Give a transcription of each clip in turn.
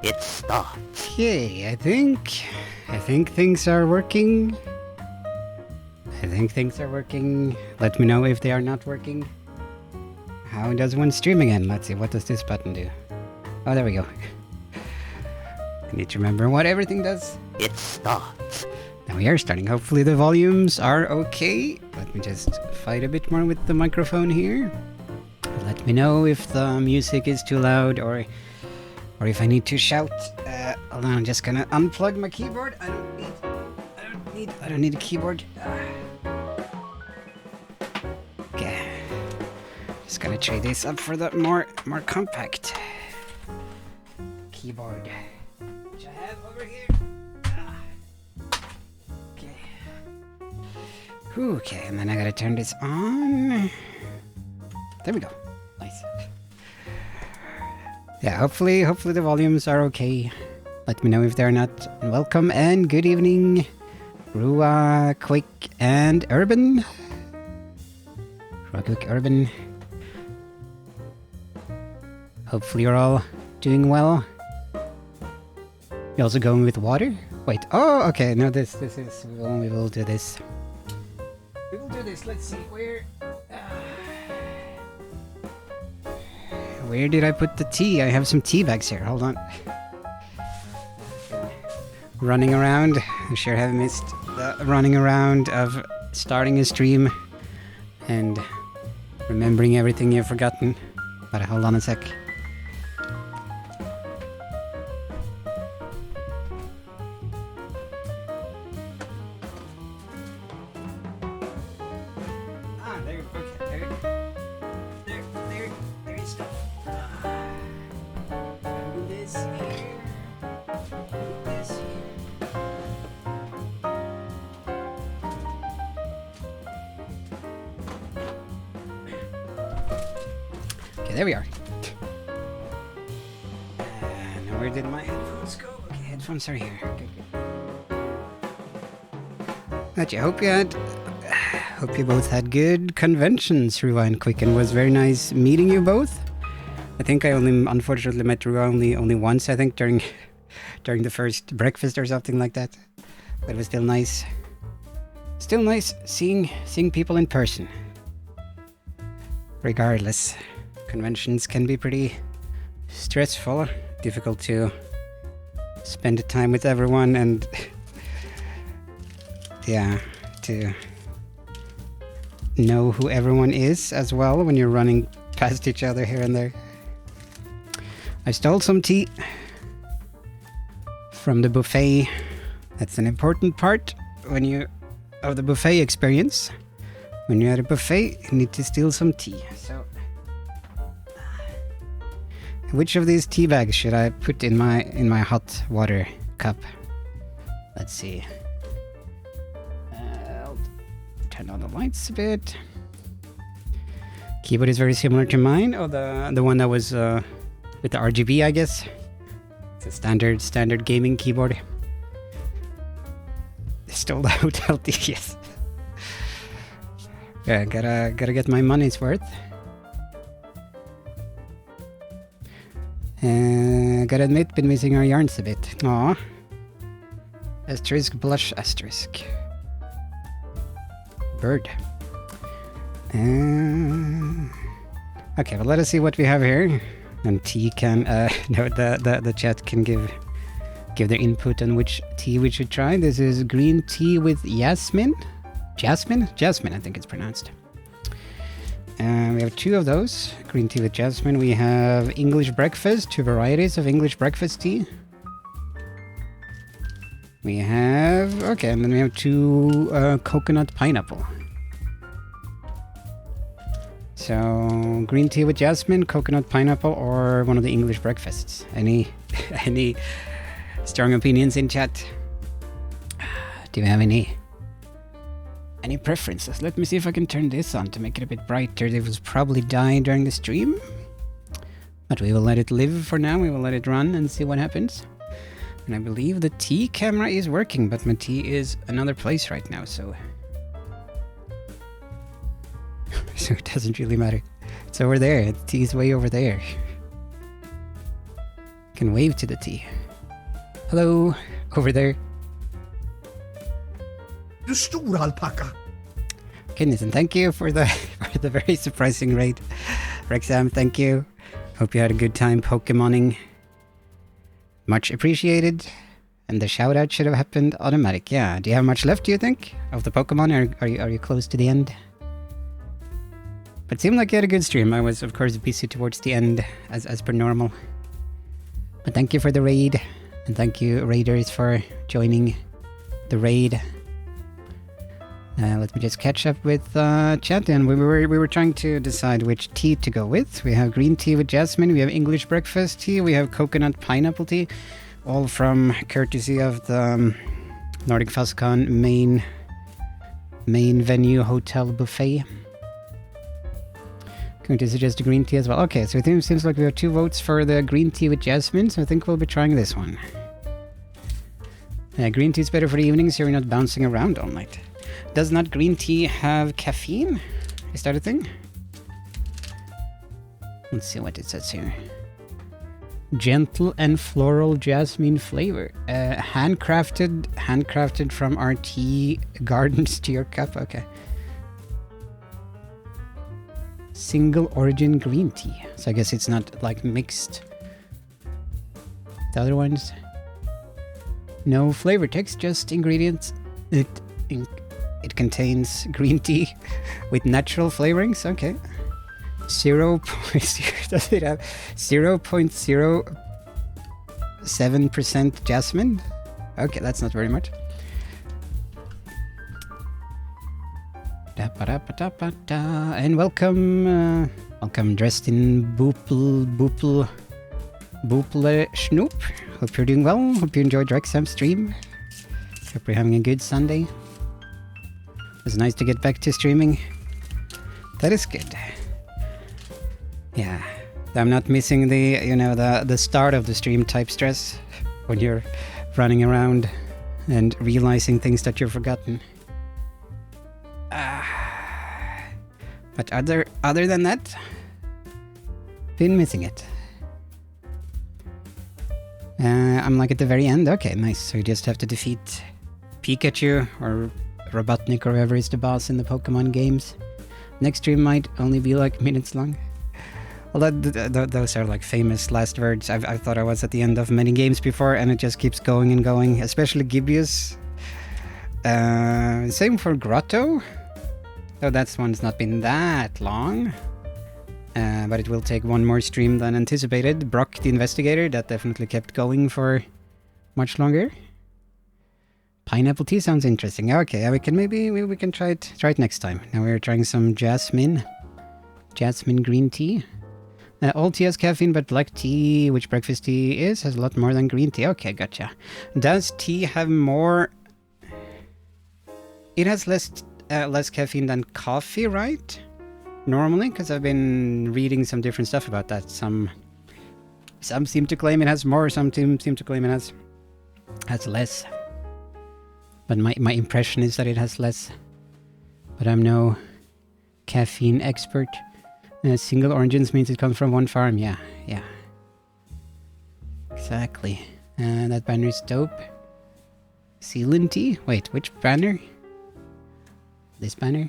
It starts. Okay, I think things are working. Let me know if they are not working. How does one stream again? Let's see, what does this button do? Oh, there we go. I need to remember what everything does. It starts. Now we are starting. Hopefully the volumes are okay. Let me just fight a bit more with the microphone here. Let me know if the music is too loud or if I need to shout. Hold on, I'm just gonna unplug my keyboard. I don't need a keyboard. Okay. Just gonna trade this up for the more compact keyboard, which I have over here. Okay. Okay, and then I gotta turn this on. There we go. Nice. Yeah, hopefully the volumes are okay. Let me know if they're not. And welcome and good evening, Rua, Quick, and Urban. Rua, Quick, Urban. Hopefully you're all doing well. You're also going with water? Wait, oh, okay, no, this is, we will do this. We will do this, let's see, where did I put the tea? I have some tea bags here, hold on. Running around, I sure have missed the running around of starting a stream and remembering everything you've forgotten. But hold on a sec. There we are. Now where did my headphones go? Okay, headphones are here. Good. Hope you both had good conventions, Rua and Quick, and it was very nice meeting you both. I think I unfortunately met Rua only once, I think, during the first breakfast or something like that. But it was still nice. Still nice seeing people in person. Regardless. Conventions can be pretty stressful, difficult to spend time with everyone and yeah, to know who everyone is as well when you're running past each other here and there. I stole some tea from the buffet. That's an important part of the buffet experience. When you're at a buffet, you need to steal some tea. So which of these tea bags should I put in my hot water cup? Let's see. I'll turn on the lights a bit. Keyboard is very similar to mine. Oh, the one that was with the RGB, I guess. It's a standard gaming keyboard. Stole the hotel tea, yes. Yeah, gotta get my money's worth. Gotta admit, been missing our yarns a bit. Aw. Asterisk, blush, asterisk. Bird. Okay, well, let us see what we have here. And tea can, no, the chat can give their input on which tea we should try. This is green tea with jasmine. Jasmine, I think it's pronounced. We have two of those. Green tea with jasmine. We have English breakfast, 2 varieties of English breakfast tea. We have, okay, and then we have 2 coconut pineapple. So, green tea with jasmine, coconut pineapple, or one of the English breakfasts. Any strong opinions in chat? Do you have any preferences? Let me see if I can turn this on to make it a bit brighter. It was probably die during the stream, but we will let it live for now. We will let it run and see what happens. And I believe the tea camera is working, but my tea is another place right now, so it doesn't really matter. It's over there. The tea is way over there. Can wave to the tea. Hello, over there. Du stor alpacka. Goodness, and thank you for the for the very surprising raid. Rexam, thank you. Hope you had a good time Pokemoning. Much appreciated. And the shout out should have happened automatic. Yeah. Do you have much left, do you think? Of the Pokemon, or are you close to the end? But it seemed like you had a good stream. I was of course busy towards the end as per normal. But thank you for the raid. And thank you raiders for joining the raid. Let me just catch up with chat, and we were trying to decide which tea to go with. We have green tea with jasmine, we have English breakfast tea, we have coconut pineapple tea, all from courtesy of the NordicFuzzCon main venue hotel buffet. Going to suggest a green tea as well. Okay, so it seems like we have 2 votes for the green tea with jasmine, so I think we'll be trying this one. Green tea is better for the evenings, so you're not bouncing around all night. Does not green tea have caffeine? Is that a thing? Let's see what it says here. Gentle and floral jasmine flavor. Handcrafted from our tea gardens to your cup. Okay. Single origin green tea. So I guess it's not like mixed. The other ones. No flavor text, just ingredients. It contains green tea with natural flavorings. Okay. 0.0 does it have 0.07% jasmine? Okay, that's not very much. And welcome dressed in Boople Schnoop. Hope you're doing well. Hope you enjoyed Rexham's stream. Hope you're having a good Sunday. It was nice to get back to streaming. That is good. Yeah, I'm not missing the start of the stream type stress when you're running around and realizing things that you've forgotten. But other than that, been missing it. I'm like at the very end. Okay, nice. So you just have to defeat Pikachu or Robotnik or whoever is the boss in the Pokemon games. Next stream might only be like minutes long. Well, those are like famous last words. I thought I was at the end of many games before, and it just keeps going and going, especially Gibius. Same for Grotto. Though that one's not been that long. But it will take one more stream than anticipated. Brock the Investigator, that definitely kept going for much longer. Pineapple tea sounds interesting. Okay, we can we can try it next time. Now we're trying some jasmine green tea. All tea has caffeine, but black tea, which breakfast tea is, has a lot more than green tea. Okay, gotcha. Does tea have more? It has less caffeine than coffee, right? Normally, because I've been reading some different stuff about that. Some seem to claim it has more, some seem to claim it has less. But my impression is that it has less. But I'm no caffeine expert. Single origins means it comes from one farm. Yeah. Exactly. That banner is dope. Sealant tea? Wait, which banner? This banner?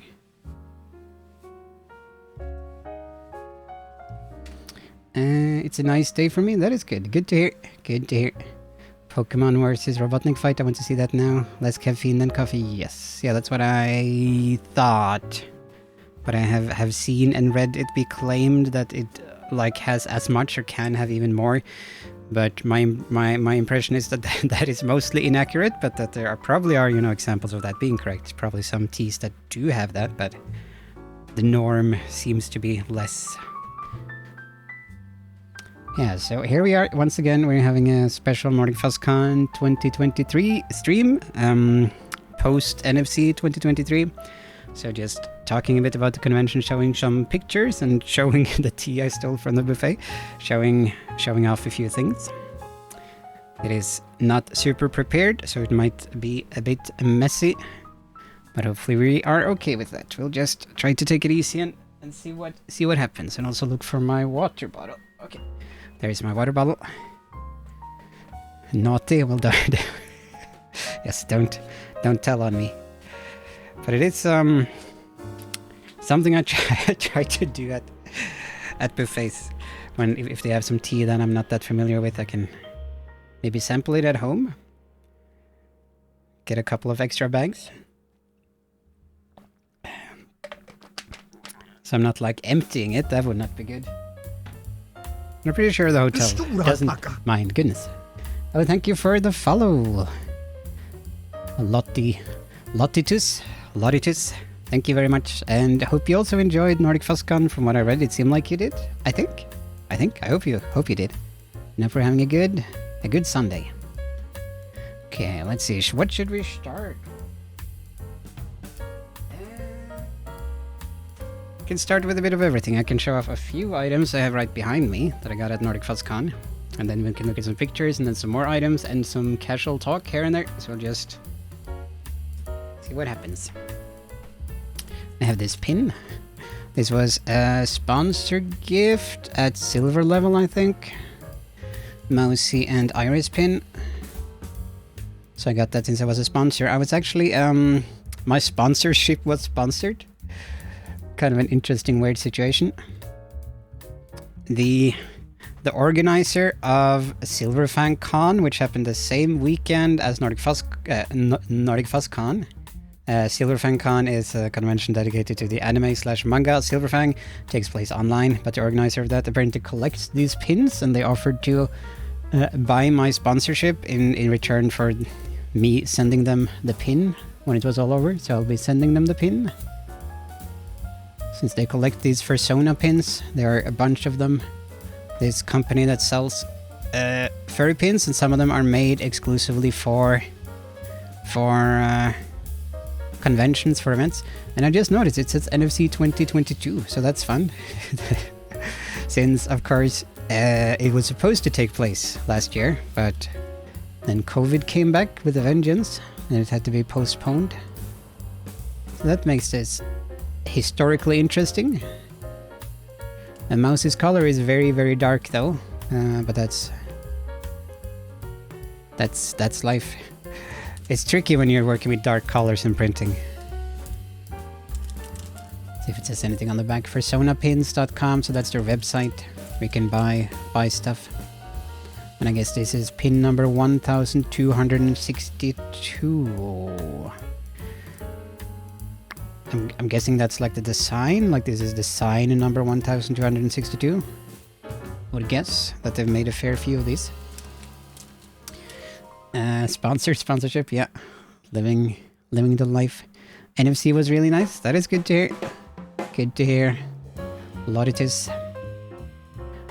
It's a nice day for me. That is good. Good to hear. Good to hear. Pokemon versus Robotnik fight. I want to see that now. Less caffeine than coffee. Yes. Yeah, that's what I thought. But I have seen and read it be claimed that it like has as much or can have even more. But my impression is that that is mostly inaccurate, but that there probably are examples of that being correct. Probably some teas that do have that, but the norm seems to be less. Yeah, so here we are once again. We're having a special NordicFuzzCon 2023 stream, post NFC 2023. So just talking a bit about the convention, showing some pictures and showing the tea I stole from the buffet, showing off a few things. It is not super prepared, so it might be a bit messy, but hopefully we are okay with that. We'll just try to take it easy and see what happens, and also look for my water bottle. Okay, there's my water bottle. Naughty? Well, don't. Yes, don't tell on me. But it is something I try to do at buffets. If they have some tea that I'm not that familiar with, I can maybe sample it at home. Get a couple of extra bags. So I'm not like emptying it, that would not be good. I'm pretty sure the hotel doesn't mind. Goodness. Oh, thank you for the follow. Lottitus. Thank you very much. And hope you also enjoyed NordicFuzzCon. From what I read, it seemed like you did. I think. I hope you did. Now for having a good Sunday. Okay, let's see. What should we start? I can start with a bit of everything. I can show off a few items I have right behind me that I got at NordicFuzzCon. And then we can look at some pictures and then some more items and some casual talk here and there. So we'll just see what happens. I have this pin. This was a sponsor gift at silver level, I think. Mousy and Iris pin. So I got that since I was a sponsor. I was actually, my sponsorship was sponsored. Kind of an interesting, weird situation. The organizer of SilverFangCon, which happened the same weekend as NordicFuzzCon. SilverFangCon is a convention dedicated to the anime/manga. SilverFang takes place online, but the organizer of that apparently collects these pins, and they offered to buy my sponsorship in return for me sending them the pin when it was all over. So I'll be sending them the pin. Since they collect these Persona pins, there are a bunch of them. This company that sells furry pins, and some of them are made exclusively for conventions, for events. And I just noticed it says NFC 2022, so that's fun. Since, of course, it was supposed to take place last year, but then COVID came back with a vengeance, and it had to be postponed. So that makes this historically interesting. And Mouse's color is very, very dark though, but that's life. It's tricky when you're working with dark colors in printing. See if it says anything on the back. Personapins.com, so that's their website where you can buy stuff. And I guess this is pin number 1262. I'm guessing that's like the design, like this is the sign in number 1262. I would guess that they've made a fair few of these. Sponsorship, yeah. Living the life. NFC was really nice. That is good to hear. Good to hear. Lottitus.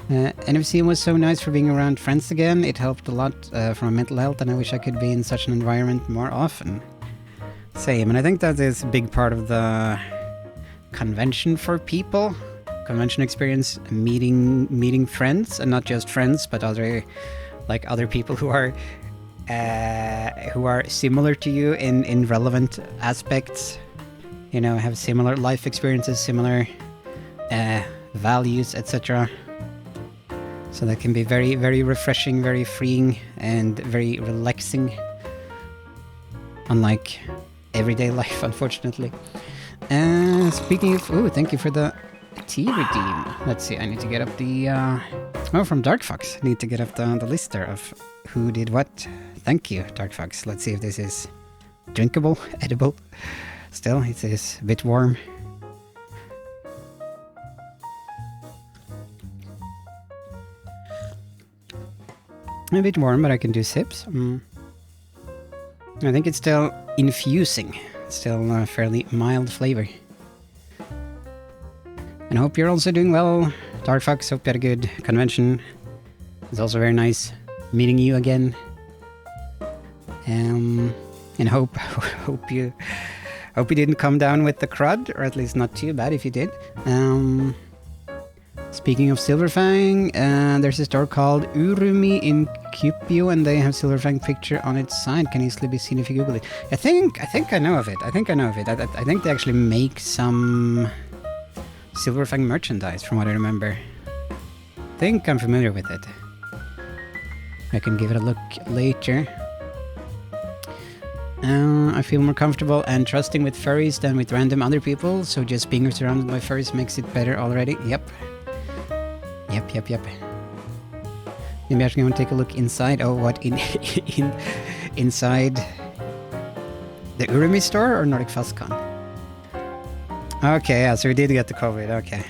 NFC was so nice for being around friends again. It helped a lot for my mental health, and I wish I could be in such an environment more often. Same, and I think that is a big part of the convention for people. Convention experience, meeting friends, and not just friends, but other people who are similar to you in relevant aspects. You know, have similar life experiences, similar values, etc. So that can be very, very refreshing, very freeing, and very relaxing. Unlike everyday life, unfortunately. Speaking of... Oh, thank you for the tea redeem. Let's see, I need to get up the... from Dark Fox. I need to get up the list there of who did what. Thank you, Dark Fox. Let's see if this is drinkable, edible. Still, it is a bit warm. A bit warm, but I can do sips. I think it's still infusing. It's still a fairly mild flavor. And I hope you're also doing well. Dark Fox, hope you had a good convention. It's also very nice meeting you again. And hope you didn't come down with the crud, or at least not too bad if you did. Speaking of SilverFang, there's a store called Urumi in Kuopio, and they have SilverFang picture on its side. Can easily be seen if you Google it. I think I know of it. I think they actually make some SilverFang merchandise, from what I remember. I think I'm familiar with it. I can give it a look later. I feel more comfortable and trusting with furries than with random other people, so just being surrounded by furries makes it better already. Yep. Maybe actually want to take a look inside. Oh, what inside the Urumi store or NordicFuzzCon? Okay, yeah, so we did get the COVID. Okay,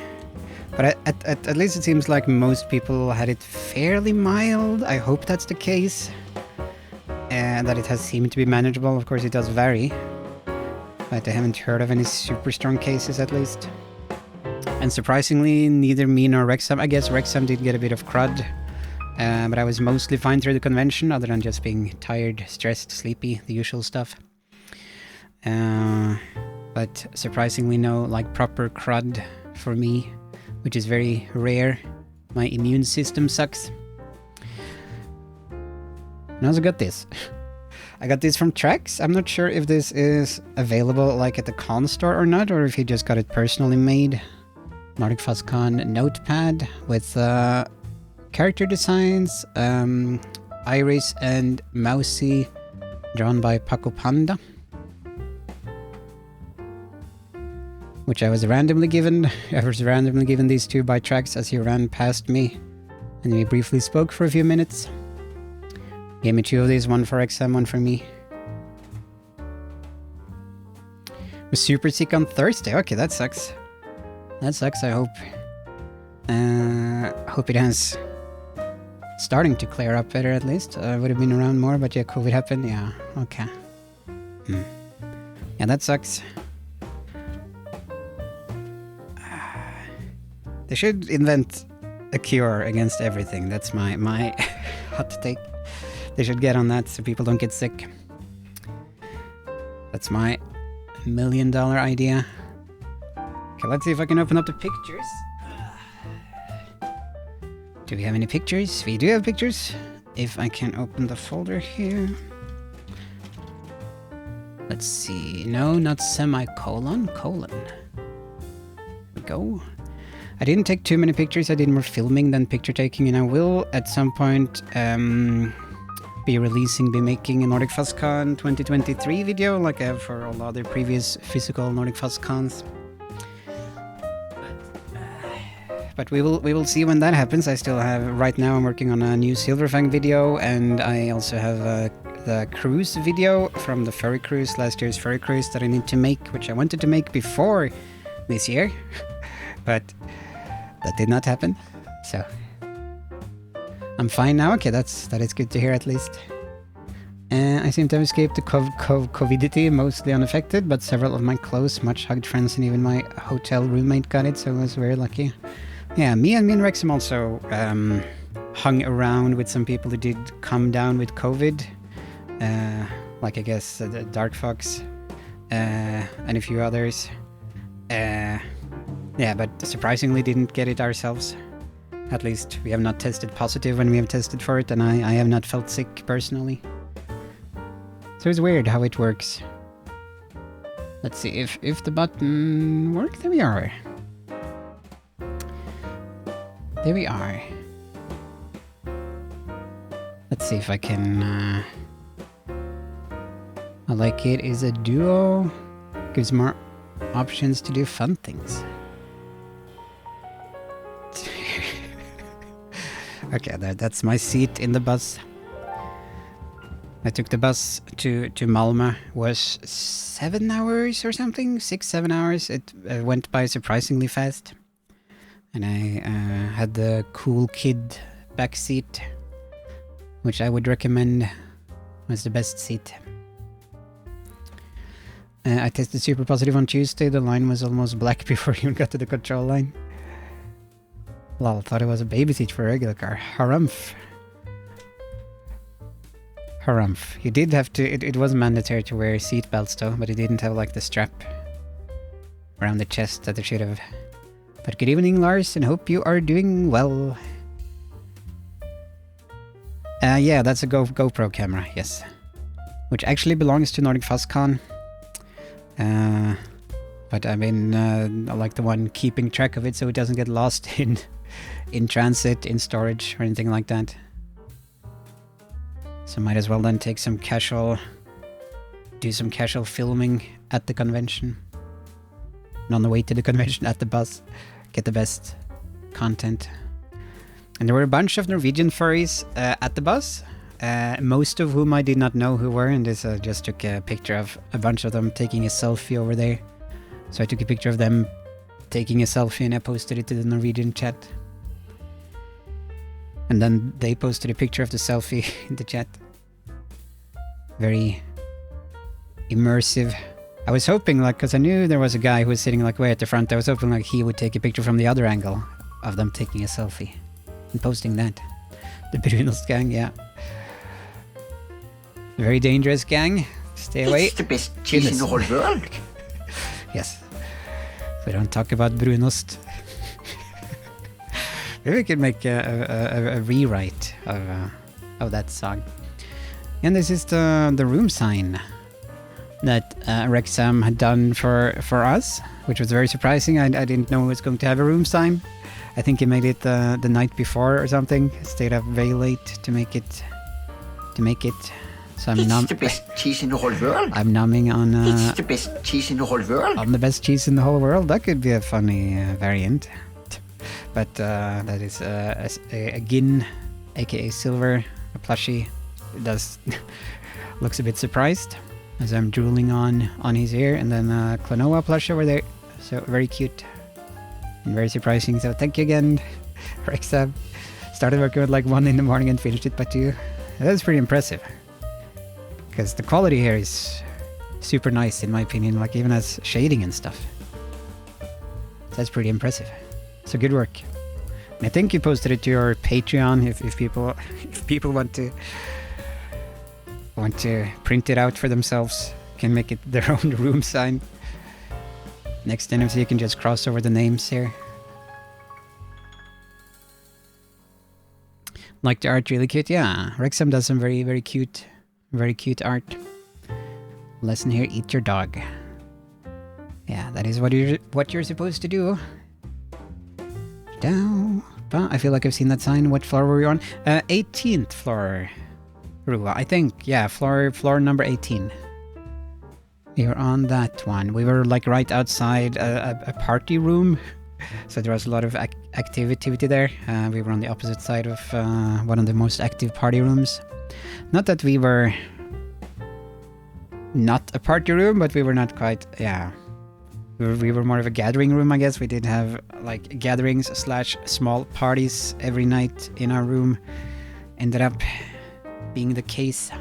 but at least it seems like most people had it fairly mild. I hope that's the case. And that it has seemed to be manageable. Of course, it does vary, but I haven't heard of any super strong cases, at least. And surprisingly, neither me nor Rexham. I guess Rexham did get a bit of crud, but I was mostly fine through the convention, other than just being tired, stressed, sleepy, the usual stuff. But surprisingly, no like proper crud for me, which is very rare. My immune system sucks. I also got this. I got this from Trax. I'm not sure if this is available like at the con store or not, or if he just got it personally made. NordicFuzzCon notepad with character designs, Iris and Mousy, drawn by Paco Panda, which I was randomly given. I was randomly given these two by Trax as he ran past me, and we briefly spoke for a few minutes. Gave me two of these, one for XM, one for me. Was super sick on Thursday. Okay, that sucks. That sucks, I hope. Hope it has starting to clear up better at least. I would have been around more, but yeah, COVID happened. Yeah, okay. Yeah, that sucks. They should invent a cure against everything. That's my hot take. They should get on that so people don't get sick. That's my $1 million idea. Okay, let's see if I can open up the pictures. Do we have any pictures? We do have pictures. If I can open the folder here. Let's see. No, not semicolon, colon. There we go. I didn't take too many pictures. I did more filming than picture taking, and I will at some point be making a NordicFuzzCon 2023 video like I have for all the other previous physical NordicFuzzCons. But we will see when that happens. I still have, right now I'm working on a new Silverfang video, and I also have the cruise video from the furry cruise, last year's furry cruise, that I need to make, which I wanted to make before this year, but that did not happen, so I'm fine now. Okay, that is good to hear at least. I seem to have escaped the covidity, mostly unaffected, but several of my close, much hugged friends and even my hotel roommate got it, so I was very lucky. Yeah, me and Wrexham also hung around with some people who did come down with COVID, like I guess the Dark Fox and a few others. Yeah, but surprisingly didn't get it ourselves. At least we have not tested positive when we have tested for it, and I have not felt sick personally. So it's weird how it works. Let's see if the button works. There we are. There we are. Let's see if I can... I like it is a duo. Gives more options to do fun things. Okay, that's my seat in the bus. I took the bus to Malmö. Was 7 hours or something? 6-7 hours. It went by surprisingly fast. And I had the cool kid back seat, which I would recommend was the best seat. I tested super positive on Tuesday. The line was almost black before I even got to the control line. Lol, thought it was a baby seat for a regular car. Harumph. Harumph. You did have to... It was mandatory to wear seat belts though, but it didn't have like the strap around the chest that it should have. But good evening, Lars, and hope you are doing well. Yeah, that's a GoPro camera, yes. Which actually belongs to NordicFuzzCon. But I mean, I like the one keeping track of it so it doesn't get lost in transit, in storage, or anything like that. So might as well then take some casual... do some casual filming at the convention. And on the way to the convention at the bus. Get the best content. And there were a bunch of Norwegian furries at the bus. Most of whom I did not know who were. And this just took a picture of a bunch of them taking a selfie over there. So I took a picture of them taking a selfie and I posted it to the Norwegian chat. And then they posted a picture of the selfie in the chat. Very immersive. I was hoping, like, because I knew there was a guy who was sitting, like, way at the front. I was hoping, like, he would take a picture from the other angle of them taking a selfie and posting that. The Brunost gang, yeah. Very dangerous gang. Stay away. It's the best cheese in the whole world. Yes. We don't talk about Brunost. Maybe we could make a rewrite of that song. And this is the room sign that Rexam had done for us, which was very surprising. I didn't know it was going to have a room sign. I think he made it the night before or something. Stayed up very late to make it. So It's the best cheese in the whole world. I'm numbing on. It's the best cheese in the whole world. On the best cheese in the whole world. That could be a funny variant. But that is a Gin, aka Silver, a plushie. It does looks a bit surprised as I'm drooling on his ear, and then Klonoa plush over there. So very cute and very surprising. So thank you again, Rexab. Started working at like 1 in the morning and finished it by 2. That's pretty impressive. Because the quality here is super nice in my opinion, like even as shading and stuff. That's pretty impressive. So good work. And I think you posted it to your Patreon if people want to print it out for themselves, can make it their own room sign. Next NFC you can just cross over the names here. Like the art, really cute. Yeah, Rexam does some very cute art. Lesson here: eat your dog. Yeah, that is what you're supposed to do. Down. I feel like I've seen that sign. What floor were we on? 18th floor, Rua. I think, yeah, floor number 18. We were on that one. We were like right outside a party room. So there was a lot of activity there. We were on the opposite side of one of the most active party rooms. Not that we were not a party room, but we were not quite, yeah. We were more of a gathering room, I guess. We did have like gatherings / small parties every night in our room. Ended up being the case.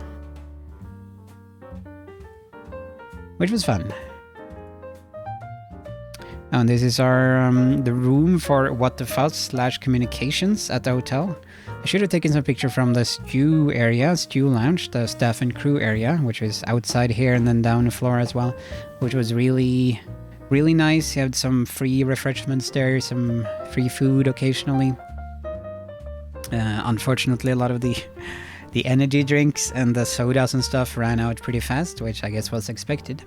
Which was fun. And this is our the room for What the Fuzz / communications at the hotel. I should have taken some picture from the stew lounge, the staff and crew area, which is outside here and then down the floor as well, which was really nice. You had some free refreshments there, some free food occasionally. Unfortunately, a lot of the energy drinks and the sodas and stuff ran out pretty fast, which I guess was expected.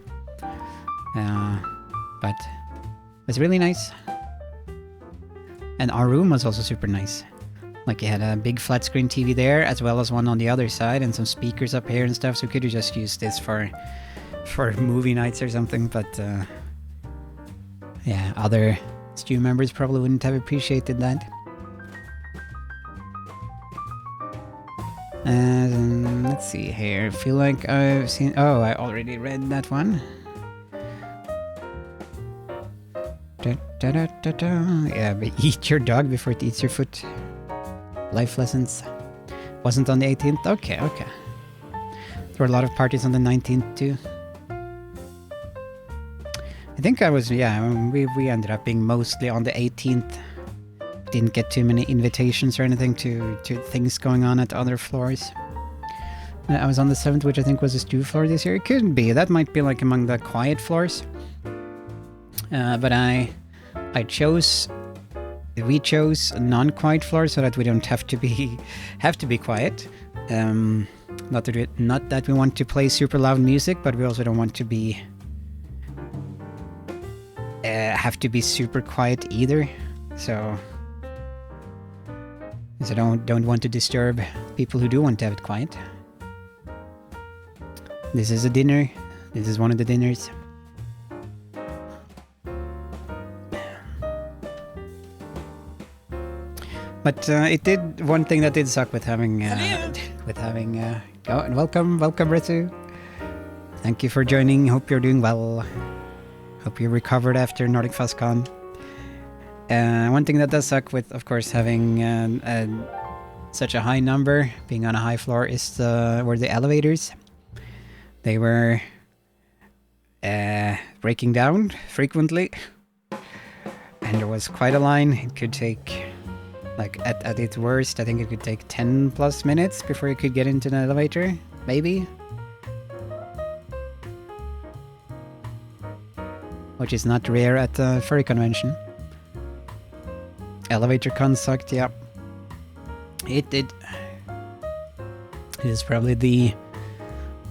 But it was really nice. And our room was also super nice. Like, you had a big flat screen TV there, as well as one on the other side, and some speakers up here and stuff, so we could have just used this for movie nights or something, but yeah, other stew members probably wouldn't have appreciated that. Let's see here. I feel like I've seen... Oh, I already read that one. Yeah, but eat your dog before it eats your foot. Life lessons. Wasn't on the 18th? Okay. There were a lot of parties on the 19th too. I think I was, yeah, we ended up being mostly on the 18th. Didn't get too many invitations or anything to things going on at other floors. I was on the 7th, which I think was a stew floor this year. It couldn't be. That might be like among the quiet floors. But we chose a non-quiet floor so that we don't have to be quiet. Not that we want to play super loud music, but we also don't want to be have to be super quiet either. So don't want to disturb people who do want to have it quiet. This is a dinner. This is one of the dinners. But it did one thing that did suck with having oh, and welcome Retu. Thank you for joining. Hope you're doing well. Hope you recovered after NordicFuzzCon. One thing that does suck with, of course, having such a high number, being on a high floor, is were the elevators. They were breaking down frequently, and there was quite a line. It could take, like, at its worst, I think it could take 10 plus minutes before you could get into an elevator, maybe. Which is not rare at the furry convention. Elevator con sucked, yeah. It did. It is probably the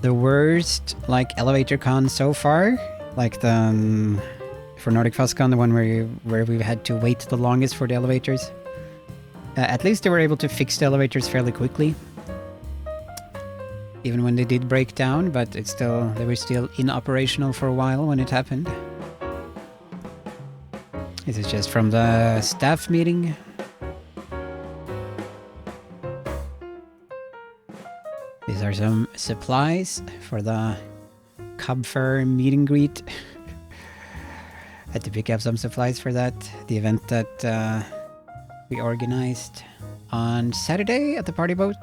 worst, like, elevator con so far. Like the for NordicFuzzCon, the one where we had to wait the longest for the elevators. At least they were able to fix the elevators fairly quickly, even when they did break down. But they were still inoperational for a while when it happened. This is just from the staff meeting. These are some supplies for the Cub Fair meet and greet. Had to pick up some supplies for that. The event that we organized on Saturday at the party boat.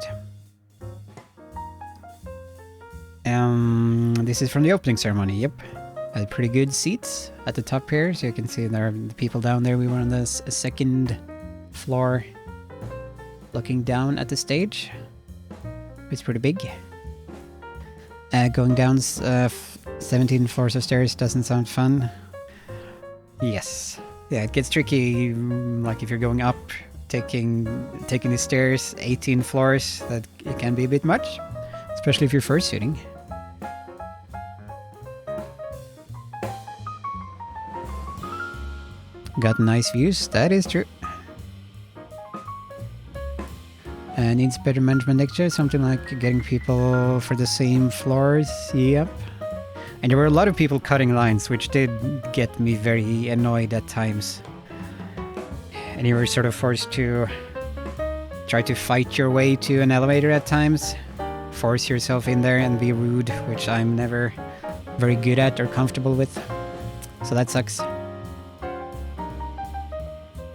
This is from the opening ceremony, yep. Had pretty good seats at the top here, so you can see there are the people down there. We were on the second floor looking down at the stage. It's pretty big. Going down 17 floors of stairs doesn't sound fun. Yes. Yeah, it gets tricky, like if you're going up, taking the stairs 18 floors, that it can be a bit much, especially if you're fursuiting. Got nice views, that is true. Needs better management next year, something like getting people for the same floors, yep. And there were a lot of people cutting lines, which did get me very annoyed at times. And you were sort of forced to try to fight your way to an elevator at times. Force yourself in there and be rude, which I'm never very good at or comfortable with. So that sucks.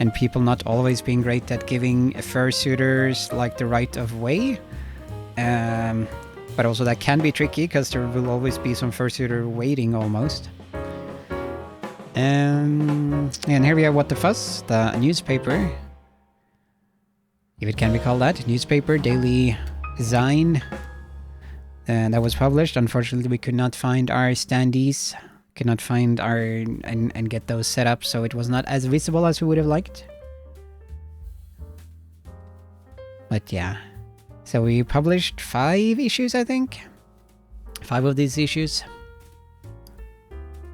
And people not always being great at giving fursuiters like the right of way. But also that can be tricky because there will always be some fursuiter waiting almost. And here we have What the Fuzz, the newspaper. If it can be called that, newspaper, daily zine. And that was published. Unfortunately, we could not find our standees. Could not find our and get those set up, so it was not as visible as we would have liked. But yeah, so we published 5 issues, I think. 5 of these issues,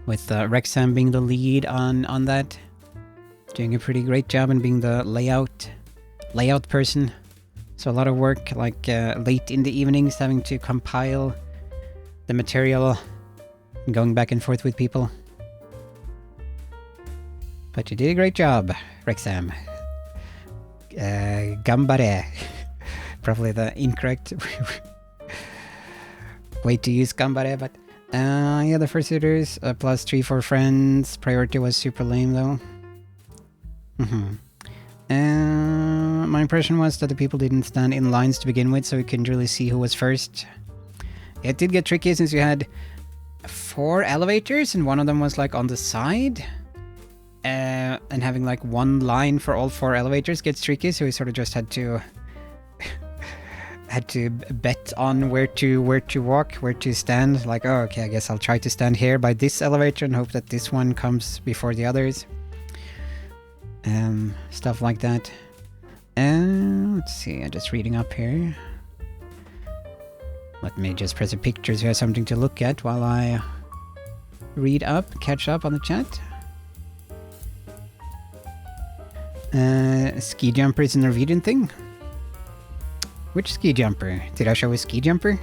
with Rexham being the lead on that, doing a pretty great job and being the layout person. So a lot of work, like late in the evenings, having to compile the material. Going back and forth with people. But you did a great job, Rexham. Gambare. Probably the incorrect way to use gambare, but yeah, the fursuiters, plus 3 for friends. Priority was super lame though. My impression was that the people didn't stand in lines to begin with, so you couldn't really see who was first. It did get tricky since you had 4 elevators and one of them was like on the side, and having like one line for all 4 elevators gets tricky, so we sort of just had to bet on where to walk, where to stand. Like, oh, okay, I guess I'll try to stand here by this elevator and hope that this one comes before the others. Stuff like that. Let's see, I'm just reading up here. Let me just press a picture so you have something to look at while I catch up on the chat. Ski jumper is a Norwegian thing? Which ski jumper? Did I show a ski jumper?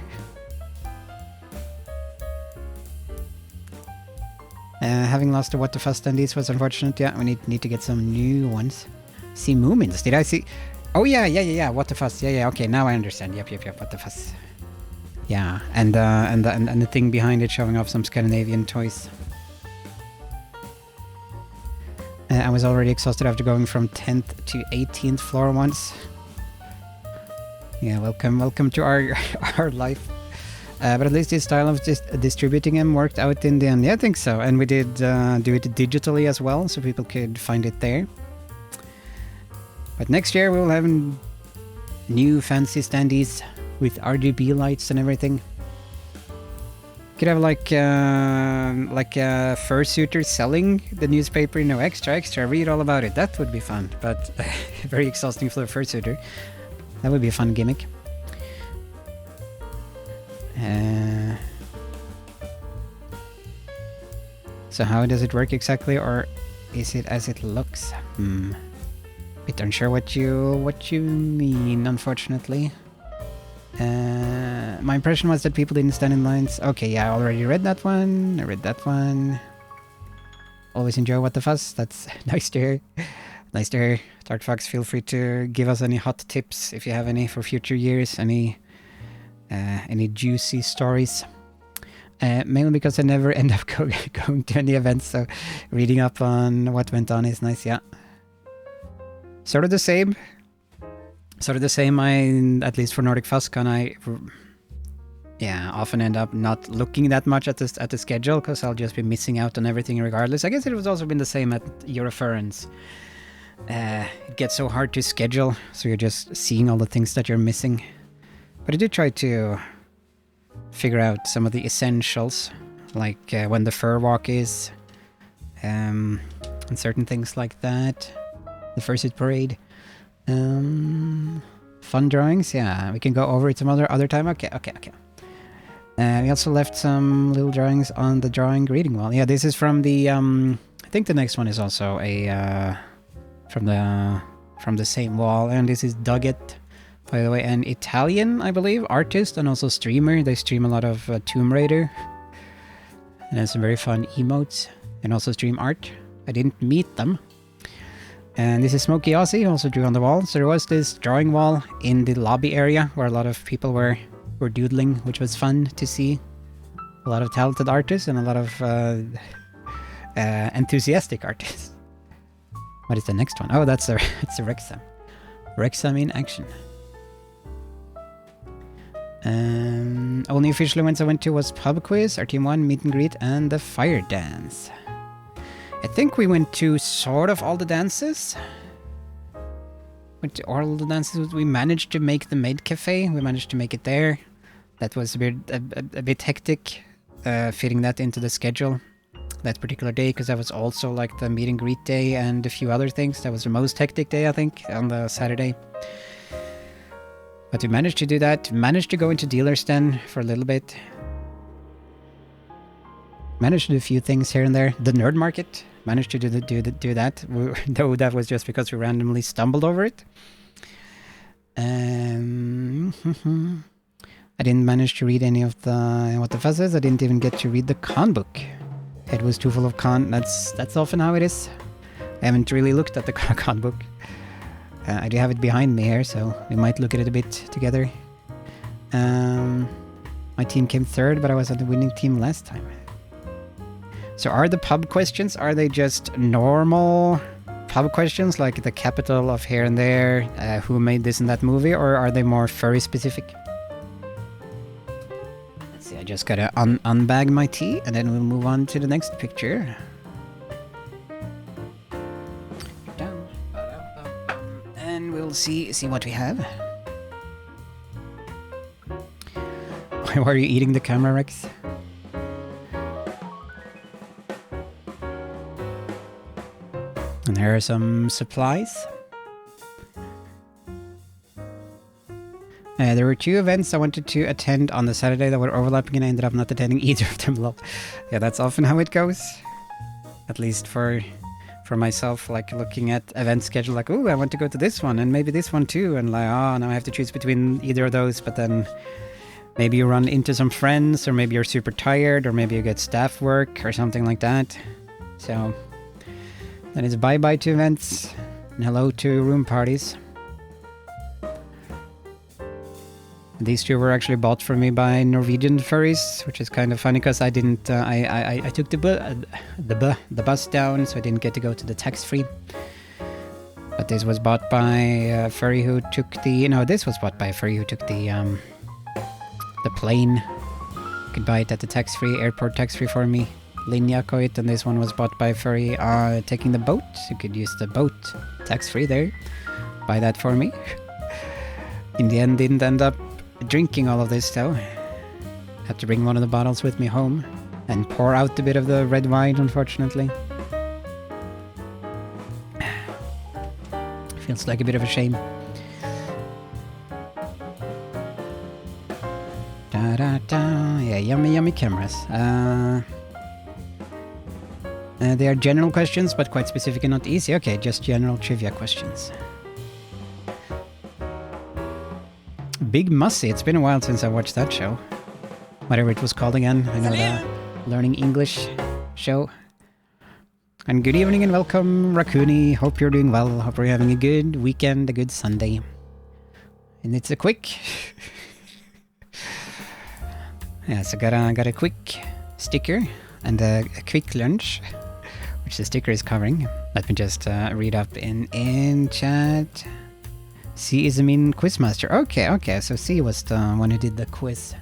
Having lost the What the Fuss standees was unfortunate. Yeah, we need to get some new ones. See Moomins. Did I see? Oh yeah. What the Fuss. Yeah. Okay, now I understand. Yep. What the Fuss. Yeah, and the thing behind it showing off some Scandinavian toys. I was already exhausted after going from 10th to 18th floor once. Yeah, welcome to our life. But at least this style of just distributing them worked out in the end. Yeah, I think so. And we did do it digitally as well, so people could find it there. But next year we'll have new fancy standees with RGB lights and everything. Could have like a fursuiter selling the newspaper, extra, read all about it. That would be fun, but very exhausting for the fursuiter. That would be a fun gimmick. So how does it work exactly, or is it as it looks? Bit unsure what you mean, unfortunately. My impression was that people didn't stand in lines. Okay, yeah, I already read that one. I read that one. Always enjoy What the Fuss. That's nice to hear. Nice to hear. Tart Fox, feel free to give us any hot tips if you have any for future years. Any juicy stories. Mainly because I never end up going to any events, so reading up on what went on is nice, yeah. Sort of the same. At least for NordicFuzzCon, I often end up not looking that much at the schedule, because I'll just be missing out on everything regardless. I guess it was also been the same at Eurofurence. It gets so hard to schedule, so you're just seeing all the things that you're missing. But I did try to figure out some of the essentials, like when the fur walk is, and certain things like that. The Fursuit Parade. Fun drawings, yeah, we can go over it some other time. Okay. We also left some little drawings on the drawing reading wall. Yeah, this is from the I think the next one is also a from the same wall, and this is Dugget, by the way, an Italian, I believe, artist and also streamer. They stream a lot of Tomb Raider and has some very fun emotes, and also stream art. I didn't meet them. And this is Smokey Aussie, who also drew on the wall. So there was this drawing wall in the lobby area where a lot of people were doodling, which was fun to see. A lot of talented artists and a lot of enthusiastic artists. What is the next one? Oh, it's a Wrexham. Wrexham in action. Only official events I went to was Pub Quiz, our Team 1, Meet and Greet, and the Fire Dance. I think we went to sort of all the dances. We managed to make the Maid Cafe. We managed to make it there. That was a bit hectic, fitting that into the schedule that particular day, because that was also like the meet and greet day and a few other things. That was the most hectic day, I think, on the Saturday. But we managed to do that. Managed to go into Dealer's Den for a little bit. Managed to do a few things here and there. The Nerd Market. Managed to do that, though that was just because we randomly stumbled over it. I didn't manage to read any of the What the Fuzz is. I didn't even get to read the con book. It was too full of con. That's often how it is. I haven't really looked at the con book. I do have it behind me here, so we might look at it a bit together. My team came third, but I was on the winning team last time. So are the pub questions, are they just normal pub questions, like the capital of here and there, who made this and that movie, or are they more furry specific? Let's see, I just gotta unbag my tea, and then we'll move on to the next picture. And we'll see what we have. Why are you eating the camera, Rex? And here are some supplies. There were 2 events I wanted to attend on the Saturday that were overlapping, and I ended up not attending either of them. Yeah, that's often how it goes. At least for myself, like looking at event schedule, like, oh, I want to go to this one and maybe this one too, and like, oh, now I have to choose between either of those. But then Maybe you run into some friends, or maybe you're super tired, or maybe you get staff work, or something like that. So, that is bye-bye to events, and hello to room parties. These two were actually bought for me by Norwegian furries, which is kind of funny because I didn't. I took the bus down, so I didn't get to go to the tax-free. But this was bought by a furry who took the. No, this was bought by a furry who took the plane. You could buy it at the tax-free airport tax-free for me. Linja Koit, and this one was bought by a furry taking the boat. You could use the boat tax-free there. Buy that for me. In the end, didn't end up drinking all of this though. Had to bring one of the bottles with me home and pour out a bit of the red wine, unfortunately. Feels like a bit of a shame. Da da da. Yeah, yummy cameras. They are general questions, but quite specific and not easy. Okay, just general trivia questions. Big Mussy, it's been a while since I watched that show. Whatever it was called again. I know the Learning English show. And good evening and welcome, Raccoony. Hope you're doing well. Hope you're having a good weekend, a good Sunday. And it's a quick... yeah, so got a quick sticker and a quick lunch, which the sticker is covering. Let me just read up in chat. C is a mean quizmaster. Okay, so C was the one who did the quiz.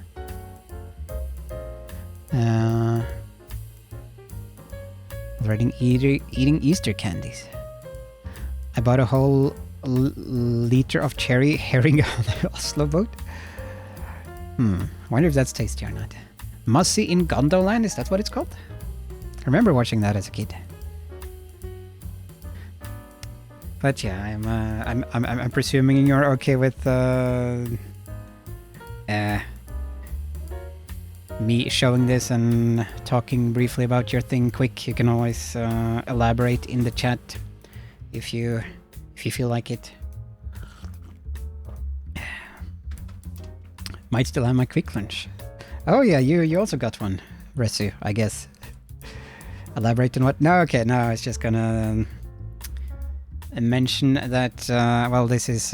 Already eating Easter candies. I bought a whole liter of cherry herring on the Oslo boat. Wonder if that's tasty or not. Mussy in Gondoland, is that what it's called? I remember watching that as a kid. But yeah, I'm presuming you're okay with me showing this and talking briefly about your thing quick. You can always elaborate in the chat if you feel like it. Might still have my quick lunch. Oh yeah, you also got one, Resu, I guess. Elaborate on what? No, okay, no, I was just gonna mention that well, this is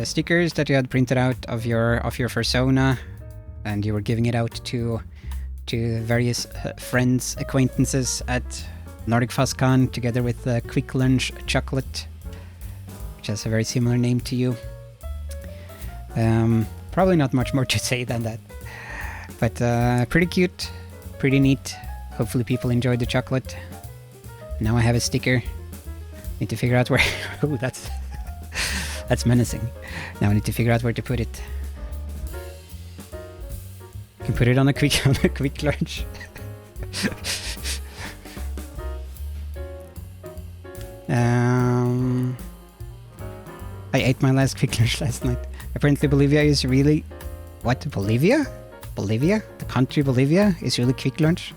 stickers that you had printed out of your persona, and you were giving it out to various friends, acquaintances at NordicFuzzCon, together with the Quick Lunch Chocolate, which has a very similar name to you. Probably not much more to say than that, but pretty cute, pretty neat. Hopefully people enjoyed the chocolate. Now I have a sticker. Need to figure out where... oh, that's menacing. Now I need to figure out where to put it. You can put it on a quick lunch. I ate my last quick lunch last night. Apparently Bolivia is really... What? Bolivia? Bolivia? The country Bolivia is really quick lunch?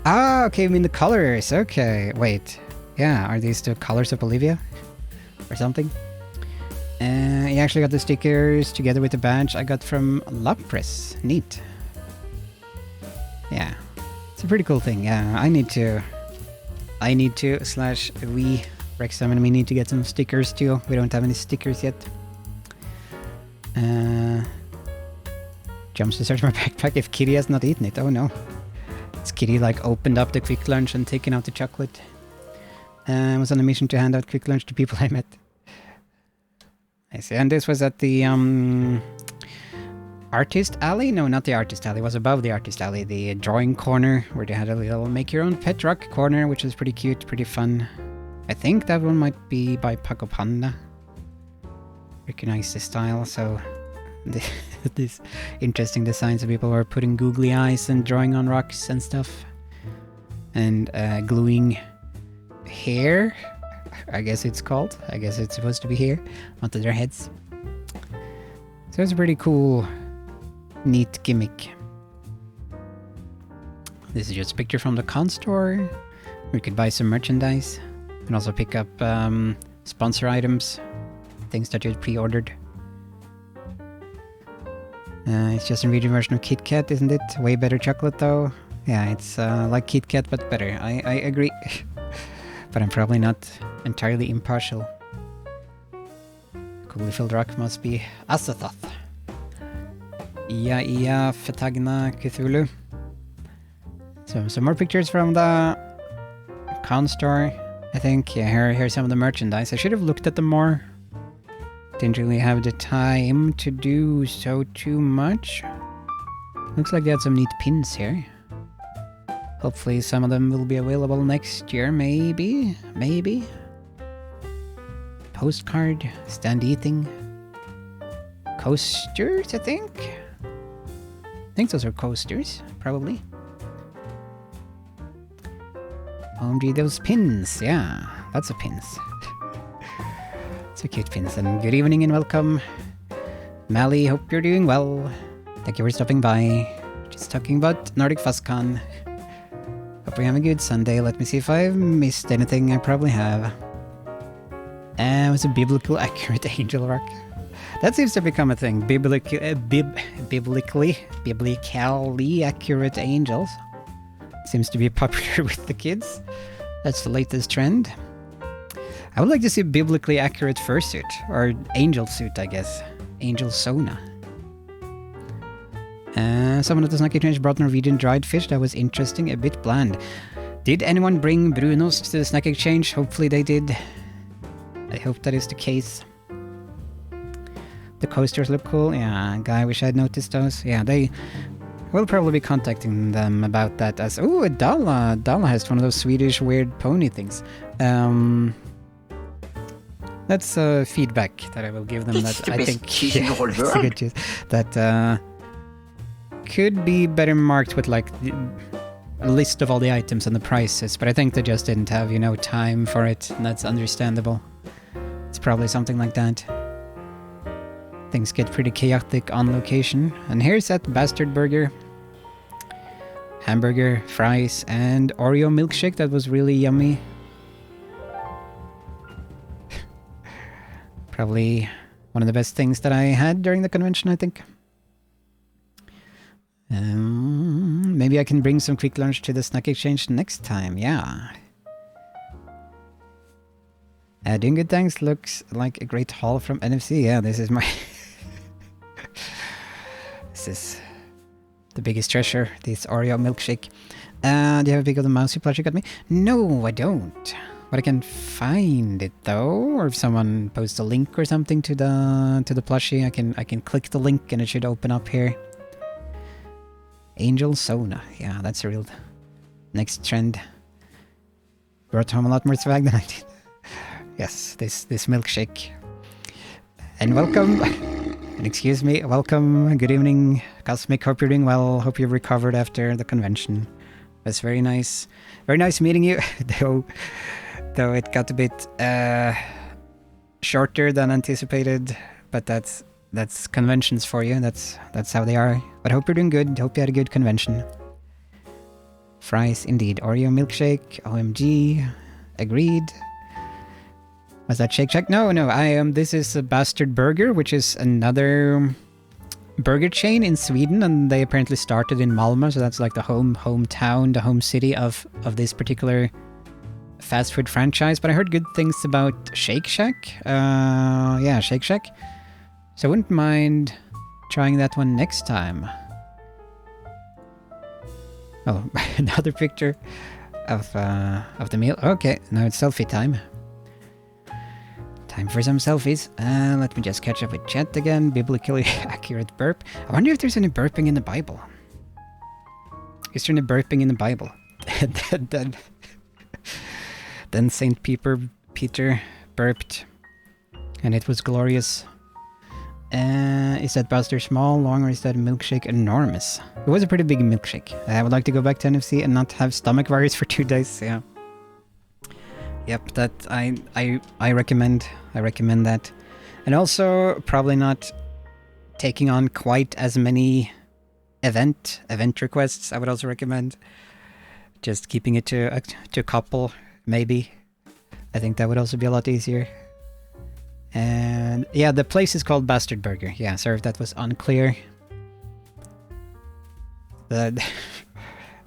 Ah, okay, I mean the colors. Okay, wait. Yeah, are these the colors of Bolivia? Or something? You actually got the stickers together with the badge I got from Lapres. Neat. Yeah. It's a pretty cool thing. Yeah, I need to / we, Rexham and me need to get some stickers too. We don't have any stickers yet. Jumps to search my backpack if Kitty has not eaten it. Oh no. It's Kitty like opened up the quick lunch and taken out the chocolate. Was on a mission to hand out quick lunch to people I met. I see. And this was at the Artist Alley? No, not the Artist Alley. It was above the Artist Alley. The drawing corner, where they had a little make your own pet rock corner, which was pretty cute, pretty fun. I think that one might be by Paco Panda. Recognize the style, so... these interesting designs of people who are putting googly eyes and drawing on rocks and stuff. And gluing hair, I guess it's called. I guess it's supposed to be hair onto their heads. So it's a pretty cool, neat gimmick. This is just a picture from the con store. We could buy some merchandise. You can also pick up sponsor items, things that you pre-ordered. It's just a vegan version of Kit Kat, isn't it? Way better chocolate though. Yeah, it's like Kit Kat but better. I agree. But I'm probably not entirely impartial. Coolly filled rock must be Azathoth. Ia Fetagna Cthulhu. So some more pictures from the con store, I think. Yeah, here's some of the merchandise. I should have looked at them more. Didn't really have the time to do so too much. Looks like they had some neat pins here. Hopefully some of them will be available next year, maybe? Maybe? Postcard, standee thing. Coasters, I think? I think those are coasters, probably. OMG, those pins, yeah, lots of pins. So cute pins, and good evening and welcome. Mally, hope you're doing well. Thank you for stopping by. Just talking about NordicFuzzCon. Hope you're having a good Sunday. Let me see if I've missed anything. I probably have. It was a biblical accurate angel rock. That seems to become a thing. Biblically accurate angels. Seems to be popular with the kids. That's the latest trend. I would like to see biblically accurate fursuit, or angel suit, I guess. Angel Sona. Someone at the Snacky Change brought Norwegian dried fish. That was interesting, a bit bland. Did anyone bring Brunos to the Snack Exchange? Hopefully they did. I hope that is the case. The coasters look cool. Yeah, guy, I wish I'd noticed those. Yeah, they... We'll probably be contacting them about that as... Oh, Dala! Dala has one of those Swedish weird pony things. That's feedback that I will give them. That I think it's a good choice. That could be better marked with like a list of all the items and the prices, but I think they just didn't have, you know, time for it, and that's understandable. It's probably something like that. Things get pretty chaotic on location. And here's that bastard burger. Hamburger, fries, and Oreo milkshake that was really yummy. Probably one of the best things that I had during the convention, I think. Maybe I can bring some quick lunch to the Snack Exchange next time, yeah. Doing good, thanks. Looks like a great haul from NFC. Yeah, this is my... This is the biggest treasure, this Oreo milkshake. Do you have a pic of the mousy plushie you got me? No, I don't. But I can find it though, or if someone posts a link or something to the plushie, I can click the link and it should open up here. Angel Sona, yeah, that's a real next trend. Brought home a lot more swag than I did. Yes, this milkshake. And welcome. And excuse me, welcome, good evening, Cosmic, hope you're doing well, hope you've recovered after the convention. It was very nice meeting you, though it got a bit shorter than anticipated, but that's conventions for you, that's how they are. But hope you're doing good, hope you had a good convention. Fries, indeed, Oreo milkshake, OMG, agreed. Was that Shake Shack? No, this is a Bastard Burger, which is another burger chain in Sweden, and they apparently started in Malmö, so that's like the hometown, the home city of this particular fast food franchise. But I heard good things about Shake Shack. Yeah, Shake Shack. So I wouldn't mind trying that one next time. Oh, another picture of the meal. Okay, now it's selfie time. Time for some selfies. Let me just catch up with chat again. Biblically accurate burp. I wonder if there's any burping in the Bible. Is there any burping in the Bible? Then Saint Peter burped, and it was glorious. Is that Buster small, long, or is that milkshake enormous? It was a pretty big milkshake. I would like to go back to NFC and not have stomach virus for 2 days. Yeah. Yep, that I recommend. I recommend that. And also probably not taking on quite as many event requests. I would also recommend just keeping it to a couple, maybe. I think that would also be a lot easier. And yeah, the place is called Bastard Burger. Yeah, sorry if that was unclear. The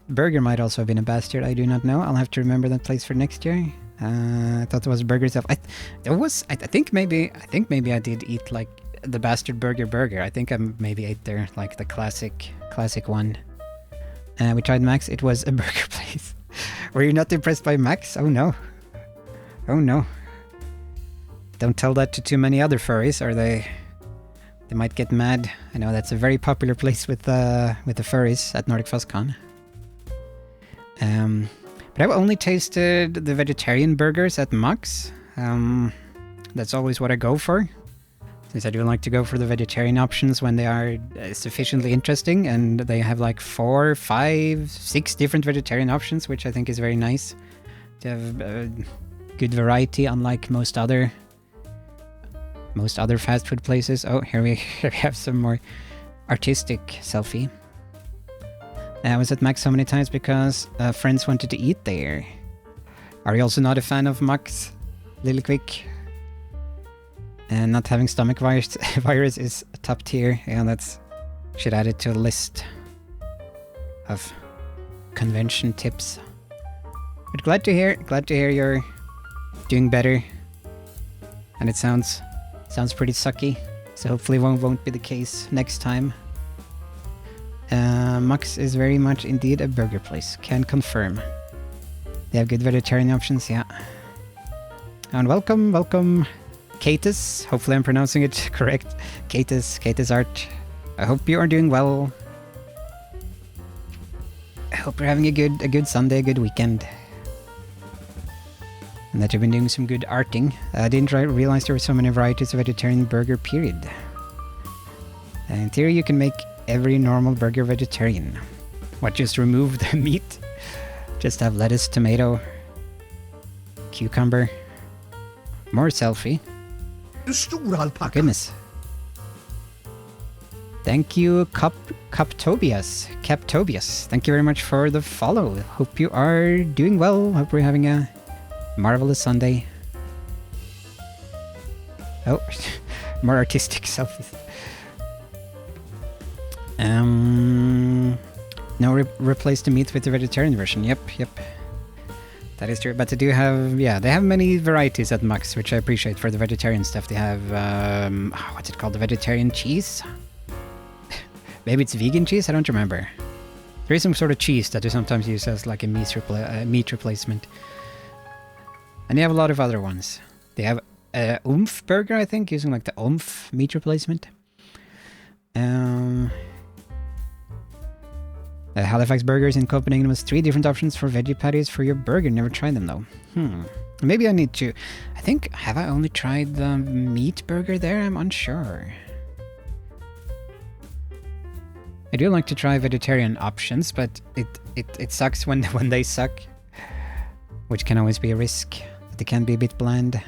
burger might also have been a bastard. I do not know. I'll have to remember that place for next year. I thought it was burger stuff. I think maybe I did eat like the bastard burger. I think I maybe ate there like the classic one. We tried Max. It was a burger place. Were you not impressed by Max? Oh no. Oh no. Don't tell that to too many other furries, or they might get mad. I know that's a very popular place with the furries at NordicFuzzCon. But I've only tasted the vegetarian burgers at Max. That's always what I go for, since I do like to go for the vegetarian options when they are sufficiently interesting, and they have like 4, 5, 6 different vegetarian options, which I think is very nice. To have good variety, unlike most other fast food places. Oh, here we have some more artistic selfie. I was at Max so many times because friends wanted to eat there. Are you also not a fan of Max, Lillequick? And not having stomach virus is top tier. Yeah, that's should add it to a list of convention tips. But glad to hear you're doing better. And it sounds pretty sucky, so hopefully won't be the case next time. Max is very much indeed a burger place. Can confirm. They have good vegetarian options, yeah. And welcome, Katus. Hopefully I'm pronouncing it correct. Katus Art. I hope you are doing well. I hope you're having a good Sunday, a good weekend. And that you've been doing some good arting. I didn't realize there were so many varieties of vegetarian burger, period. In theory, you can make every normal burger vegetarian. What, just remove the meat? Just have lettuce, tomato, cucumber. More selfie. Du stor alpacka. Goodness. Thank you, Captobius. Thank you very much for the follow. Hope you are doing well. Hope we're having a marvelous Sunday. Oh, more artistic selfies. No, replace the meat with the vegetarian version. Yep. That is true. But they do have, they have many varieties at Max, which I appreciate for the vegetarian stuff. They have, what's it called? The vegetarian cheese? Maybe it's vegan cheese? I don't remember. There is some sort of cheese that they sometimes use as like a meat replacement. And they have a lot of other ones. They have a oomph burger, I think, using like the oomph meat replacement. Halifax Burgers in Copenhagen was 3 different options for veggie patties for your burger. Never tried them though. Maybe I need to. I think, have I only tried the meat burger there? I'm unsure. I do like to try vegetarian options, but it sucks when they suck, which can always be a risk. They can be a bit bland.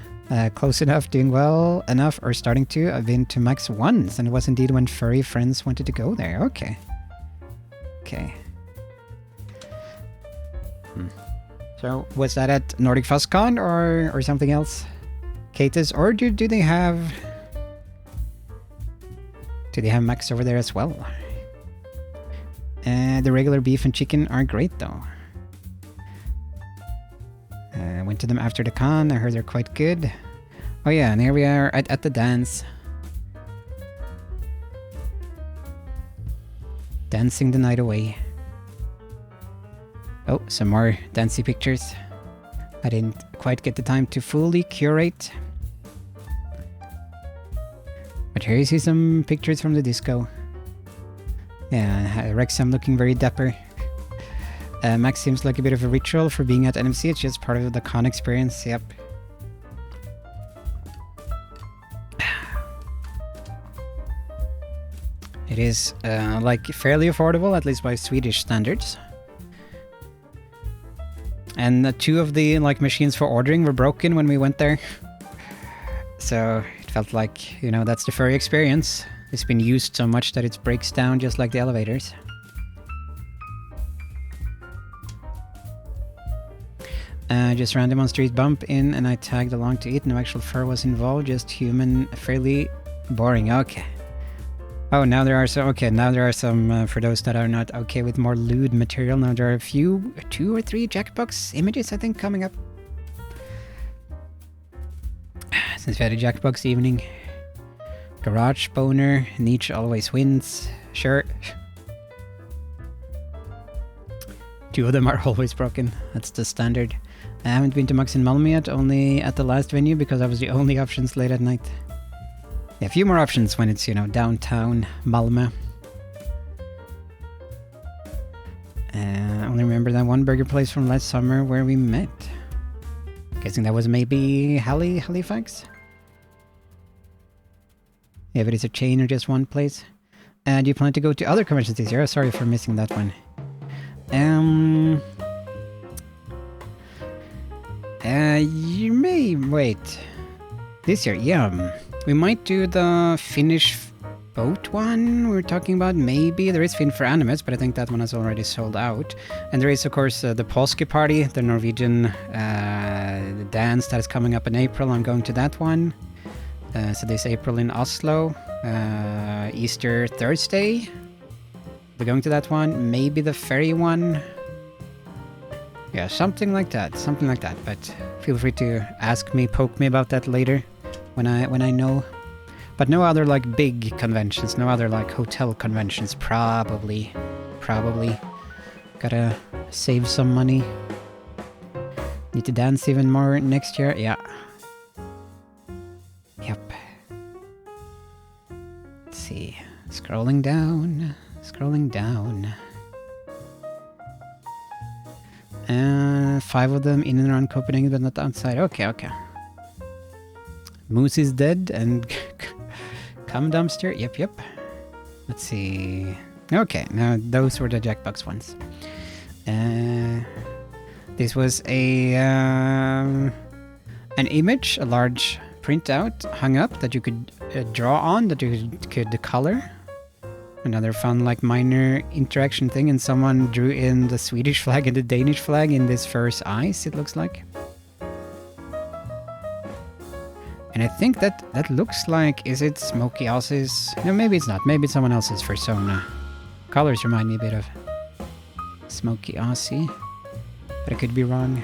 Close enough, doing well enough, or starting to. I've been to Max once, and it was indeed when furry friends wanted to go there. Okay. So, was that at NordicFuzzCon or something else? Katus, or do they have... Do they have Max over there as well? The regular beef and chicken are great though. I went to them after the con. I heard they're quite good. Oh yeah, and here we are at the dance. Dancing the night away. Oh, some more dancey pictures. I didn't quite get the time to fully curate. But here you see some pictures from the disco. Yeah, Rexham looking very dapper. Max seems like a bit of a ritual for being at NMC. It's just part of the con experience. Yep. It is like fairly affordable, at least by Swedish standards. And 2 of the like machines for ordering were broken when we went there. So it felt like, you know, that's the furry experience. It's been used so much that it breaks down just like the elevators. Just random on street bump in and I tagged along to eat. No actual fur was involved, just human, fairly boring. Okay. Oh, now there are some. Okay, now there are some for those that are not okay with more lewd material. Now there are a few, 2 or 3 Jackbox images, I think, coming up. Since we had a Jackbox evening. Garage boner, Nietzsche always wins. Sure. 2 of them are always broken. That's the standard. I haven't been to Max in Malmö yet, only at the last venue because I was the only options late at night. Yeah, a few more options when it's, you know, downtown Malmö. I only remember that one burger place from last summer where we met. Guessing that was maybe Halifax? Yeah, but it's a chain or just one place. Do you plan to go to other conventions this year? Sorry for missing that one. You may wait. This year, yeah. We might do the Finnish boat one we were talking about. Maybe there is Finn for Animus, but I think that one has already sold out. And there is, of course, the Påske Party, the Norwegian dance that is coming up in April. I'm going to that one. So this April in Oslo. Easter Thursday. We're going to that one. Maybe the ferry one. Yeah, something like that. Something like that. But feel free to ask me, poke me about that later. When I know. But no other like big conventions, no other like hotel conventions, probably. Gotta save some money. Need to dance even more next year, yeah. Yep. Let's see. Scrolling down. 5 of them in and around Copenhagen, but not outside. Okay. Moose is dead and cum dumpster. Yep. Let's see. Okay, now those were the Jackbox ones. This was an image, a large printout hung up that you could draw on, that you could color. Another fun, like, minor interaction thing, and someone drew in the Swedish flag and the Danish flag in this fur's eyes, it looks like. And I think that looks like, is it Smokey Ozzy's? No, maybe it's not. Maybe it's someone else's persona. Colors remind me a bit of Smokey Ozzy, but I could be wrong.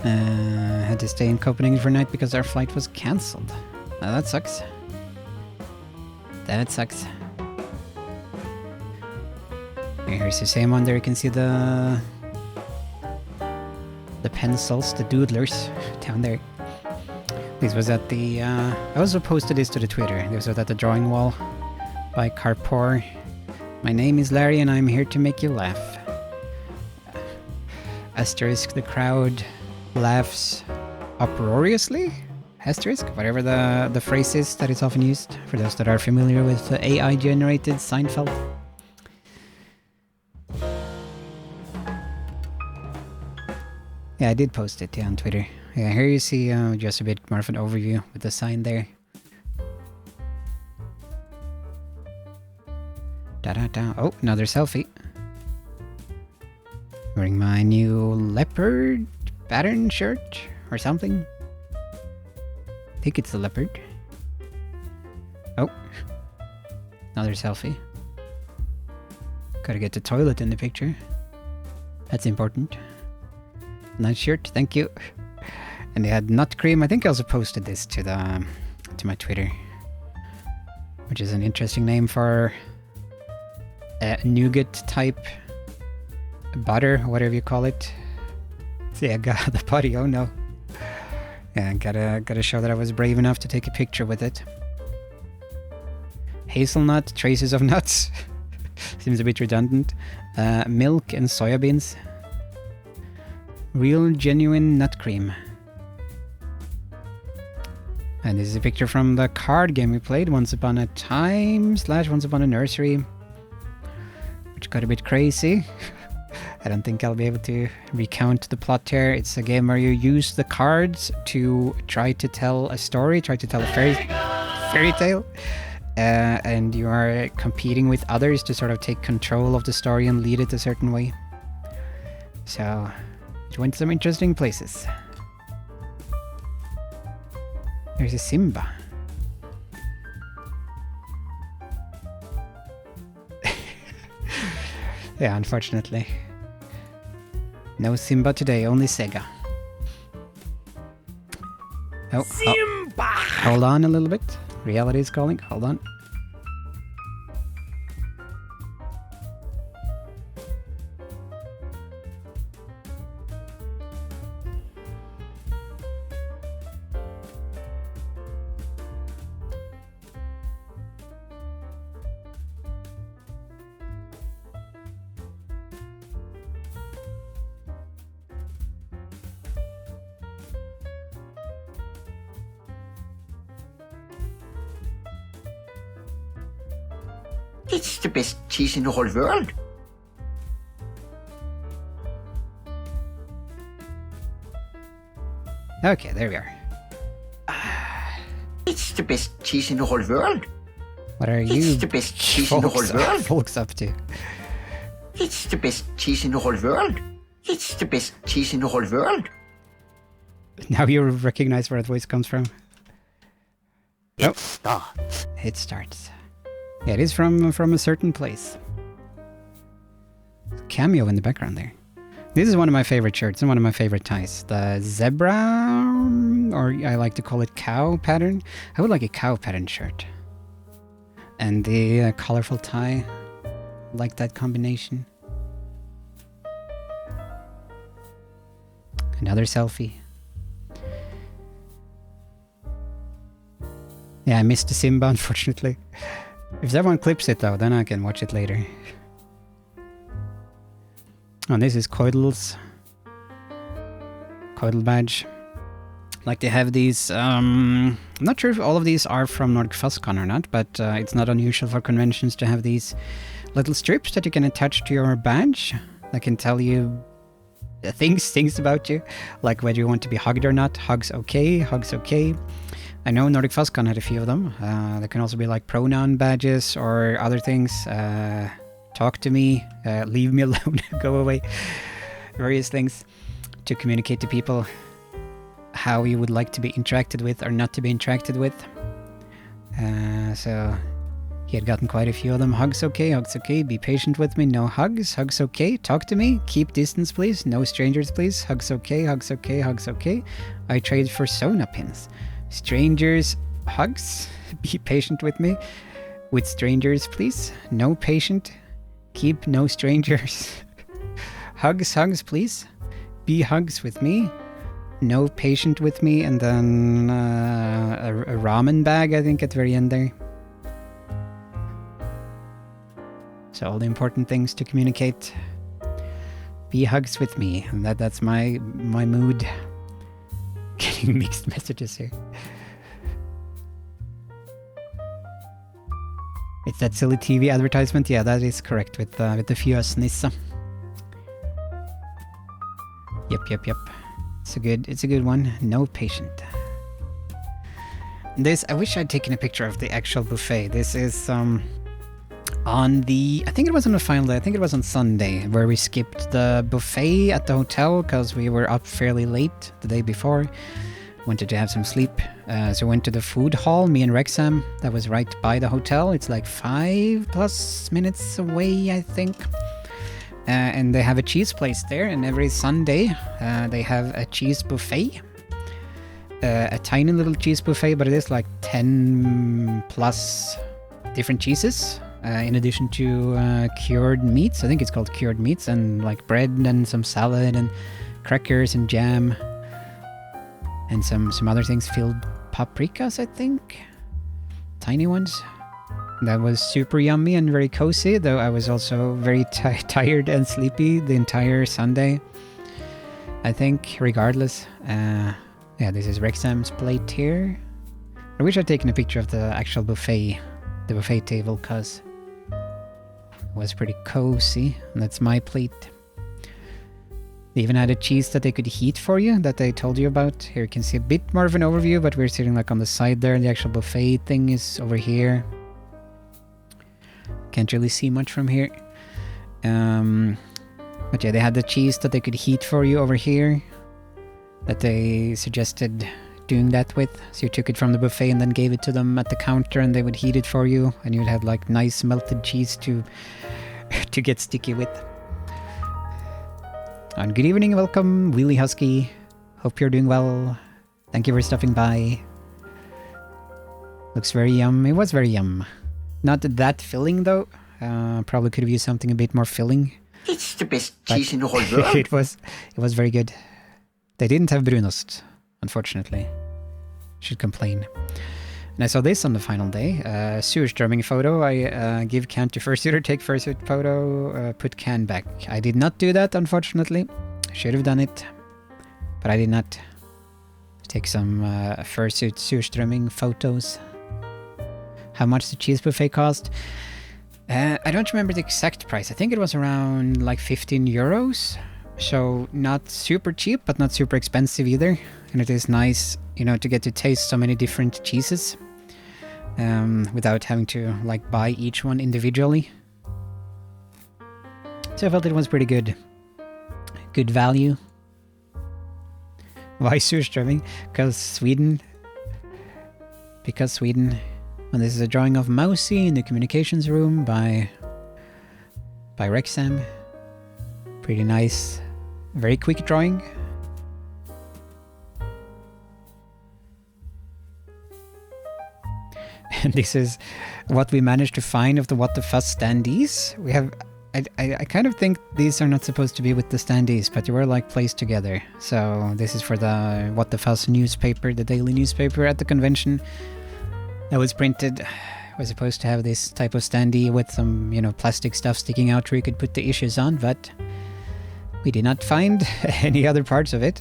Had to stay in Copenhagen for a night because our flight was cancelled. That sucks. That sucks. Here's the same one there. You can see the pencils, the doodlers down there. This was at the... I also posted this to the Twitter. This was at the drawing wall by Carpor. My name is Larry and I'm here to make you laugh. Asterisk, the crowd laughs uproariously? Asterisk, whatever the phrase is that is often used, for those that are familiar with AI-generated Seinfeld. Yeah, I did post it on Twitter. Yeah, here you see just a bit more of an overview with the sign there. Da-da-da. Oh, another selfie. Wearing my new leopard pattern shirt or something. I think it's the leopard. Oh. Another selfie. Gotta get the toilet in the picture. That's important. Nice shirt, thank you. And they had nut cream. I think I also posted this to my Twitter, which is an interesting name for a nougat type butter, whatever you call it. See, I got the putty. Oh no! Yeah, gotta show that I was brave enough to take a picture with it. Hazelnut, traces of nuts. Seems a bit redundant. Milk and soya beans. Real genuine nut cream. And this is a picture from the card game we played, Once Upon a Time / Once Upon a Nursery, which got a bit crazy. I don't think I'll be able to recount the plot here. It's a game where you use the cards to try to tell a story, try to tell a fairy tale. And you are competing with others to sort of take control of the story and lead it a certain way. So it went some interesting places. There's a Simba. Yeah, unfortunately. No Simba today, only Sega. Oh, Simba! Hold on a little bit. Reality is calling. Hold on. It's the best cheese in the whole world. Okay, there we are. It's the best cheese in the whole world. What are you It's the best cheese in the whole world. folks up to? It's the best cheese in the whole world. It's the best cheese in the whole world. Now you recognize where that voice comes from. It starts. It starts. Yeah, it is from a certain place. Cameo in the background there. This is one of my favorite shirts and one of my favorite ties. The zebra, or I like to call it cow pattern. I would like a cow pattern shirt. And the colorful tie. Like that combination. Another selfie. Yeah, I missed the Simba, unfortunately. If someone clips it though, then I can watch it later. Oh, this is Coidal's Coidal badge. Like they have these, I'm not sure if all of these are from NordicFuzzCon or not, but it's not unusual for conventions to have these little strips that you can attach to your badge that can tell you things about you, like whether you want to be hugged or not. Hugs okay, hugs okay. I know NordicFuzzCon had a few of them. There can also be like pronoun badges or other things. Talk to me, leave me alone, go away. Various things to communicate to people how you would like to be interacted with or not to be interacted with. So he had gotten quite a few of them. Hugs okay, be patient with me, no hugs, hugs okay, talk to me, keep distance please, no strangers please, hugs okay, hugs okay, hugs okay. I trade for Sona pins. Strangers, hugs, be patient with me. With strangers, please. No patient, keep no strangers. Hugs, hugs, please. Be hugs with me. No patient with me. And then a ramen bag, I think, at the very end there. So all the important things to communicate. Be hugs with me. And that's my mood. Getting mixed messages here. It's that silly TV advertisement. Yeah, that is correct with the Fjösnissa. Yep. It's a good one. No patient. This, I wish I'd taken a picture of the actual buffet. This is on the, I think it was on the final day. I think it was on Sunday where we skipped the buffet at the hotel because we were up fairly late the day before. Wanted to have some sleep. So went to the food hall, me and Rexham. That was right by the hotel. It's like 5+ minutes away, I think. And they have a cheese place there, and every Sunday they have a cheese buffet. A tiny little cheese buffet, but it is like 10+ different cheeses. In addition to cured meats. I think it's called cured meats, and like bread and some salad and crackers and jam. And some other things, filled paprikas, I think. Tiny ones. That was super yummy and very cozy, though I was also very tired and sleepy the entire Sunday. I think, regardless. Yeah, this is Rexham's plate here. I wish I'd taken a picture of the actual buffet, the buffet table, because it was pretty cozy. And that's my plate. They even had a cheese that they could heat for you, that they told you about. Here you can see a bit more of an overview, but we're sitting like on the side there. The actual buffet thing is over here. Can't really see much from here. But yeah, they had the cheese that they could heat for you over here, that they suggested doing that with. So you took it from the buffet and then gave it to them at the counter, and they would heat it for you, and you'd have like nice melted cheese to get sticky with. And good evening, welcome, Wheelie Husky. Hope you're doing well. Thank you for stopping by. Looks very yum. It was very yum. Not that filling though. Probably could have used something a bit more filling. It's the best cheese in the whole world. it was very good. They didn't have brunost, unfortunately. Should complain. And I saw this on the final day. Surströmming photo. I give can to fursuiter, take fursuit photo, put can back. I did not do that, unfortunately. Should have done it, but I did not. Take some fursuit surströmming photos. How much the cheese buffet cost? I don't remember the exact price. I think it was around like 15 euros. So not super cheap, but not super expensive either. And it is nice, you know, to get to taste so many different cheeses without having to like buy each one individually. So I felt it was pretty good. Good value. Why surströmming? Because Sweden. And this is a drawing of Mousy in the communications room by Rexham. Pretty nice. Very quick drawing. And this is what we managed to find of the What the Fuzz standees. We have... I kind of think these are not supposed to be with the standees, but they were like placed together. So this is for the What the Fuzz newspaper, the daily newspaper at the convention. That was printed. Was supposed to have this type of standee with some, you know, plastic stuff sticking out where you could put the issues on, but we did not find any other parts of it.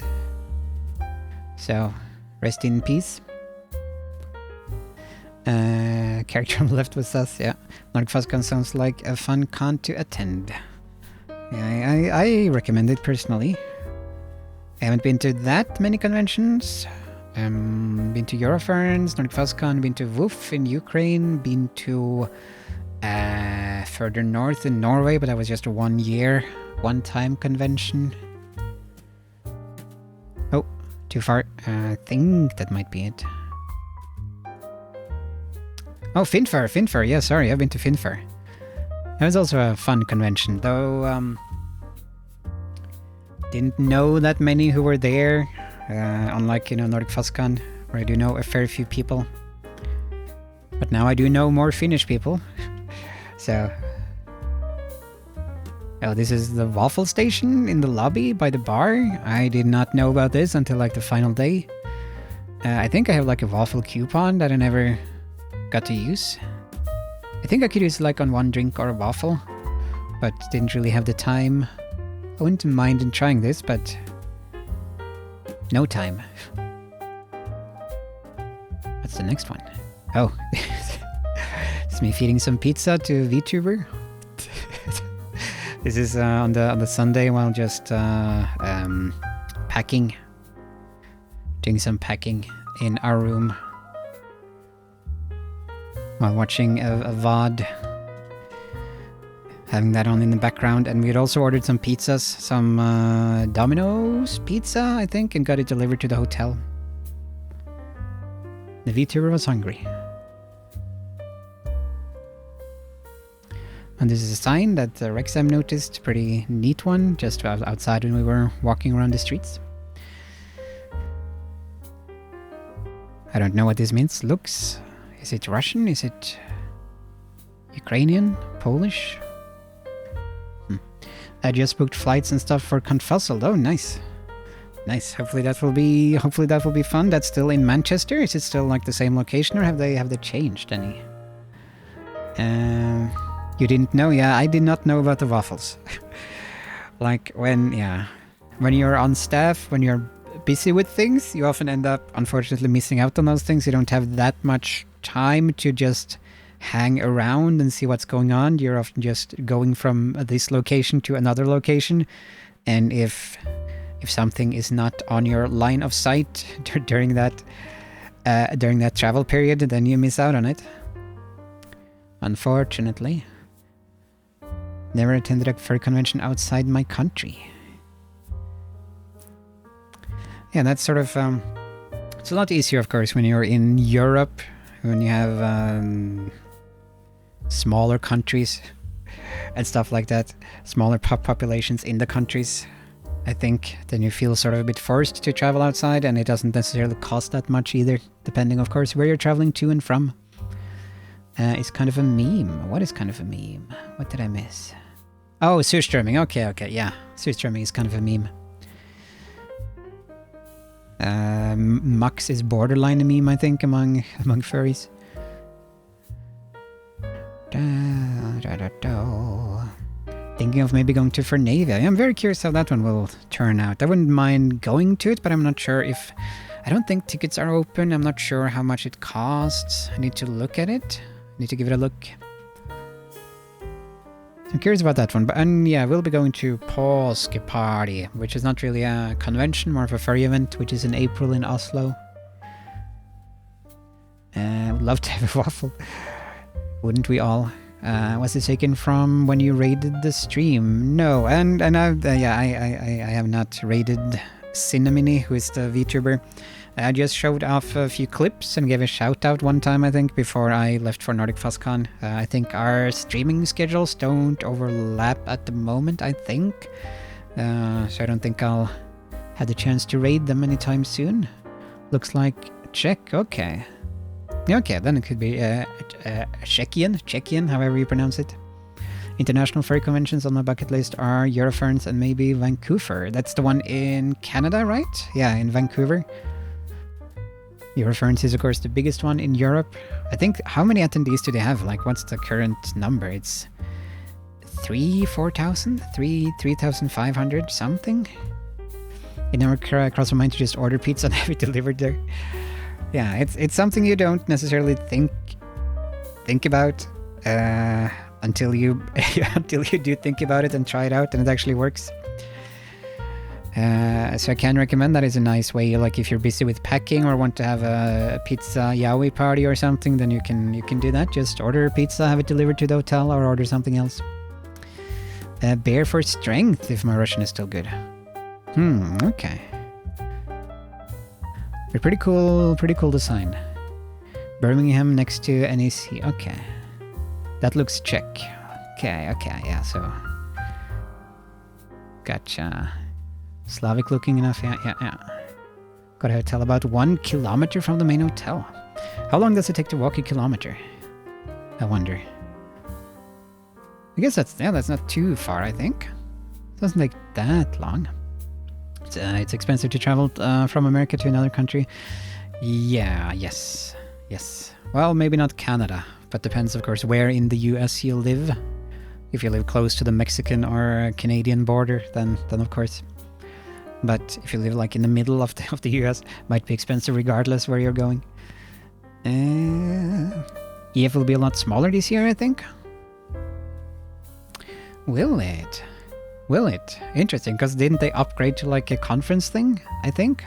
So, rest in peace. Character on the left was us, yeah. NordicFuzzCon sounds like a fun con to attend. Yeah, I recommend it personally. I haven't been to that many conventions. Been to Euroferns, NordicFuzzCon, been to WOOF in Ukraine, been to further north in Norway, but that was just a one-time convention. Oh, too far. I think that might be it. Oh, Finfair, yeah, sorry, I've been to Finfair. That was also a fun convention, though didn't know that many who were there. Unlike, you know, NordicFuzzCon, where I do know a fair few people. But now I do know more Finnish people. So... Oh, this is the waffle station in the lobby by the bar. I did not know about this until like the final day. I think I have like a waffle coupon that I never got to use. I think I could use like on one drink or a waffle, but didn't really have the time. I wouldn't mind in trying this, but... no time. What's the next one? Oh. It's me feeding some pizza to VTuber. This is on the Sunday while just packing. Doing some packing in our room. While watching a VOD. Having that on in the background, and we had also ordered some pizzas, some Domino's pizza, I think, and got it delivered to the hotel. The VTuber was hungry. And this is a sign that Rexham noticed, pretty neat one, just outside when we were walking around the streets. I don't know what this means. Looks, is it Russian? Is it Ukrainian? Polish? I just booked flights and stuff for Confuzzled. Oh, nice. Nice. Hopefully that will be fun. That's still in Manchester. Is it still like the same location, or have they changed any? You didn't know? Yeah, I did not know about the waffles. Like when you're on staff, when you're busy with things, you often end up unfortunately missing out on those things. You don't have that much time to just hang around and see what's going on. You're often just going from this location to another location, and if something is not on your line of sight during that travel period, then you miss out on it. Unfortunately. Never attended a fur convention outside my country. Yeah, that's sort of it's a lot easier, of course, when you're in Europe, when you have smaller countries and stuff like that, smaller populations in the countries. I think then you feel sort of a bit forced to travel outside, and it doesn't necessarily cost that much either, depending, of course, where you're traveling to and from. It's kind of a meme. What is kind of a meme? What did I miss? Oh, surströmming. Okay, yeah. Surströmming is kind of a meme. Max is borderline a meme, I think, among furries. Thinking of maybe going to Fernavia. I'm very curious how that one will turn out. I wouldn't mind going to it, but I'm not sure if... I don't think tickets are open. I'm not sure how much it costs. I need to look at it. Need to give it a look. I'm curious about that one. But yeah, we'll be going to Påskeparty, which is not really a convention, more of a furry event, which is in April in Oslo. Would love to have a waffle. Wouldn't we all? Was it taken from when you raided the stream? No, and I have not raided Cinnamini, who is the VTuber. I just showed off a few clips and gave a shout out one time, I think, before I left for NordicFuzzCon. I think our streaming schedules don't overlap at the moment, I think. So I don't think I'll have the chance to raid them anytime soon. Looks like Czech, okay. Okay, then it could be Czechian, however you pronounce it. International furry conventions on my bucket list are Euroferns and maybe Vancouver. That's the one in Canada, right? Yeah, in Vancouver. Euroferns is, of course, the biggest one in Europe. I think, how many attendees do they have? Like, what's the current number? It's 4,000? 3,500 something? It never crossed my mind to just order pizza and have it delivered there. Yeah, it's something you don't necessarily think about until you do think about it and try it out, and it actually works. So I can recommend that. Is a nice way. Like if you're busy with packing or want to have a pizza yaoi party or something, then you can do that. Just order a pizza, have it delivered to the hotel, or order something else. Bear for strength, if my Russian is still good. Okay. But pretty cool design. Birmingham next to NEC. Okay. That looks Czech. Okay, yeah, so... Gotcha. Slavic looking enough, yeah. Got a hotel about 1 kilometer from the main hotel. How long does it take to walk a kilometer? I wonder. I guess that's not too far, I think. It doesn't take that long. It's expensive to travel from America to another country. Yeah, yes. Well, maybe not Canada, but depends, of course, where in the US you live. If you live close to the Mexican or Canadian border, then of course. But if you live like in the middle of the US, might be expensive regardless where you're going. EF will be a lot smaller this year, I think. Will it? Interesting, because didn't they upgrade to like a conference thing, I think?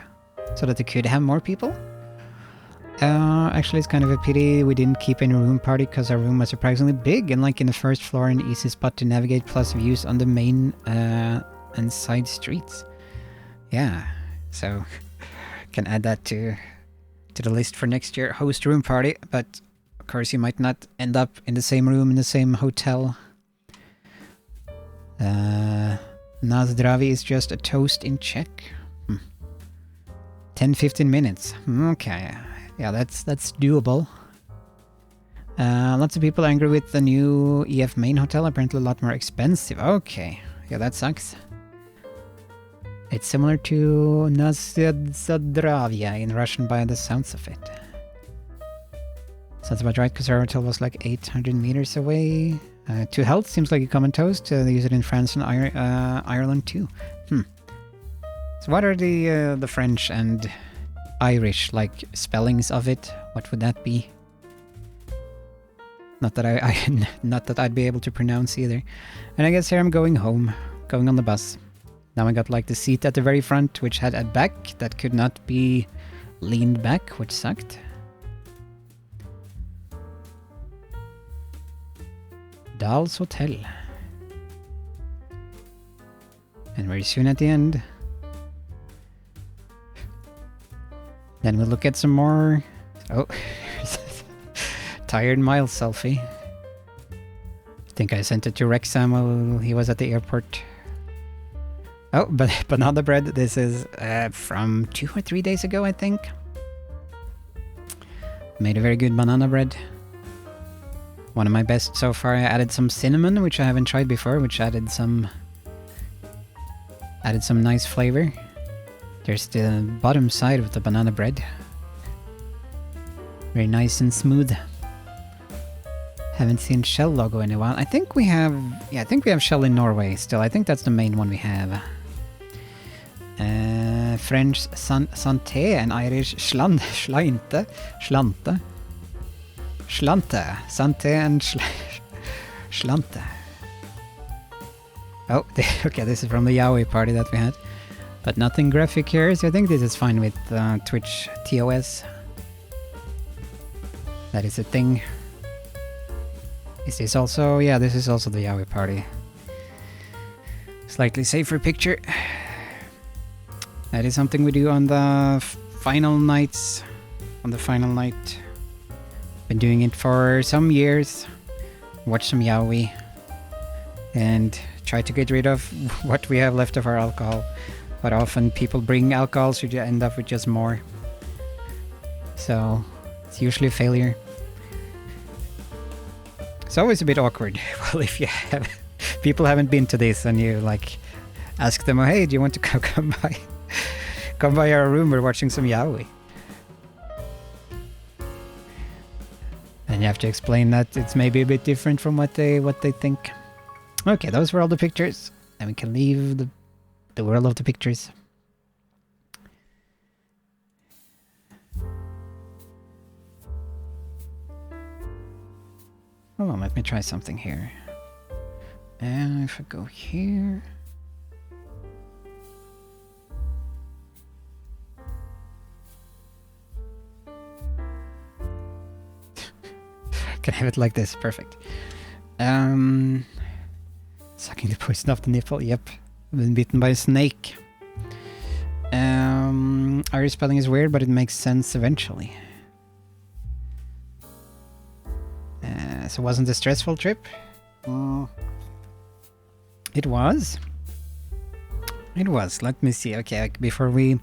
So that they could have more people? Actually, it's kind of a pity we didn't keep any room party, because our room was surprisingly big and like in the first floor, an easy spot to navigate, plus views on the main and side streets. Yeah, so can add that to the list for next year. Host room party, but of course you might not end up in the same room in the same hotel. Na zdraví is just a toast in Czech. 10-15 minutes. Okay, yeah, that's doable. Lots of people are angry with the new EF main hotel, apparently a lot more expensive. Okay, yeah, that sucks. It's similar to Na zdravia in Russian by the sounds of it. Sounds about right, because our hotel was like 800 meters away. To health seems like a common toast. They use it in France and Ireland too. So what are the French and Irish like spellings of it? What would that be? Not that not that I'd be able to pronounce either. And I guess here I'm going home, going on the bus. Now I got like the seat at the very front, which had a back that could not be leaned back, which sucked. Dahl's Hotel. And very soon at the end. Then we'll look at some more... Oh, tired mile selfie. I think I sent it to Rexham while he was at the airport. Oh, but banana bread. This is from 2 or 3 days ago, I think. Made a very good banana bread. One of my best so far. I added some cinnamon, which I haven't tried before, which added some nice flavor. There's the bottom side of the banana bread. Very nice and smooth. Haven't seen Shell logo in a while. I think we have, yeah, I think we have Shell in Norway still. I think that's the main one we have. French santé and Irish slante. Santé and slante. Oh, okay, this is from the Yaoi party that we had. But nothing graphic here, so I think this is fine with Twitch TOS. That is a thing. Is this also? Yeah, this is also the Yaoi party. Slightly safer picture. That is something we do on the final nights. On the final night. Been doing it for some years. Watch some Yaoi. And try to get rid of what we have left of our alcohol. But often people bring alcohol, so you end up with just more. So it's usually a failure. It's always a bit awkward. Well, if you have people haven't been to this and you like ask them, oh, hey, do you want to come by? Come by our room, we're watching some Yaoi. And you have to explain that it's maybe a bit different from what they think. Okay, those were all the pictures. And we can leave the world of the pictures. Hold on, let me try something here. And if I go here... Can I have it like this? Perfect. Sucking the poison off the nipple. Yep. I've been bitten by a snake. Irish spelling is weird, but it makes sense eventually. So it wasn't a stressful trip? It was. It was. Let me see. Okay, before we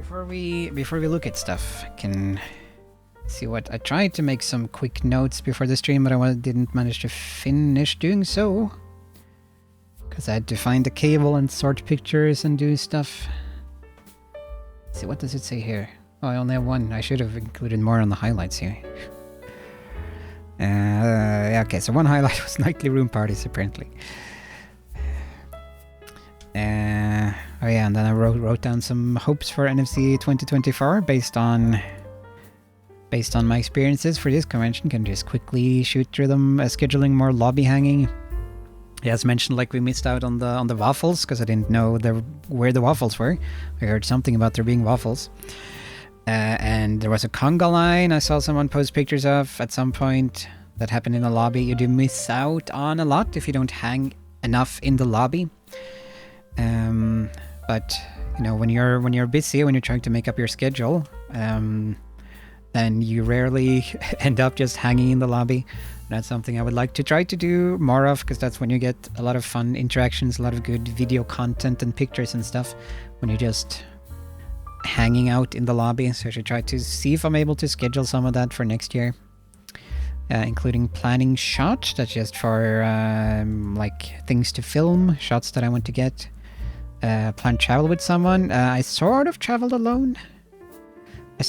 look at stuff, I can see what I tried to make some quick notes before the stream, but I didn't manage to finish doing so because I had to find the cable and sort pictures and do stuff. Let's see, what does it say here? Oh, I only have one. I should have included more on the highlights here. Okay, so one highlight was nightly room parties, apparently. Oh yeah, and then I wrote down some hopes for NFC 2024 based on my experiences for this convention. Can just quickly shoot through them, scheduling more lobby hanging. As mentioned, like we missed out on the waffles because I didn't know where the waffles were. I heard something about there being waffles. And there was a conga line I saw someone post pictures of at some point that happened in the lobby. You do miss out on a lot if you don't hang enough in the lobby. But you know, when you're busy, when you're trying to make up your schedule, then you rarely end up just hanging in the lobby. That's something I would like to try to do more of, because that's when you get a lot of fun interactions, a lot of good video content and pictures and stuff when you're just hanging out in the lobby. So I should try to see if I'm able to schedule some of that for next year, including planning shots. That's just for like things to film, shots that I want to get. Plan travel with someone. I sort of traveled alone. I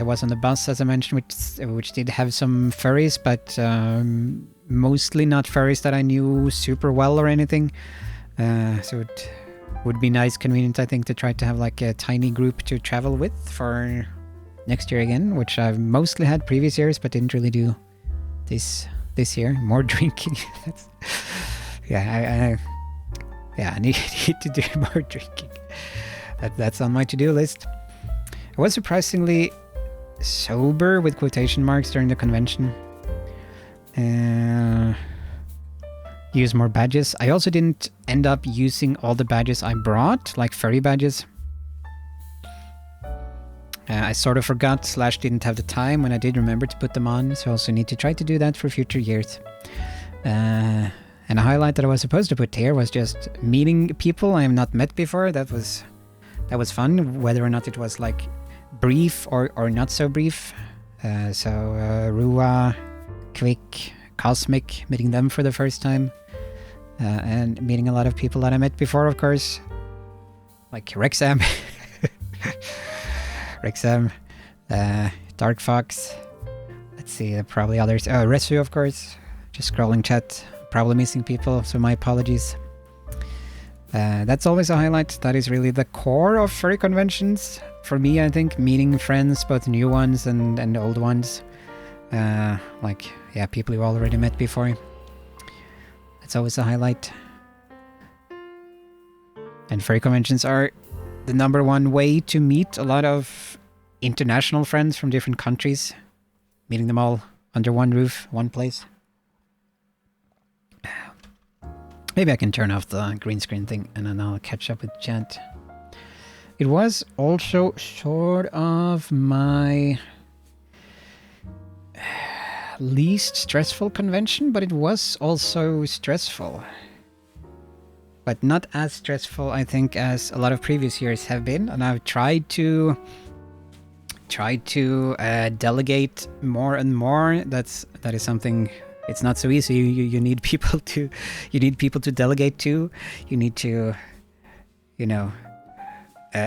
was on the bus, as I mentioned, which did have some furries, but mostly not furries that I knew super well or anything. So it would be nice, convenient, I think, to try to have like a tiny group to travel with for next year again, which I've mostly had previous years, but didn't really do this year. More drinking. I need to do more drinking. That's on my to-do list. I was surprisingly sober, with quotation marks, during the convention. Use more badges. I also didn't end up using all the badges I brought, like furry badges. I sort of forgot / didn't have the time when I did remember to put them on, so I also need to try to do that for future years. And a highlight that I was supposed to put here was just meeting people I have not met before. That was fun, whether or not it was like brief or not so brief. So Rua, Quick, Cosmic, meeting them for the first time. And meeting a lot of people that I met before, of course. Like Rexam. Rexam. Dark Fox. Let's see, probably others. Oh, Resu, of course. Just scrolling chat. Probably missing people, so my apologies. That's always a highlight. That is really the core of furry conventions. For me, I think, meeting friends, both new ones and old ones. Like, yeah, people you've already met before. That's always a highlight. And furry conventions are the #1 way to meet a lot of international friends from different countries. Meeting them all under one roof, one place. Maybe I can turn off the green screen thing and then I'll catch up with chat. It was also sort of my least stressful convention, but it was also stressful. But not as stressful, I think, as a lot of previous years have been. And I've tried to delegate more and more. That is something. It's not so easy. You need people to delegate to. You need to,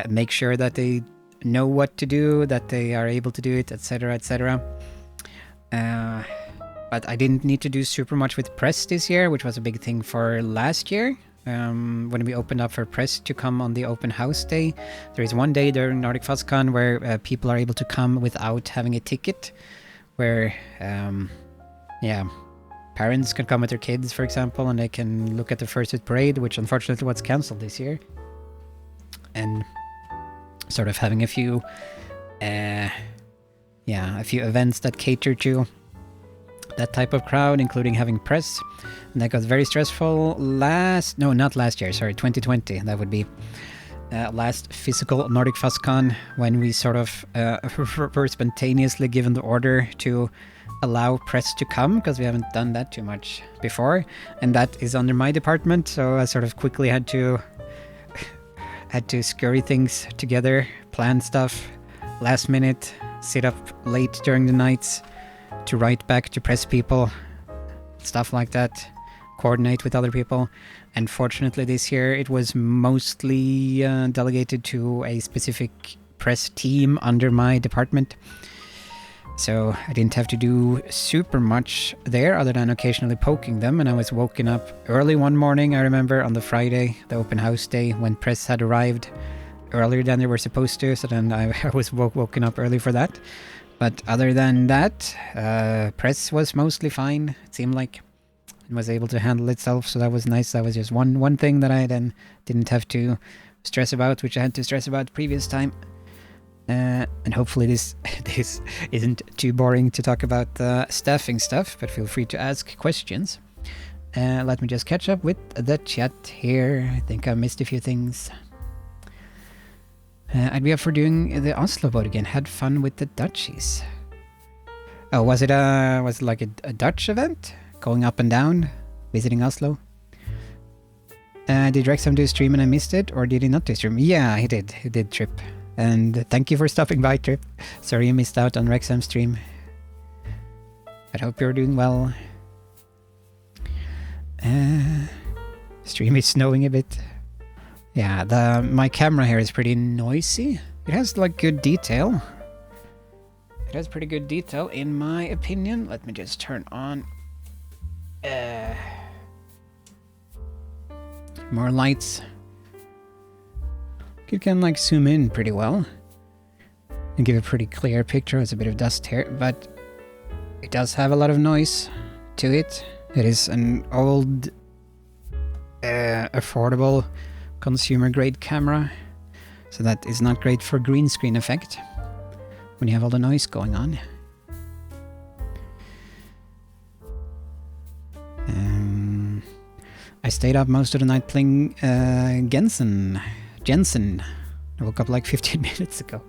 make sure that they know what to do, that they are able to do it, etc., etc. But I didn't need to do super much with press this year, which was a big thing for last year. When we opened up for press to come on the open house day. There is one day during NordicFuzzCon where people are able to come without having a ticket, where parents can come with their kids, for example, and they can look at the Fursuit Parade, which unfortunately was cancelled this year. And sort of having a few events that cater to that type of crowd, including having press. And that got very stressful not last year, sorry, 2020. That would be last physical NordicFuzzCon, when we sort of were spontaneously given the order to allow press to come, because we haven't done that too much before. And that is under my department, so I sort of quickly had to scurry things together, plan stuff, last minute, sit up late during the nights to write back to press people, stuff like that, coordinate with other people. And fortunately this year it was mostly delegated to a specific press team under my department. So I didn't have to do super much there other than occasionally poking them. And I was woken up early one morning, I remember, on the Friday, the open house day, when press had arrived earlier than they were supposed to. So then I was woken up early for that. But other than that, press was mostly fine. It seemed like it was able to handle itself, so that was nice. That was just one thing that I then didn't have to stress about, which I had to stress about the previous time. And hopefully this isn't too boring to talk about staffing stuff, but feel free to ask questions. Let me just catch up with the chat here. I think I missed a few things. I'd be up for doing the Oslo boat again. Had fun with the Dutchies. Oh, was it like a Dutch event? Going up and down? Visiting Oslo? Did Rexham do a stream and I missed it? Or did he not do a stream? Yeah, he did. He did, Trip. And thank you for stopping by, Trip. Sorry you missed out on Rexham's stream. I hope you're doing well. Stream is snowing a bit. Yeah, my camera here is pretty noisy. It has like good detail. It has pretty good detail in my opinion. Let me just turn on more lights. You can like zoom in pretty well and give a pretty clear picture. There's a bit of dust here, but it does have a lot of noise to it. It is an old, affordable consumer grade camera, so that is not great for green screen effect when you have all the noise going on. I stayed up most of the night playing Jensen. I woke up like 15 minutes ago.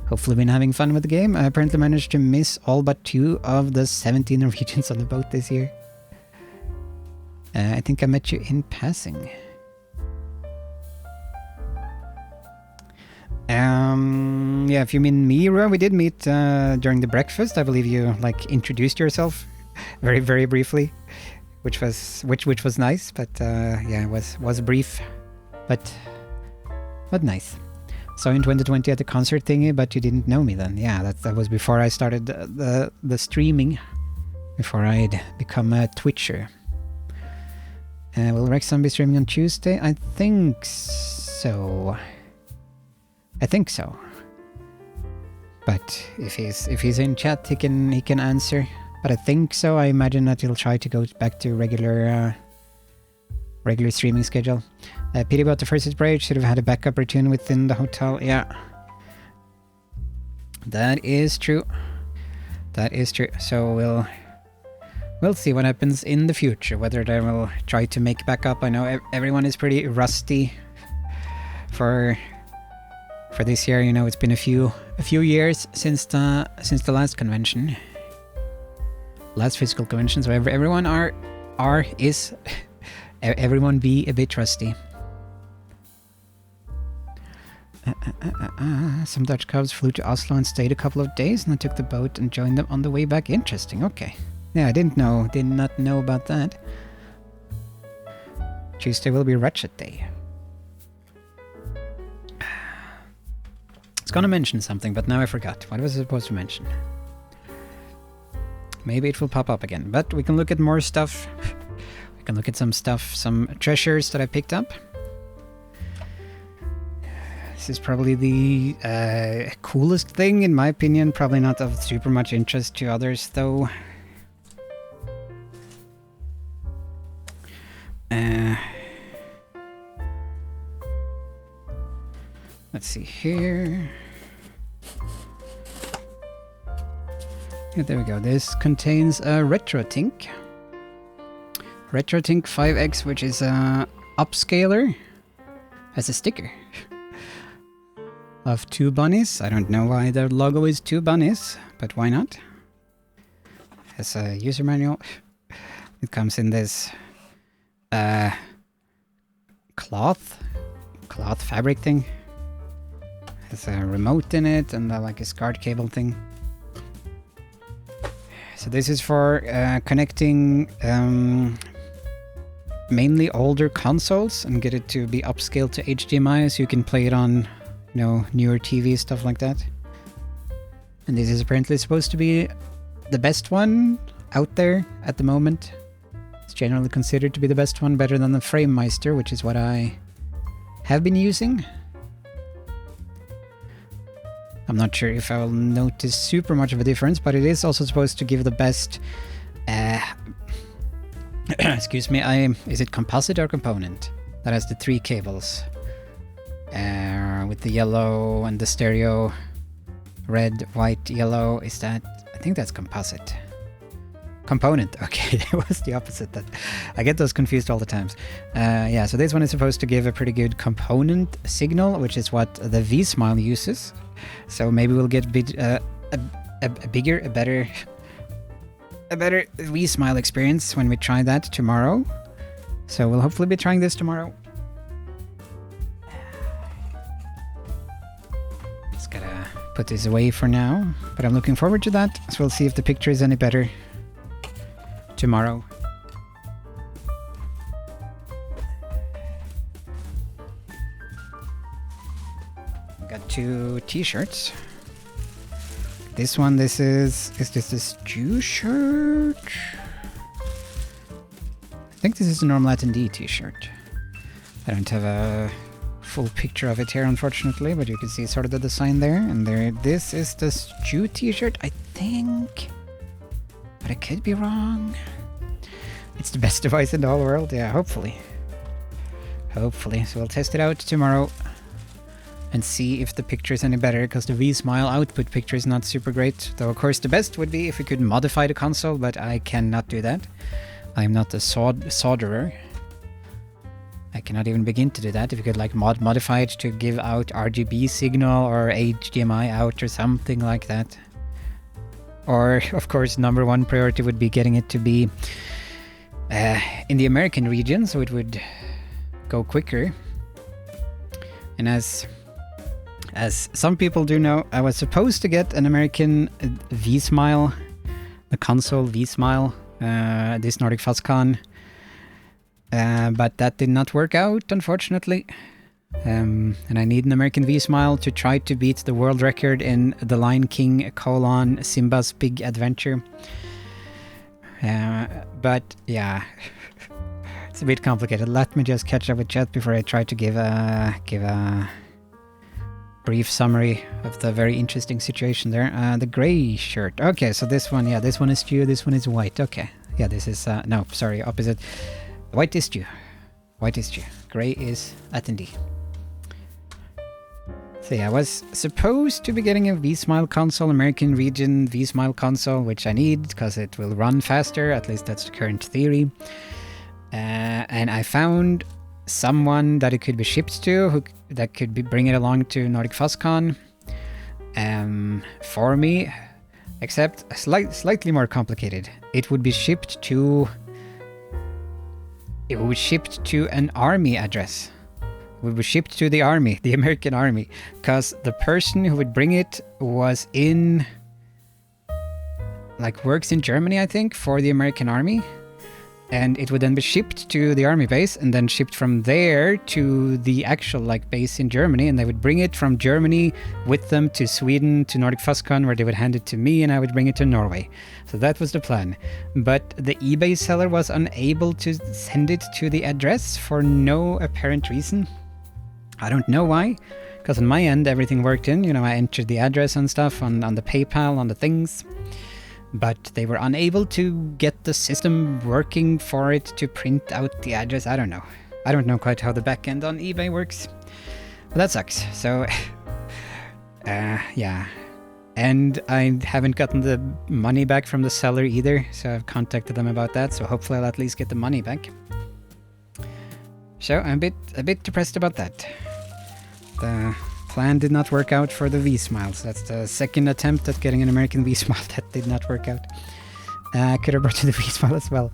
Hopefully been having fun with the game. I apparently managed to miss all but 2 of the 17 Norwegians on the boat this year. I think I met you in passing. Yeah, if you mean Mira, we did meet during the breakfast. I believe you like introduced yourself very, very briefly, which was nice. But yeah, it was brief, but nice. So in 2020 at the concert thingy, but you didn't know me then. Yeah, that was before I started the streaming, before I'd become a Twitcher. Will Rexon be streaming on Tuesday? I think so. But if he's in chat, he can answer. But I think so. I imagine that he'll try to go back to regular streaming schedule. Pity about the first spray. Should have had a backup routine within the hotel. Yeah, that is true. So we'll see what happens in the future. Whether they will try to make backup. I know everyone is pretty rusty for this year. You know, it's been a few years since the last convention, last physical convention. So everyone is everyone be a bit rusty. Some Dutch Cubs flew to Oslo and stayed a couple of days, and I took the boat and joined them on the way back. Interesting. Okay. Yeah, I did not know about that. Tuesday will be Ratchet Day. I was gonna mention something, but now I forgot. What was I supposed to mention? Maybe it will pop up again, but we can look at more stuff. We can look at some stuff, some treasures that I picked up. This is probably the coolest thing, in my opinion. Probably not of super much interest to others, though. Let's see here. Yeah, there we go. This contains a RetroTink. RetroTink 5X, which is a upscaler, as a sticker of 2 bunnies. I don't know why the logo is 2 bunnies, but why not? Has a user manual. It comes in this cloth fabric thing. Has a remote in it and like a SCART cable thing. So this is for connecting mainly older consoles and get it to be upscaled to HDMI, so you can play it on, you know, newer TV, stuff like that. And this is apparently supposed to be the best one out there at the moment. It's generally considered to be the best one, better than the FrameMeister, which is what I have been using. I'm not sure if I'll notice super much of a difference, but it is also supposed to give the best... excuse me, is it composite or component? That has the 3 cables. With the yellow and the stereo. Red, white, yellow. Is that... I think that's composite. Component. Okay, it was the opposite. That I get those confused all the times. Yeah, so this one is supposed to give a pretty good component signal, which is what the V-Smile uses. So maybe we'll get a better V-Smile experience when we try that tomorrow. So we'll hopefully be trying this tomorrow. Just gotta put this away for now, but I'm looking forward to that. So we'll see if the picture is any better tomorrow. Got 2 t-shirts. This one, is this a Jew shirt? I think this is a normal Latin D t-shirt. I don't have a full picture of it here, unfortunately, but you can see sort of the design there. And there, this is the Jew t-shirt, I think. But I could be wrong. It's the best device in the whole world, yeah, hopefully. Hopefully, so we'll test it out tomorrow and see if the picture is any better, because the V-Smile output picture is not super great. Though, of course, the best would be if we could modify the console, but I cannot do that. I'm not a solderer. I cannot even begin to do that. If you could like modify it to give out RGB signal or HDMI out or something like that. Or, of course, number 1 priority would be getting it to be in the American region, so it would go quicker. And as some people do know, I was supposed to get an American V-Smile, a console V-Smile, this NordicFuzzCon, but that did not work out, unfortunately. And I need an American V-Smile to try to beat the world record in The Lion King: Simba's Big Adventure. But yeah, it's a bit complicated. Let me just catch up with chat before I try to give a brief summary of the very interesting situation there. The gray shirt. Okay, so this one, yeah, this one is stew, this one is white. Okay, yeah, this is, no, sorry, opposite. White is stew. White is stew. Gray is attendee. So yeah, I was supposed to be getting a V-Smile console, American region V-Smile console, which I need because it will run faster, at least that's the current theory. And I found someone that it could be shipped to, that could bring it along to NordicFuzzCon for me, except slightly more complicated. It would be shipped to an army address. It would be shipped to the army, the American army, because the person who would bring it was works in Germany, I think, for the American army. And it would then be shipped to the army base and then shipped from there to the actual base in Germany. And they would bring it from Germany with them to Sweden, to NordicFuzzCon, where they would hand it to me and I would bring it to Norway. So that was the plan. But the eBay seller was unable to send it to the address for no apparent reason. I don't know why, because on my end everything worked in. You know, I entered the address and stuff on the PayPal, on the things. But they were unable to get the system working for it to print out the address. I don't know. I don't know quite how the backend on eBay works. But that sucks. So, yeah. And I haven't gotten the money back from the seller either. So I've contacted them about that. So hopefully I'll at least get the money back. So I'm a bit depressed about that. The plan did not work out for the V-Smiles. That's the second attempt at getting an American V-Smile that did not work out. Could have brought you the V-Smile as well.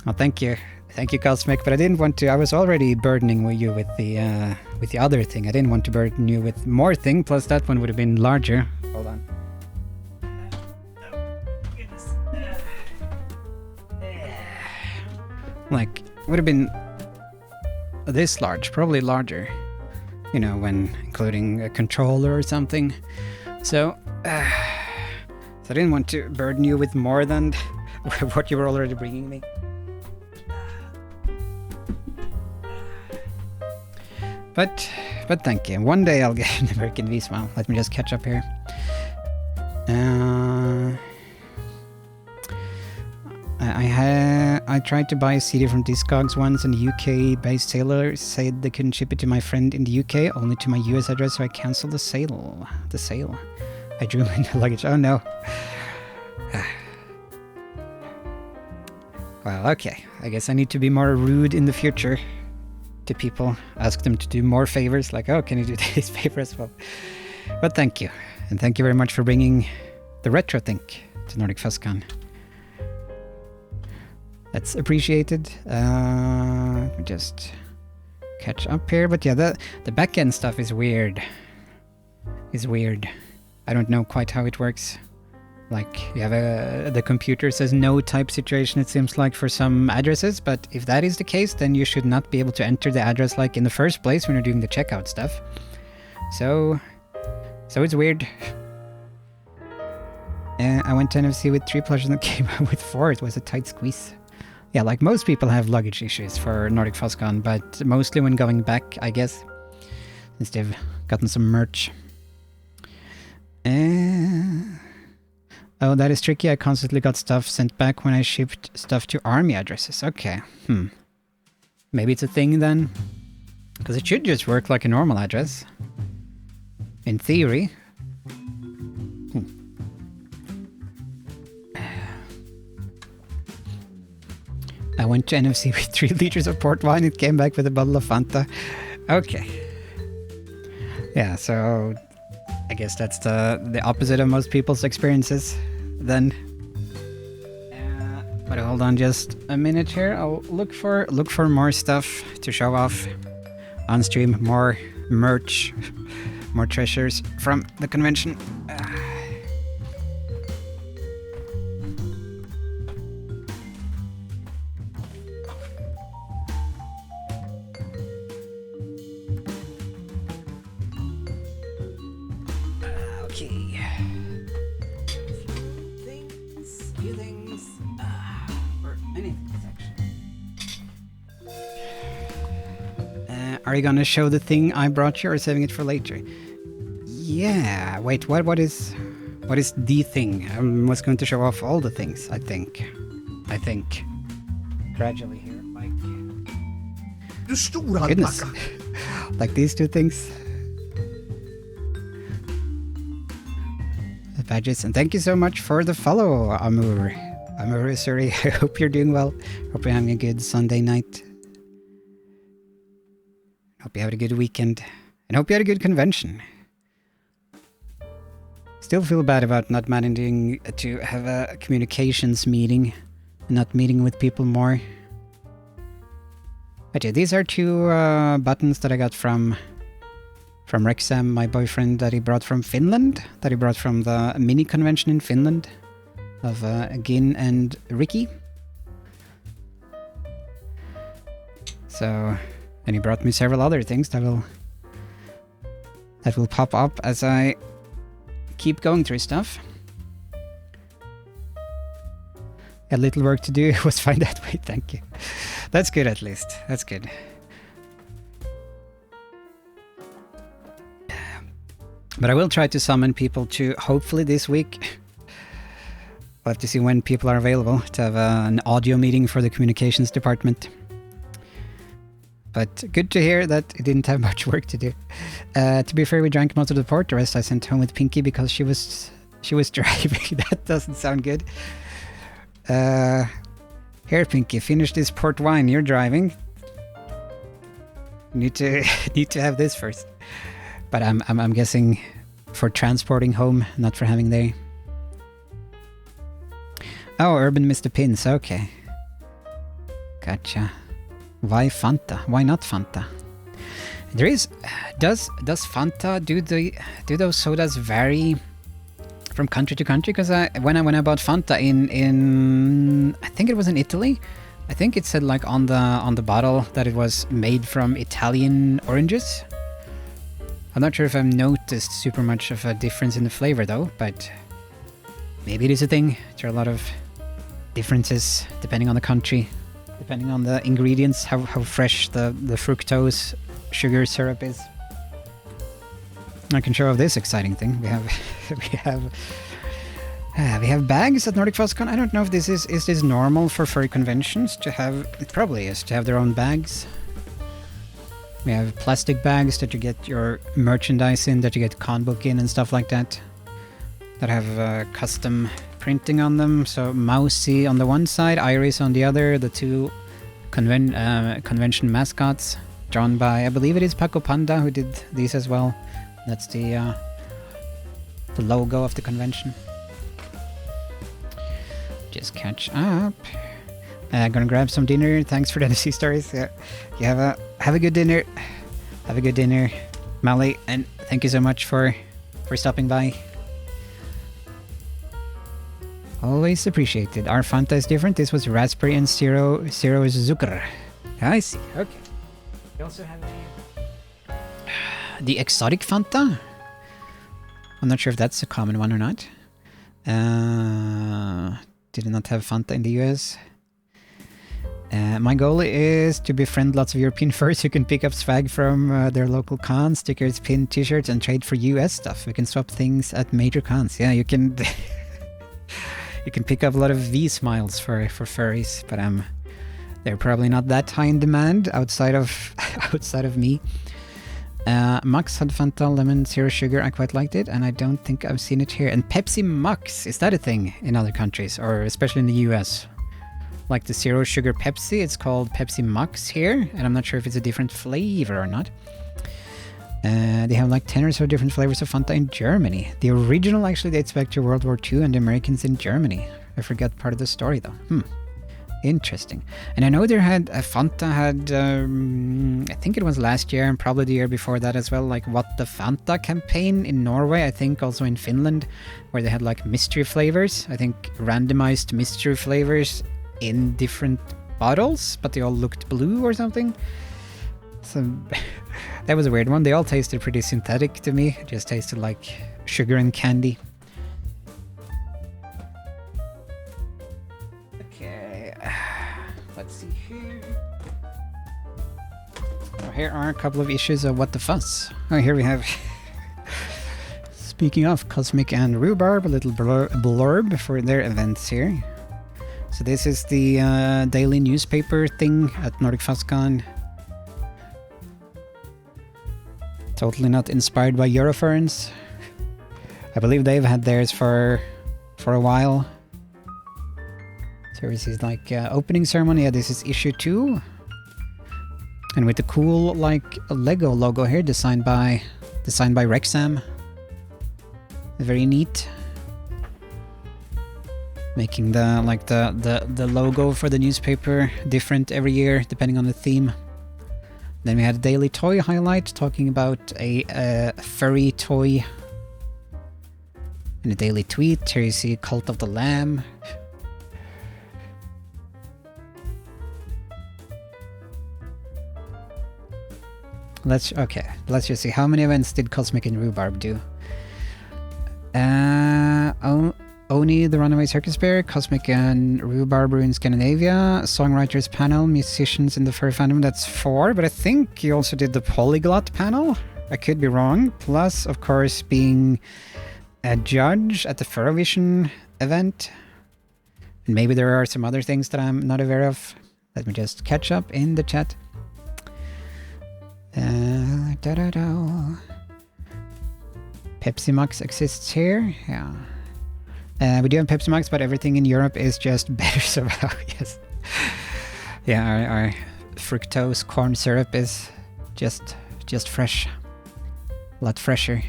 Well, thank you. Thank you, Cosmic, but I didn't want to. I was already burdening you with the other thing. I didn't want to burden you with more thing, plus that one would have been larger. Hold on. Would have been this large, probably larger. You know, when including a controller or something. So I didn't want to burden you with more than what you were already bringing me. But thank you. One day I'll get an American V-Smile. Let me just catch up here. I tried to buy a CD from Discogs once, and the UK-based seller said they couldn't ship it to my friend in the UK, only to my US address, so I cancelled the sale. I drew in the luggage. Oh no. Well, okay. I guess I need to be more rude in the future to people. Ask them to do more favors, like, oh, can you do this favor as well? But thank you. And thank you very much for bringing the Retro Think to NordicFuzzCon. That's appreciated. Let me just catch up here. But yeah, the backend stuff is weird. I don't know quite how it works. Like, you have the computer says no type situation, it seems like, for some addresses. But if that is the case, then you should not be able to enter the address like in the first place when you're doing the checkout stuff. So it's weird. I went to NFC with 3 plushes and came out with 4. It was a tight squeeze. Yeah, like most people have luggage issues for NordicFuzzCon, but mostly when going back, I guess, since they've gotten some merch. Oh, that is tricky. I constantly got stuff sent back when I shipped stuff to army addresses. Okay, maybe it's a thing then? Because it should just work like a normal address. In theory. I went to NFC with 3 liters of port wine. It came back with a bottle of Fanta. Okay. Yeah, so I guess that's the opposite of most people's experiences then. But hold on just a minute here. I'll look for more stuff to show off on stream. More merch, more treasures from the convention. Okay. Few things. Or many things, actually. Are you gonna show the thing I brought you or saving it for later? Yeah. Wait. What is the thing? I was going to show off all the things. I think. Gradually here, like. Du stora Goodness. alpacka. Like these two things. The badges, and thank you so much for the follow, Amur. Amur Usuri. I hope you're doing well. Hope you're having a good Sunday night. Hope you had a good weekend. And hope you had a good convention. Still feel bad about not managing to have a communications meeting and not meeting with people more. But yeah, these are two buttons that I got from Rexam, my boyfriend, that he brought from Finland, that he brought from the mini convention in Finland of Gin and Ricky. So, and he brought me several other things that will pop up as I keep going through stuff. A little work to do was find that way, thank you. That's good at least, that's good. But I will try to summon people to, hopefully this week. We'll have to see when people are available to have an audio meeting for the communications department. But good to hear that it didn't have much work to do. To be fair, we drank most of the port. The rest I sent home with Pinky because she was driving. That doesn't sound good. Here, Pinky, finish this port wine. You're driving. Need to have this first. But I'm guessing for transporting home, not for having there. Oh, Urban Mr. Pins. Okay. Gotcha. Why Fanta? Why not Fanta? There is. Does Fanta do those sodas vary from country to country? Because when I bought Fanta in I think it was in Italy. I think it said like on the bottle that it was made from Italian oranges. I'm not sure if I've noticed super much of a difference in the flavor though, but maybe it is a thing. There are a lot of differences depending on the country, depending on the ingredients, how fresh the fructose sugar syrup is. I can show off this exciting thing. We have bags at NordicFuzzCon. I don't know if this is this normal for furry conventions to have. It probably is to have their own bags. We have plastic bags that you get your merchandise in, that you get con book in and stuff like that. That have custom printing on them. So Mousy on the one side, Iris on the other. The two convention mascots drawn by, I believe it is Paco Panda who did these as well. That's the logo of the convention. Just catch up. Gonna grab some dinner. Thanks for the NSC stories. Yeah, you have a good dinner. Have a good dinner, Mally, and thank you so much for stopping by. Always appreciated. Our Fanta is different. This was raspberry and zero is zucker. I see. Okay. We also have the exotic Fanta. I'm not sure if that's a common one or not. Did not have Fanta in the US. My goal is to befriend lots of European furries who can pick up swag from their local cons, stickers, pin, t-shirts, and trade for US stuff. We can swap things at major cons. Yeah, you can you can pick up a lot of V-smiles for furries, but they're probably not that high in demand outside of me. Max had Fanta Lemon Zero Sugar. I quite liked it, and I don't think I've seen it here. And Pepsi Max, is that a thing in other countries, or especially in the US? Like the Zero Sugar Pepsi, it's called Pepsi Max here, and I'm not sure if it's a different flavor or not. They have like 10 or so different flavors of Fanta in Germany. The original actually dates back to World War II and the Americans in Germany. I forgot part of the story though. Interesting. And I know there had Fanta had I think it was last year and probably the year before that as well, like What the Fanta campaign in Norway, I think also in Finland, where they had like mystery flavors, I think randomized mystery flavors in different bottles, but they all looked blue or something. So that was a weird one. They all tasted pretty synthetic to me. It just tasted like sugar and candy. Let's see here. Oh, here are a couple of issues of What the Fuzz. Oh, here we have... Speaking of Cosmic and Rhubarb, a little blurb for their events here. So this is the daily newspaper thing at NordicFuzzCon. Totally not inspired by Euroferns. I believe they've had theirs for a while. So this is like opening ceremony. Yeah, this is issue 2. And with the cool like Lego logo here, designed by Rexam. Very neat. Making the logo for the newspaper different every year depending on the theme. Then we had a daily toy highlight talking about a furry toy. And a daily tweet. Here you see Cult of the Lamb. Let's just see how many events did Cosmic and Rhubarb do. Oni the Runaway Circus Bear, Cosmic and Rhubarb in Scandinavia, Songwriters Panel, Musicians in the Furry Fandom, that's 4, but I think you also did the Polyglot Panel. I could be wrong. Plus, of course, being a judge at the Furrovision event. And maybe there are some other things that I'm not aware of. Let me just catch up in the chat. Pepsi Max exists here, yeah. We do have Pepsi Max, but everything in Europe is just better somehow, yes. Yeah, our fructose corn syrup is just fresh. A lot fresher.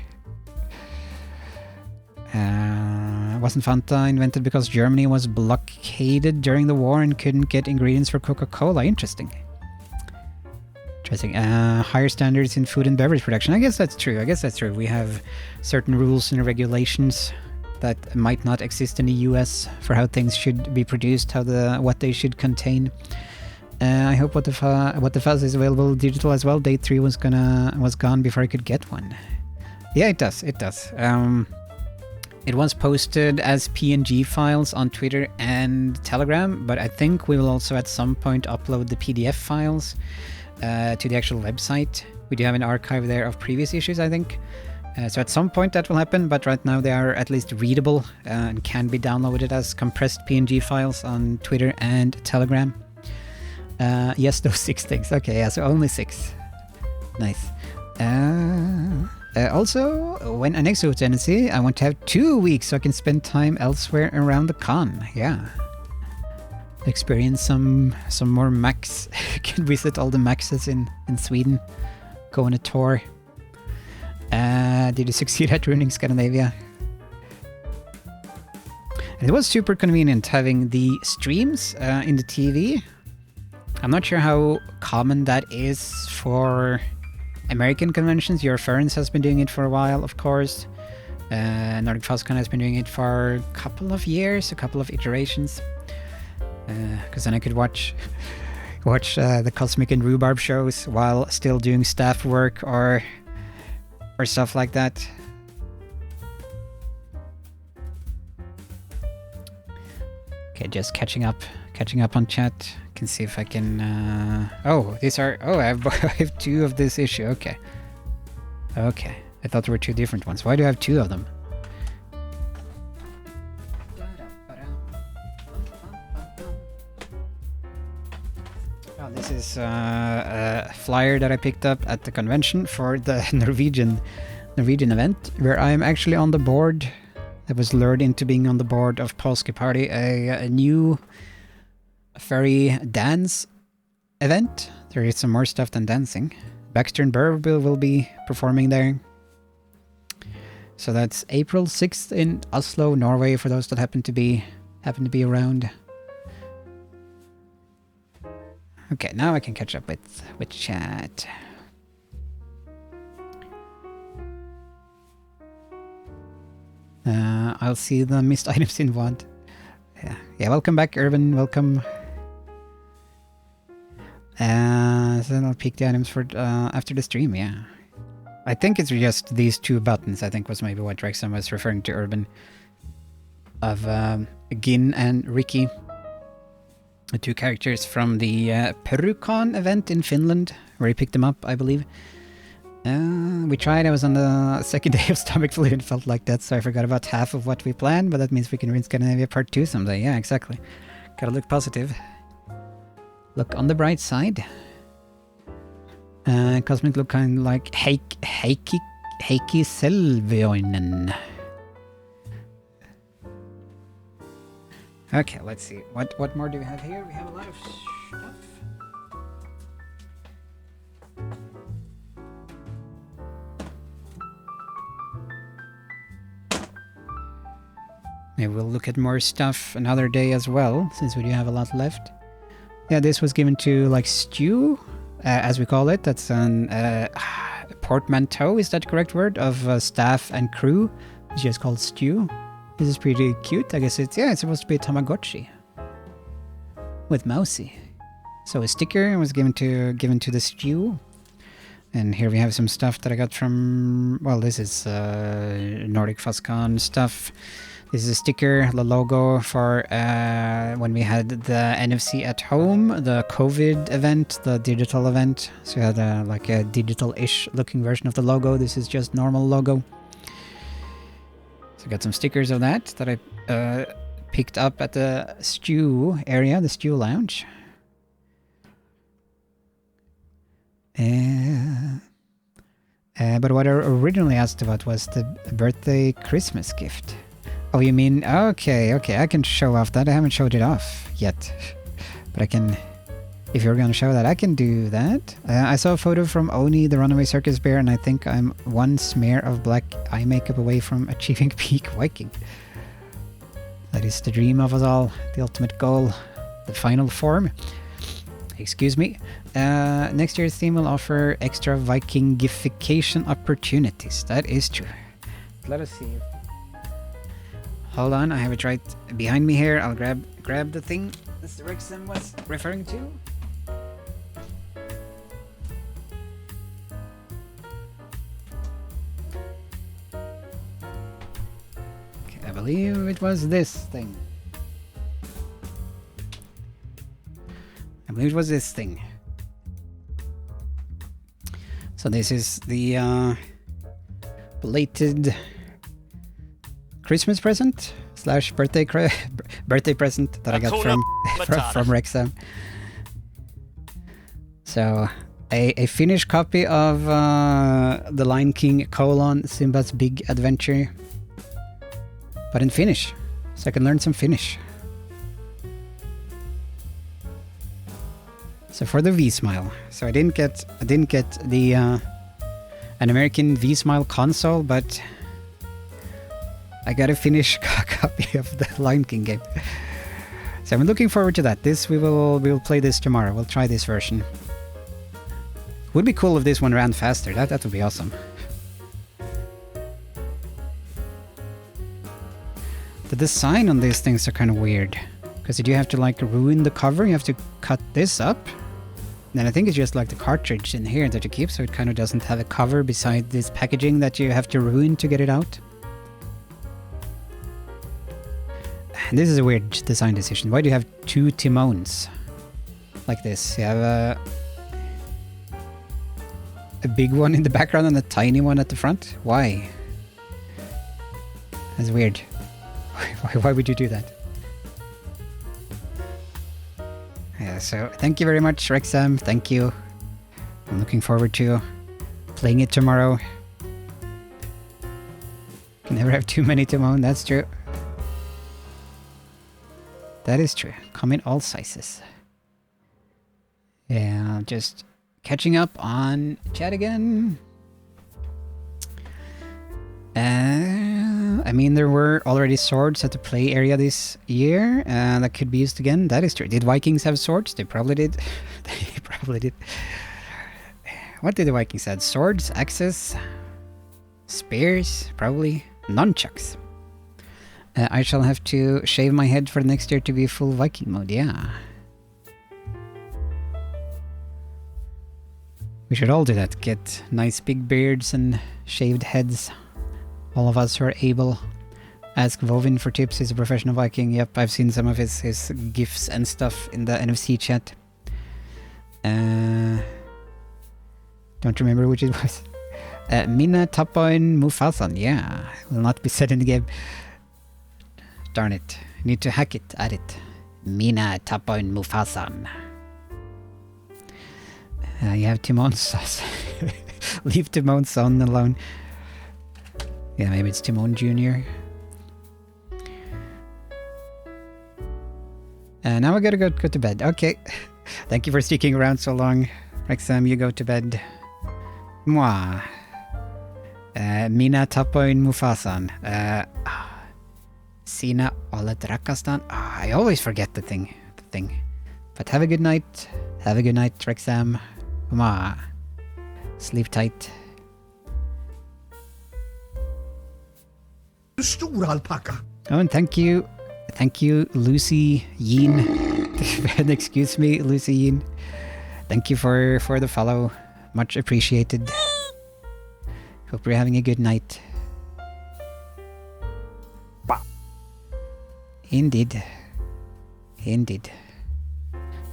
Wasn't Fanta invented because Germany was blockaded during the war and couldn't get ingredients for Coca-Cola? Interesting. Higher standards in food and beverage production. I guess that's true. We have certain rules and regulations that might not exist in the US for how things should be produced, what they should contain. I hope What the Fuzz is available digital as well. Day 3 was gone before I could get one. Yeah, it does. It was posted as PNG files on Twitter and Telegram, but I think we will also at some point upload the PDF files to the actual website. We do have an archive there of previous issues, I think. So at some point that will happen, but right now they are at least readable and can be downloaded as compressed PNG files on Twitter and Telegram. Yes, those 6 things. Okay, yeah, so only 6. Nice. Also, when I next go to Tennessee, I want to have 2 weeks so I can spend time elsewhere around the con. Yeah. Experience some more Macs. Can visit all the Maxes in Sweden. Go on a tour. Did you succeed at ruining Scandinavia? And it was super convenient having the streams in the TV. I'm not sure how common that is for American conventions. Euroferns has been doing it for a while, of course. NordicFuzzCon has been doing it for a couple of years, a couple of iterations. Because then I could watch the Cosmic and Rhubarb shows while still doing staff work or stuff like that. Okay, just catching up on chat. Can see if I can. I have 2 of this issue. Okay. I thought there were 2 different ones. Why do I have 2 of them? Oh, this is a flyer that I picked up at the convention for the Norwegian event, where I am actually on the board. I was lured into being on the board of Påske Party, a new furry dance event. There is some more stuff than dancing. Baxter and Burr will be performing there. So that's April 6th in Oslo, Norway, for those that happen to be around. Okay, now I can catch up with chat. I'll see the missed items in VOD. Yeah, welcome back, Irvin. Welcome. So then I'll pick the items for after the stream, yeah. I think it's just these two buttons, I think was maybe what Rexham was referring to, Urban. Of Gin and Ricky. The two characters from the PeruCon event in Finland, where he picked them up, I believe. We tried, I was on the second day of stomach flu and felt like that, so I forgot about half of what we planned, but that means we can read Scandinavia Part 2 someday. Yeah, exactly. Gotta look positive. Look on the bright side. Cosmic look kind of like Heikki Selvioinen. Okay, let's see. What more do we have here? We have a lot of stuff. Maybe we'll look at more stuff another day as well, since we do have a lot left. Yeah, this was given to, like, Stew, as we call it. That's an portmanteau, is that the correct word? Of staff and crew, which is just called Stew. This is pretty cute. I guess it's supposed to be a Tamagotchi. With Mousy. So a sticker was given to the Stew. And here we have some stuff that I got from, well, this is NordicFuzzCon stuff. This is a sticker, the logo for when we had the NFC at home, the COVID event, the digital event. So we had like a digital-ish looking version of the logo. This is just normal logo. So I got some stickers of that I picked up at the Stew area, the Stew Lounge. But what I originally asked about was the birthday Christmas gift. Oh, you mean, okay, I can show off that. I haven't showed it off yet. But I can, if you're going to show that, I can do that. I saw a photo from Oni, the runaway circus bear, and I think I'm one smear of black eye makeup away from achieving peak Viking. That is the dream of us all, the ultimate goal, the final form. Excuse me. Next year's theme will offer extra Vikingification opportunities. That is true. Let us see. Hold on, I have it right behind me here. I'll grab the thing Mr. Rexham was referring to. Okay, I believe it was this thing. So this is the belated Christmas present / birthday present that I got from Rexham. So a Finnish copy of The Lion King : Simba's Big Adventure, but in Finnish, so I can learn some Finnish. So for the V-Smile, so I didn't get the an American V-Smile console, but I got a Finnish copy of the Lion King game. So I'm looking forward to that. We will play this tomorrow. We'll try this version. Would be cool if this one ran faster. That would be awesome. The design on these things are kind of weird, because you have to like ruin the cover. You have to cut this up. And I think it's just like the cartridge in here that you keep, so it kind of doesn't have a cover beside this packaging that you have to ruin to get it out. And this is a weird design decision. Why do you have two Timones like this? You have a big one in the background and a tiny one at the front? Why? That's weird. Why would you do that? Yeah, so thank you very much, Rexham. Thank you. I'm looking forward to playing it tomorrow. Can never have too many Timon, that's true. That is true. Come in all sizes. Yeah, just catching up on chat again. I mean, there were already swords at the play area this year, and that could be used again. That is true. Did Vikings have swords? They probably did. They probably did. What did the Vikings have? Swords, axes, spears, probably. Nunchucks. I shall have to shave my head for next year to be full Viking mode, yeah. We should all do that. Get nice big beards and shaved heads. All of us who are able. Ask Vovin for tips. He's a professional Viking. Yep, I've seen some of his gifs and stuff in the NFC chat. Don't remember which it was. Mina Tapoin Mufasan. Yeah, will not be said in the game. Darn it. Need to hack it at it. Mina Tapoin Mufasan. You have Timon's sauce. Leave Timon's son alone. Yeah, maybe it's Timon Jr. Now I gotta go to bed. Okay. Thank you for sticking around so long. Rexam, you go to bed. Mwah. Mina Tapoin Mufasan. Sina Olet Rakastan. I always forget the thing. But have a good night. Have a good night, Rexam. Mwah. Sleep tight. Stor alpacka. Oh, and thank you, Lucy Yin. Excuse me, Lucy Yin. Thank you for the follow. Much appreciated. Hope you're having a good night. Indeed.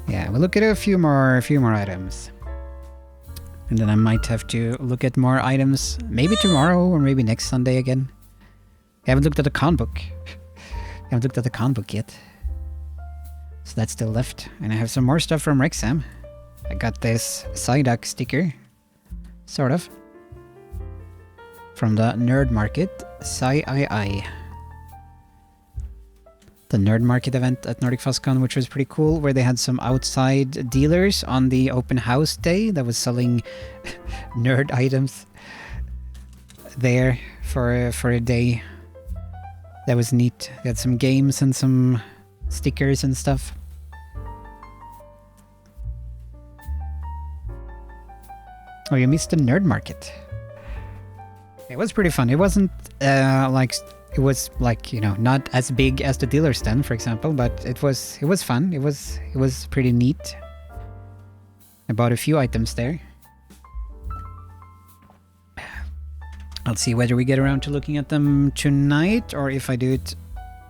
Yeah, we'll look at a few more items. And then I might have to look at more items maybe tomorrow or maybe next Sunday again. I haven't looked at the con book. Yet. So that's still left. And I have some more stuff from Rexam. I got this Psyduck sticker. Sort of. From the Nerd Market. Psy-I-I. The Nerd Market event at NordicFuzzCon, which was pretty cool, where they had some outside dealers on the open house day that was selling nerd items there for a day. That was neat. They had some games and some stickers and stuff. Oh, you missed the Nerd Market. It was pretty fun. It wasn't it was like, you know, not as big as the dealer stand, for example, but it was fun. It was pretty neat. I bought a few items there. I'll see whether we get around to looking at them tonight or if I do it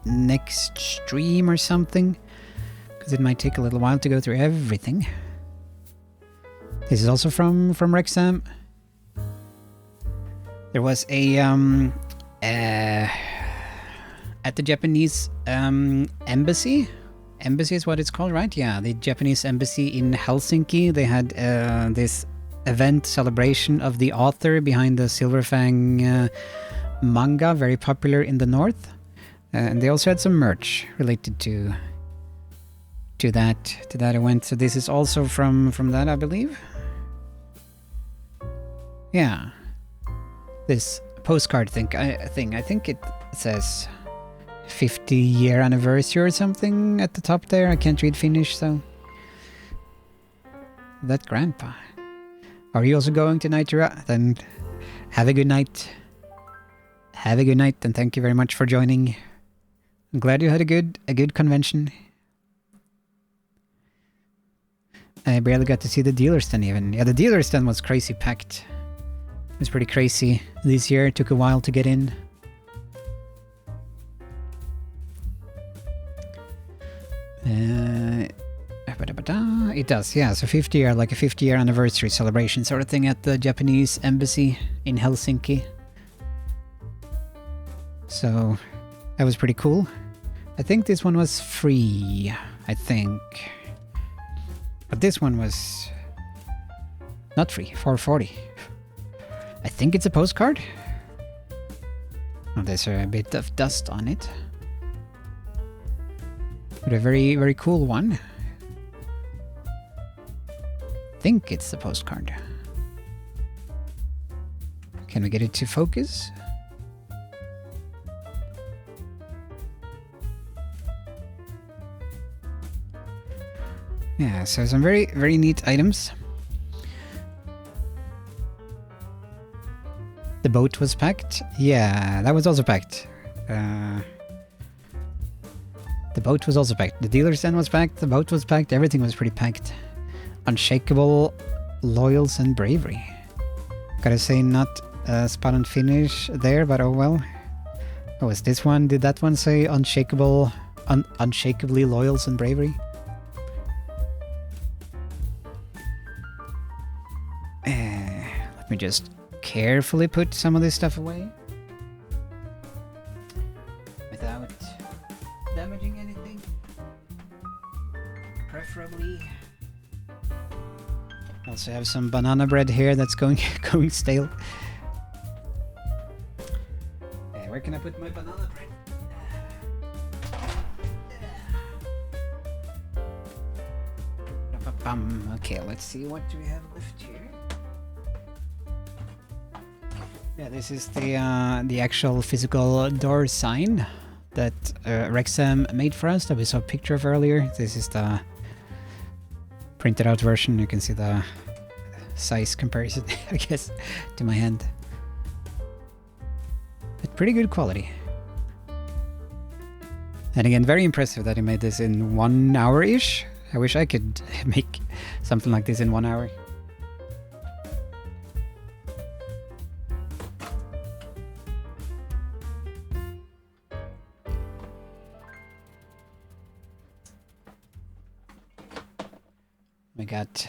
next stream or something, because it might take a little while to go through everything. This is also from Rexam. There was a at the Japanese embassy. Embassy is what it's called, right? Yeah, the Japanese embassy in Helsinki. They had this event celebration of the author behind the Silverfang manga, very popular in the north. And they also had some merch related to that event. So this is also from that, I believe. Yeah, this postcard thing. I think it says 50-year anniversary or something at the top there. I can't read Finnish, so that grandpa. Are you also going tonight, Tira? Then have a good night. Have a good night, and thank you very much for joining. I'm glad you had a good convention. I barely got to see the dealer stand even. Yeah, the dealer stand was crazy packed. It was pretty crazy this year. It took a while to get in. It does, yeah. So 50-year, like a 50-year anniversary celebration sort of thing at the Japanese embassy in Helsinki. So that was pretty cool. I think this one was free, I think. But this one was not free, $4.40. I think it's a postcard. Oh, there's a bit of dust on it. But a very, very cool one. I think it's the postcard. Can we get it to focus? Yeah, so some very, very neat items. The boat was packed. Yeah, that was also packed. The boat was also packed. The dealer's den was packed. The boat was packed. Everything was pretty packed. Unshakable loyals and bravery. Gotta say, not a spot on finish there, but oh well. Oh, is this one? Did that one say unshakable, unshakably loyals and bravery? Let me just carefully put some of this stuff away without damaging anything. Preferably. Also have some banana bread here that's going stale. Where can I put my banana bread? Okay, let's see, what do we have left here? Yeah, this is the actual physical door sign that Rexham made for us that we saw a picture of earlier. This is the printed out version. You can see the size comparison, I guess, to my hand. But pretty good quality. And again, very impressive that he made this in 1 hour-ish. I wish I could make something like this in 1 hour. We got,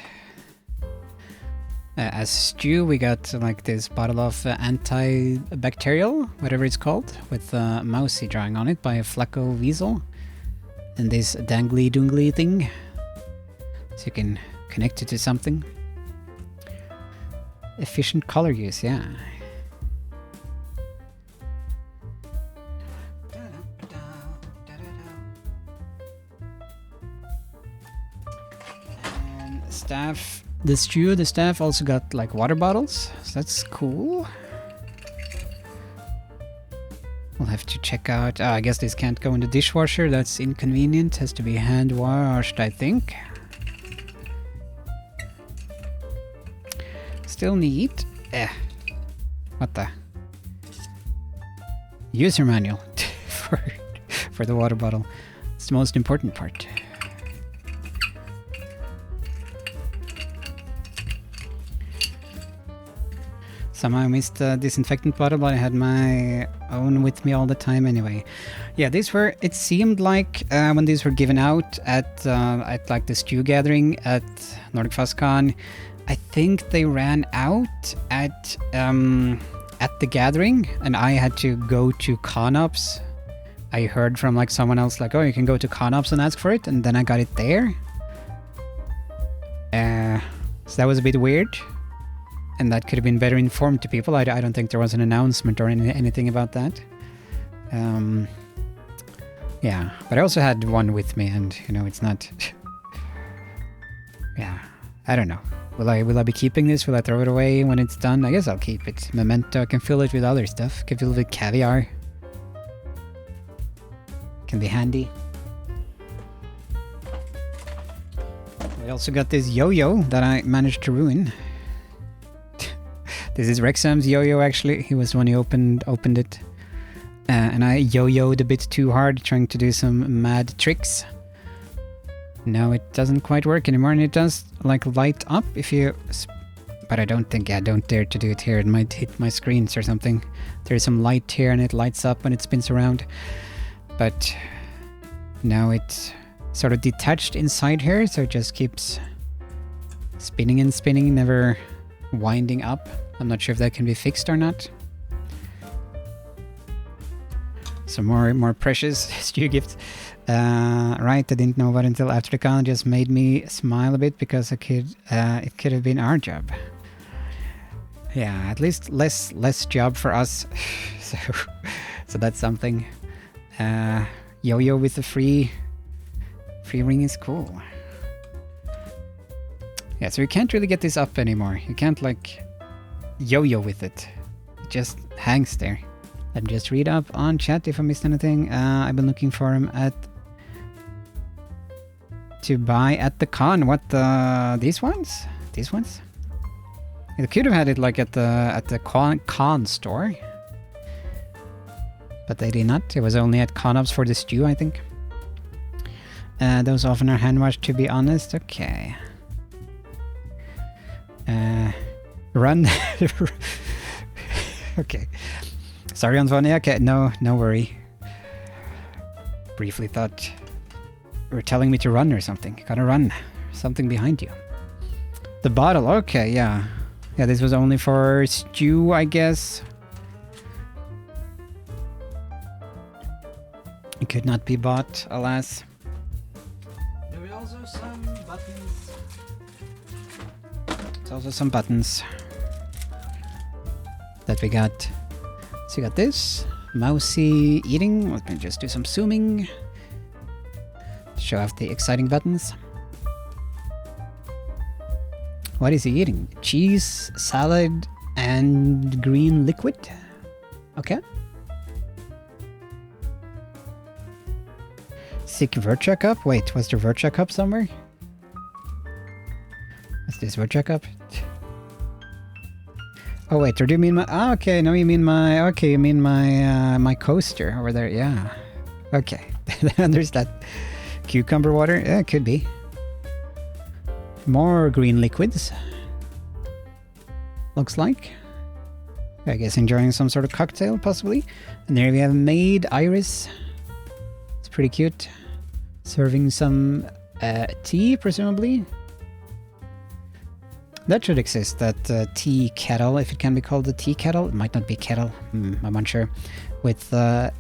as stew, we got like this bottle of antibacterial, whatever it's called, with mousy drawing on it by a Flacco Weasel. And this dangly dungly thing, so you can connect it to something. Efficient color use, yeah. Staff, the staff also got like water bottles, so that's cool. We'll have to check out, I guess this can't go in the dishwasher, that's inconvenient, has to be hand washed, I think. Still neat. What the? User manual for the water bottle. It's the most important part. Somehow I missed the disinfectant bottle, but I had my own with me all the time anyway. Yeah, these were, it seemed like when these were given out at like the stew gathering at NordicFuzzCon, I think they ran out at the gathering, and I had to go to ConOps. I heard from like someone else like, oh, you can go to ConOps and ask for it, and then I got it there. So that was a bit weird. And that could have been better informed to people. I don't think there was an announcement or anything about that. Yeah, but I also had one with me, and you know, it's not. Yeah, I don't know. Will I be keeping this? Will I throw it away when it's done? I guess I'll keep it. Memento. I can fill it with other stuff. Can fill it with caviar. Can be handy. We also got this yo-yo that I managed to ruin. This is Rexham's yo-yo, actually. He was the one who opened it. And I yo-yoed a bit too hard, trying to do some mad tricks. No, it doesn't quite work anymore, and it does, like, light up if you... But I don't think, yeah, don't dare to do it here. It might hit my screens or something. There's some light here, and it lights up when it spins around. But now it's sort of detached inside here, so it just keeps spinning and spinning, never winding up. I'm not sure if that can be fixed or not. Some more precious stew gifts. Right, I didn't know about it until after the con. It just made me smile a bit because it could have been our job. Yeah, at least less job for us. So that's something. Yo-yo with the free ring is cool. Yeah, so you can't really get this up anymore. You can't like yo-yo with it. It just hangs there. Let me just read up on chat if I missed anything. I've been looking for him at to buy at the con. What, these ones? These ones? They could have had it like at the con store. But they did not. It was only at con-ops for the stew, I think. Those often are hand washed, to be honest. Okay. Run. Okay. Sorry, Antonia. Okay, no worry. Briefly thought you were telling me to run or something. Gotta run. Something behind you. The bottle. Okay, yeah. Yeah, this was only for stew, I guess. It could not be bought, alas. There were also some buttons. There's also some buttons that we got. So we got this. Mousy eating. Let me just do some zooming. Show off the exciting buttons. What is he eating? Cheese, salad, and green liquid. Okay. Sick Virtua cup? Wait, was there Virtua cup somewhere? What's this Virtua cup? Oh wait, or do you mean my... Ah, okay, no, you mean my... Okay, you mean my my coaster over there, yeah. Okay, there's that cucumber water. Yeah, it could be. More green liquids. Looks like. I guess enjoying some sort of cocktail, possibly. And there we have Maid Iris. It's pretty cute. Serving some tea, presumably. That should exist, that tea kettle, if it can be called a tea kettle. It might not be kettle, I'm unsure. With, what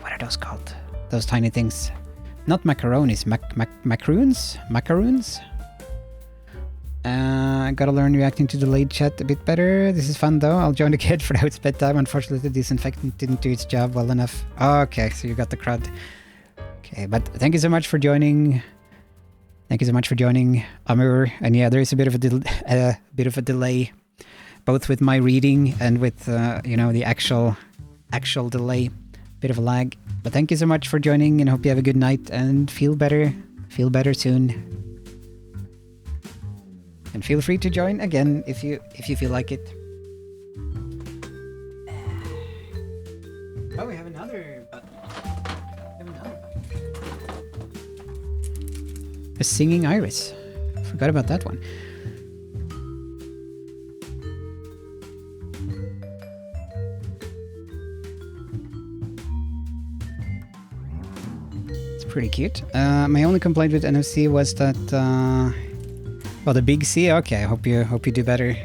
are those called? Those tiny things. Not macaronis, macaroons? Macaroons? Gotta learn reacting to delayed chat a bit better. This is fun though. I'll join the kid for now. It's bedtime. Unfortunately, the disinfectant didn't do its job well enough. Okay, so you got the crud. Okay, but thank you so much for joining. Thank you so much for joining, Amur. And yeah, there is a bit of a delay, both with my reading and with you know, the actual delay. Bit of a lag. But thank you so much for joining, and hope you have a good night and feel better. Feel better soon. And feel free to join again if you feel like it. Oh, we have another button. A singing iris. Forgot about that one. It's pretty cute. My only complaint with NFC was that well, the big C. Okay, I hope you do better.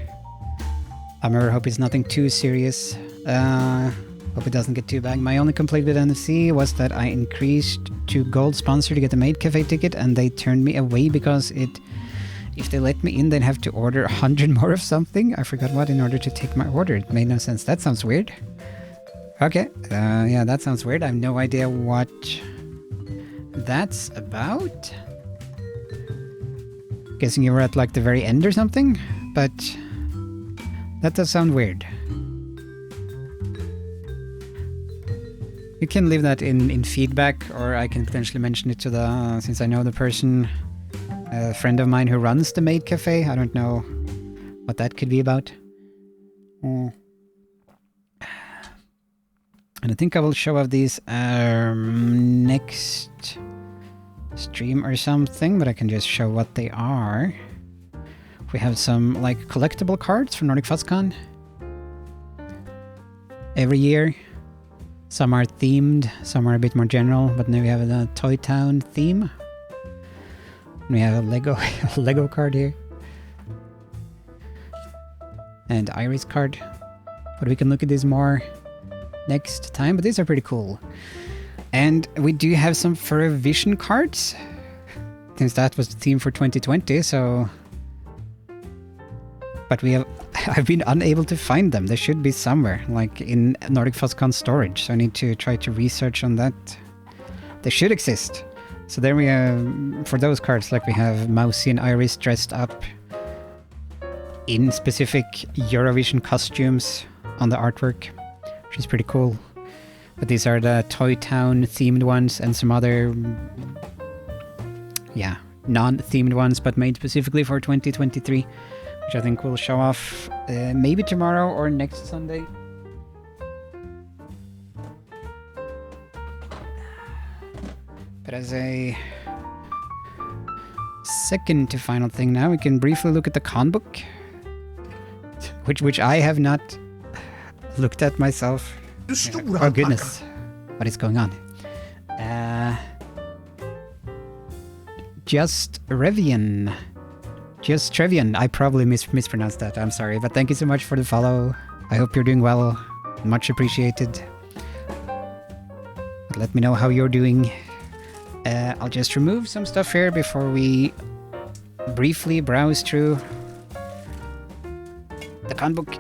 I hope it's nothing too serious. Hope it doesn't get too bad. My only complaint with NFC was that I increased to gold sponsor to get the Maid Cafe ticket, and they turned me away because if they let me in, they'd have to order 100 more of something. I forgot what in order to take my order. It made no sense. That sounds weird. Okay, yeah, that sounds weird. I have no idea what that's about. Guessing you were at like the very end or something, but that does sound weird. You can leave that in feedback, or I can potentially mention it to the, since I know the person, a friend of mine who runs the Maid Cafe. I don't know what that could be about. And I think I will show off these next stream or something, but I can just show what they are. We have some like collectible cards from NordicFuzzCon every year. Some are themed, some are a bit more general, but now we have the Toy Town theme. We have a Lego card here. And Iris card. But we can look at these more next time, but these are pretty cool. And we do have some Furry Vision cards, since that was the theme for 2020, so... But I've been unable to find them. They should be somewhere, like in NordicFuzzCon storage, so I need to try to research on that. They should exist. So there we have, for those cards, like we have Mousy and Iris dressed up in specific Eurovision costumes on the artwork, which is pretty cool. But these are the Toy Town themed ones, and some other, yeah, non-themed ones, but made specifically for 2023, which I think will show off maybe tomorrow or next Sunday. But as a second to final thing now, we can briefly look at the con book, which I have not looked at myself. Oh goodness, what is going on? Just Trevian. I probably mispronounced that. I'm sorry, but thank you so much for the follow. I hope you're doing well. Much appreciated. Let me know how you're doing. I'll just remove some stuff here before we briefly browse through the con book.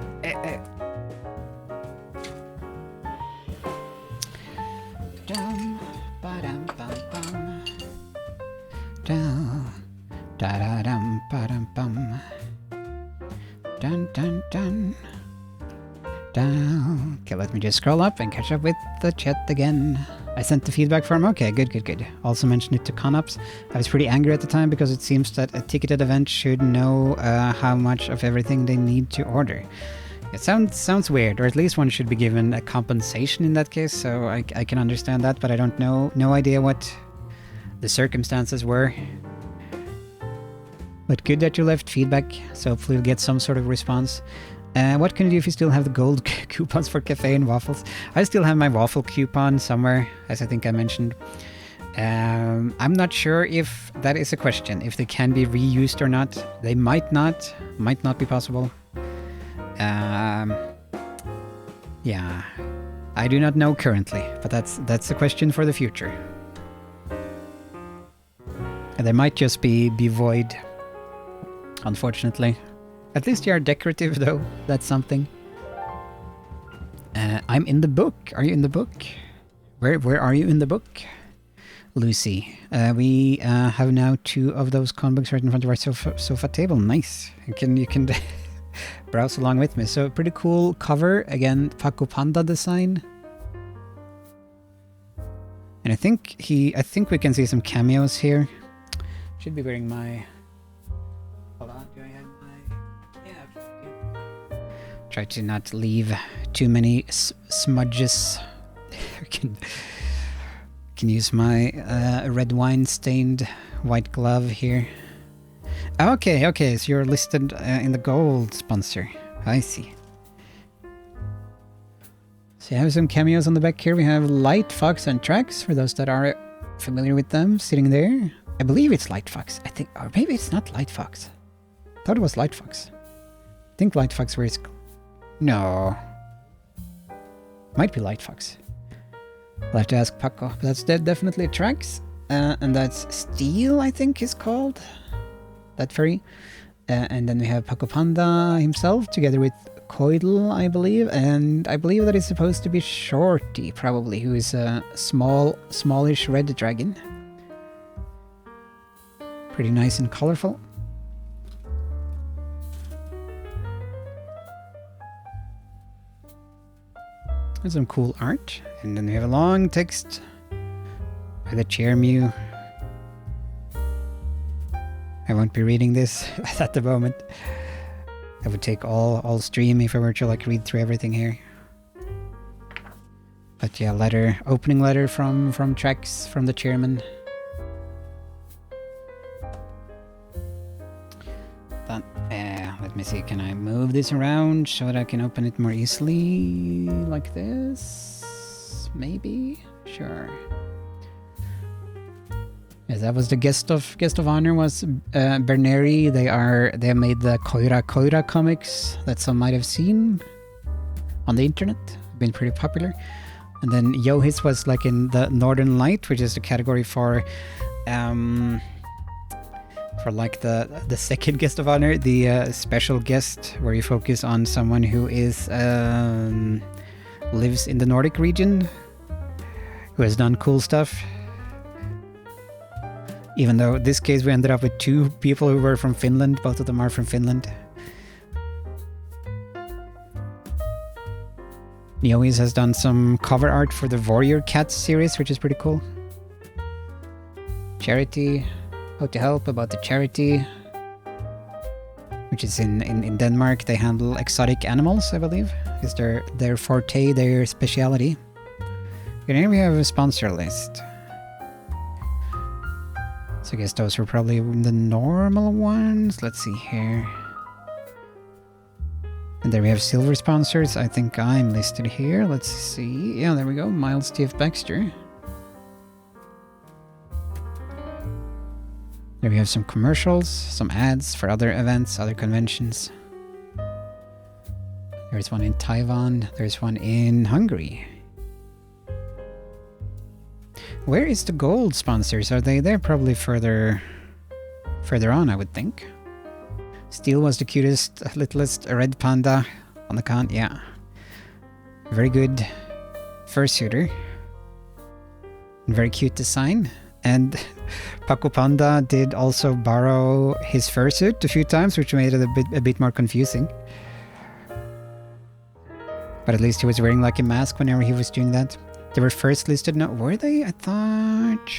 Okay, let me just scroll up and catch up with the chat again. I sent the feedback form. Okay, good. Also mentioned it to ConOps. I was pretty angry at the time because it seems that a ticketed event should know how much of everything they need to order. It sounds weird, or at least one should be given a compensation in that case, so I can understand that, but I don't know, no idea what the circumstances were. But good that you left feedback, so hopefully we'll get some sort of response. What can you do if you still have the gold coupons for cafe and waffles? I still have my waffle coupon somewhere, as I think I mentioned. I'm not sure if that is a question, if they can be reused or not. They might not be possible. Yeah, I do not know currently, but that's a question for the future. And they might just be void, unfortunately. At least they are decorative, though. That's something. I'm in the book. Are you in the book? Where are you in the book? Lucy. We have now 2 of those con books right in front of our sofa table. Nice. You can browse along with me. So pretty cool cover. Again, Paco Panda design. And I think we can see some cameos here. Should be wearing my... Hold on, do I have my... Yeah. Try to not leave too many smudges. I can use my red wine stained white glove here. Okay, so you're listed in the gold sponsor. I see. So you have some cameos on the back here. We have Light Fox and Trax, for those that are familiar with them, sitting there. I believe it's Light Fox. I think, or maybe it's not Light Fox. Thought it was Light Fox. I think Light Fox wears... No. Might be Light Fox. I'll have to ask Paco. But that's definitely Trax. And that's Steel, I think is called. That furry. And then we have Paco Panda himself, together with Coidel, I believe. And I believe that is supposed to be Shorty, probably, who is a smallish red dragon. Pretty nice and colorful. There's some cool art. And then we have a long text by the chair Mew. I won't be reading this at the moment. I would take all stream if I were to like read through everything here. But yeah, opening letter from Trax, from the chairman. Let me see, can I move this around so that I can open it more easily? Like this? Maybe? Sure. Yes, that was the guest of honor was Berneri. They have made the Koira comics that some might have seen on the internet. Been pretty popular. And then Yohis was like in the Northern Light, which is the category for like the second guest of honor, the special guest, where you focus on someone who is lives in the Nordic region, who has done cool stuff. Even though in this case we ended up with 2 people who were from Finland, both of them are from Finland. Neois has done some cover art for the Warrior Cats series, which is pretty cool. Charity how to help about the charity, which is in Denmark. They handle exotic animals, I believe. Is their forte, their speciality. And here we have a sponsor list. So I guess those were probably the normal ones. Let's see here. And there we have silver sponsors. I think I'm listed here. Let's see. Yeah, there we go. Miles T.F. Baxter. There we have some commercials, some ads for other events, other conventions. There's one in Taiwan. There's one in Hungary. Where is the gold sponsors? Are they there? Probably further on, I would think. Steel was the cutest, littlest red panda on the con. Yeah. Very good fursuiter. Very cute design. And Paco Panda did also borrow his fursuit a few times, which made it a bit more confusing. But at least he was wearing like a mask whenever he was doing that. They were first listed. No, were they? I thought...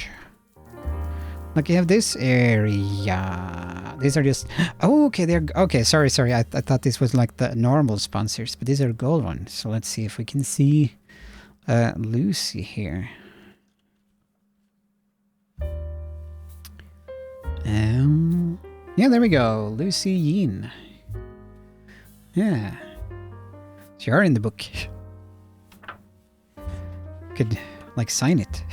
Like you have this area. These are just... Oh, okay, they're... Okay, sorry. I thought this was like the normal sponsors, but these are gold ones. So let's see if we can see Lucy here. Yeah, there we go. Lucy Yin. Yeah. So you are in the book. Could, like, sign it.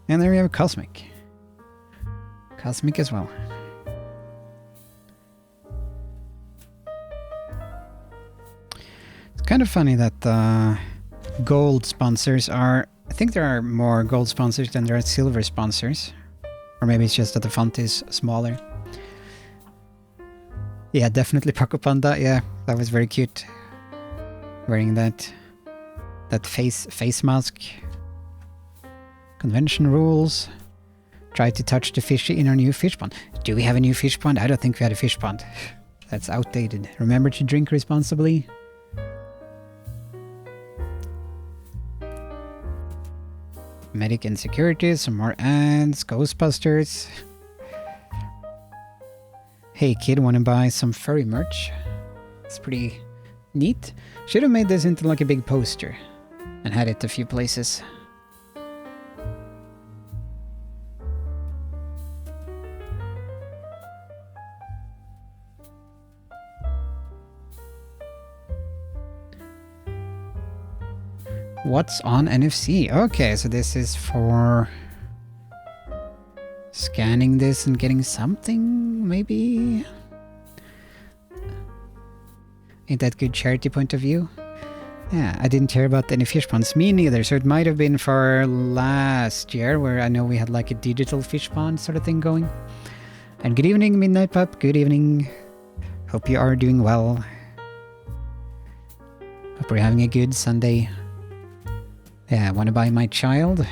And there we have Cosmic. Cosmic as well. It's kind of funny that gold sponsors are... I think there are more gold sponsors than there are silver sponsors. Or maybe it's just that the font is smaller. Yeah, definitely Paco Panda. Yeah, that was very cute. Wearing that face mask. Convention rules. Try to touch the fishy in our new fish pond. Do we have a new fish pond? I don't think we had a fish pond. That's outdated. Remember to drink responsibly. Medic and security, some more ads, Ghostbusters. Hey kid, wanna buy some furry merch? It's pretty neat. Should have made this into like a big poster and had it a few places. What's on NFC? Okay, so this is for scanning this and getting something, maybe? Ain't that good charity point of view? Yeah, I didn't hear about any fish ponds. Me neither, so it might have been for last year, where I know we had like a digital fish pond sort of thing going. And good evening, Midnight Pup. Good evening. Hope you are doing well. Hope we're having a good Sunday. Yeah, want to buy my child?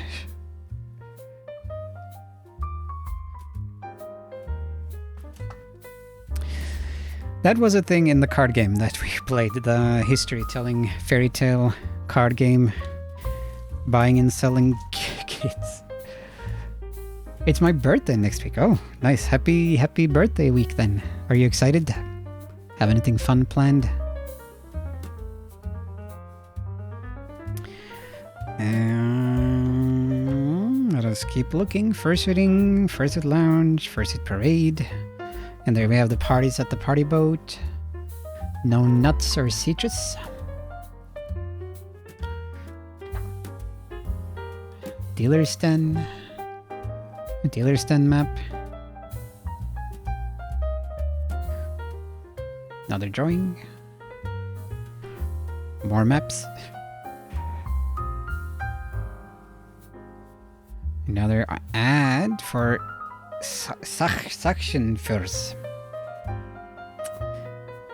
That was a thing in the card game that we played, the history-telling fairy tale card game, buying and selling kids. It's my birthday next week. Oh, nice. Happy birthday week then. Are you excited? Have anything fun planned? Let us keep looking. Fursuiting, Fursuit Lounge, Fursuit Parade. And there we have the parties at the party boat. No nuts or citrus. Dealer's Den. A Dealer's Den map. Another drawing. More maps. Another ad for suction furs.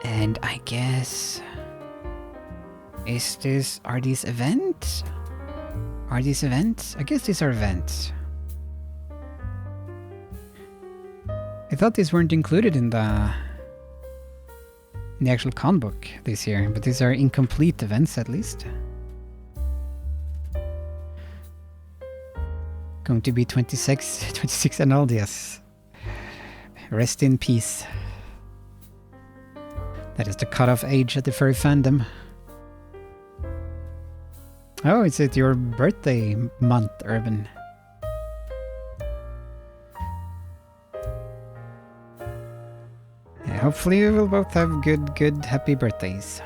And I guess... Are these events? Are these events? I guess these are events. I thought these weren't included in the actual con book this year, but these are incomplete events at least. Going to be 26 and old, yes. Rest in peace. That is the cutoff age at the furry fandom. Oh, is it your birthday month, Urban? Yeah, hopefully you will both have good, happy birthdays.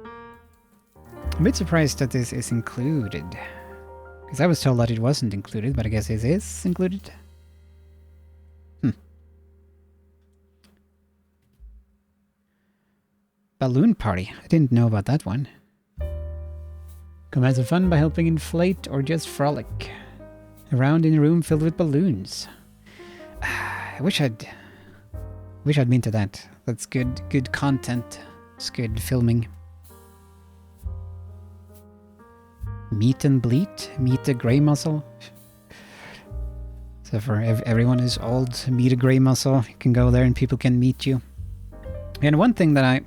I'm a bit surprised that this is included. Because I was told that it wasn't included, but I guess it is included. Balloon party. I didn't know about that one. Come have some fun by helping inflate or just frolic around in a room filled with balloons. I wish I'd been to that. That's good content. It's good filming. Meet and bleat. Meet a grey mussel. So for everyone who's old, meet a grey mussel. You can go there and people can meet you. And one thing that I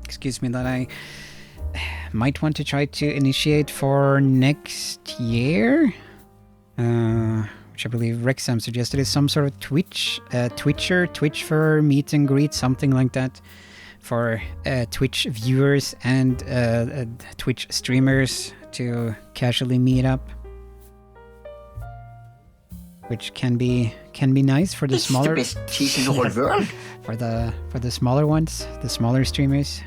excuse me, that I might want to try to initiate for next year, which I believe Rexham suggested, is some sort of Twitch for meet and greet, something like that, for Twitch viewers and Twitch streamers to casually meet up, which can be nice for the smaller. It's the best cheese in the whole world. For the smaller ones, the smaller streamers.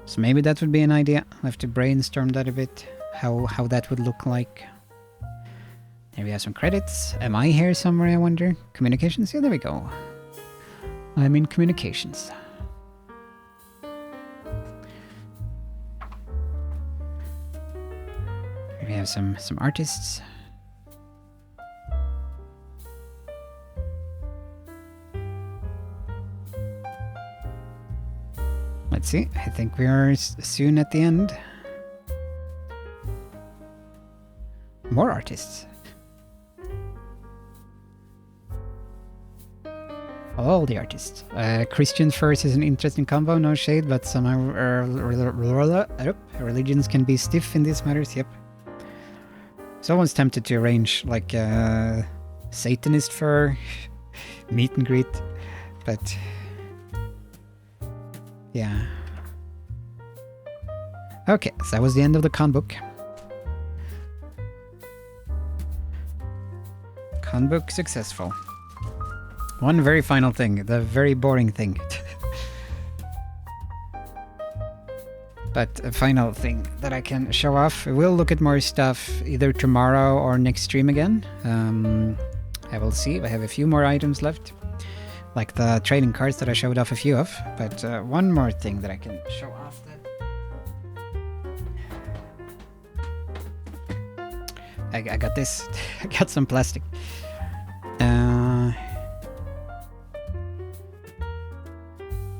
So maybe that would be an idea. I'll have to brainstorm that a bit, how that would look like. There we have some credits. Am I here somewhere, I wonder? Communications? Yeah, there we go. I'm in communications. Here we have some artists. Let's see, I think we are soon at the end. More artists. All the artists. Christian first is an interesting combo, no shade, but some religions can be stiff in these matters, yep. Someone's tempted to arrange like Satanist for meet and greet, but yeah. Okay, so that was the end of the con book. Con book successful. One very final thing, the very boring thing. But a final thing that I can show off. We'll look at more stuff either tomorrow or next stream again. I will see. I have a few more items left, like the trading cards that I showed off a few of. But one more thing that I can show off. I got this. I got some plastic.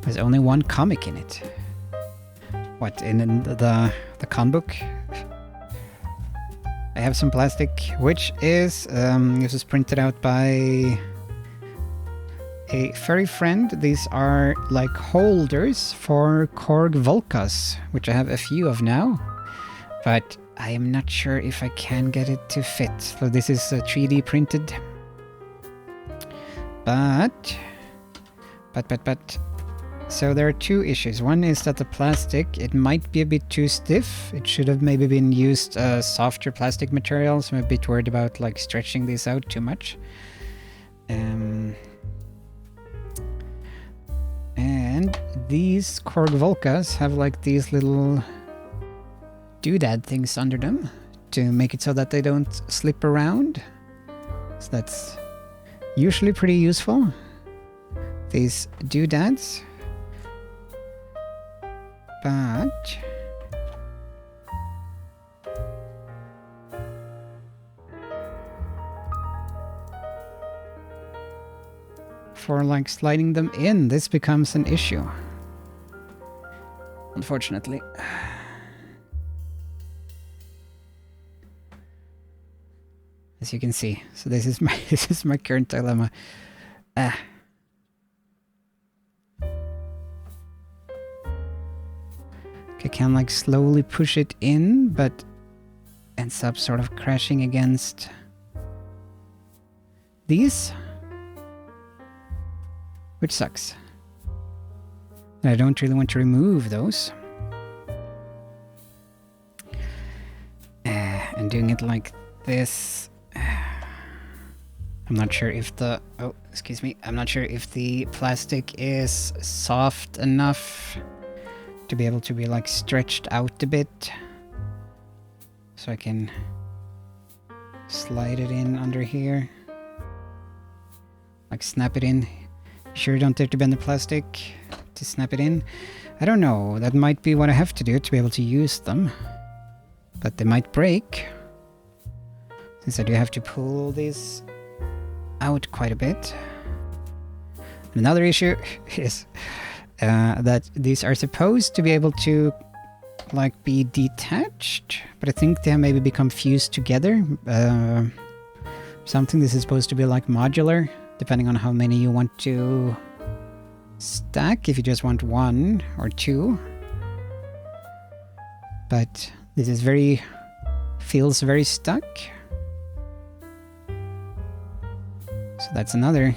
There's only one comic in it. What, in the con book? I have some plastic, which is this is printed out by a furry friend. These are like holders for Korg Volkas, which I have a few of now, but I am not sure if I can get it to fit. So this is 3D printed, but so there are two issues. One is that the plastic, it might be a bit too stiff. It should have maybe been used softer plastic materials. I'm a bit worried about like stretching this out too much. And these Korg Volkas have like these little doodad things under them to make it so that they don't slip around. So that's usually pretty useful. These doodads. But for like sliding them in, this becomes an issue, unfortunately. As you can see, so this is my current dilemma. I can like slowly push it in, but ends up sort of crashing against these, which sucks. And I don't really want to remove those. And doing it like this, I'm not sure if the, oh, excuse me, I'm not sure if the plastic is soft enough to be able to be like stretched out a bit. So I can slide it in under here. Like snap it in. Sure you don't have to bend the plastic to snap it in? I don't know, that might be what I have to do to be able to use them. But they might break. Since I do have to pull this out quite a bit. Another issue is that these are supposed to be able to like be detached, but I think they have maybe become fused together. Something this is supposed to be like modular, depending on how many you want to stack, if you just want 1 or 2. But this is feels very stuck. So that's another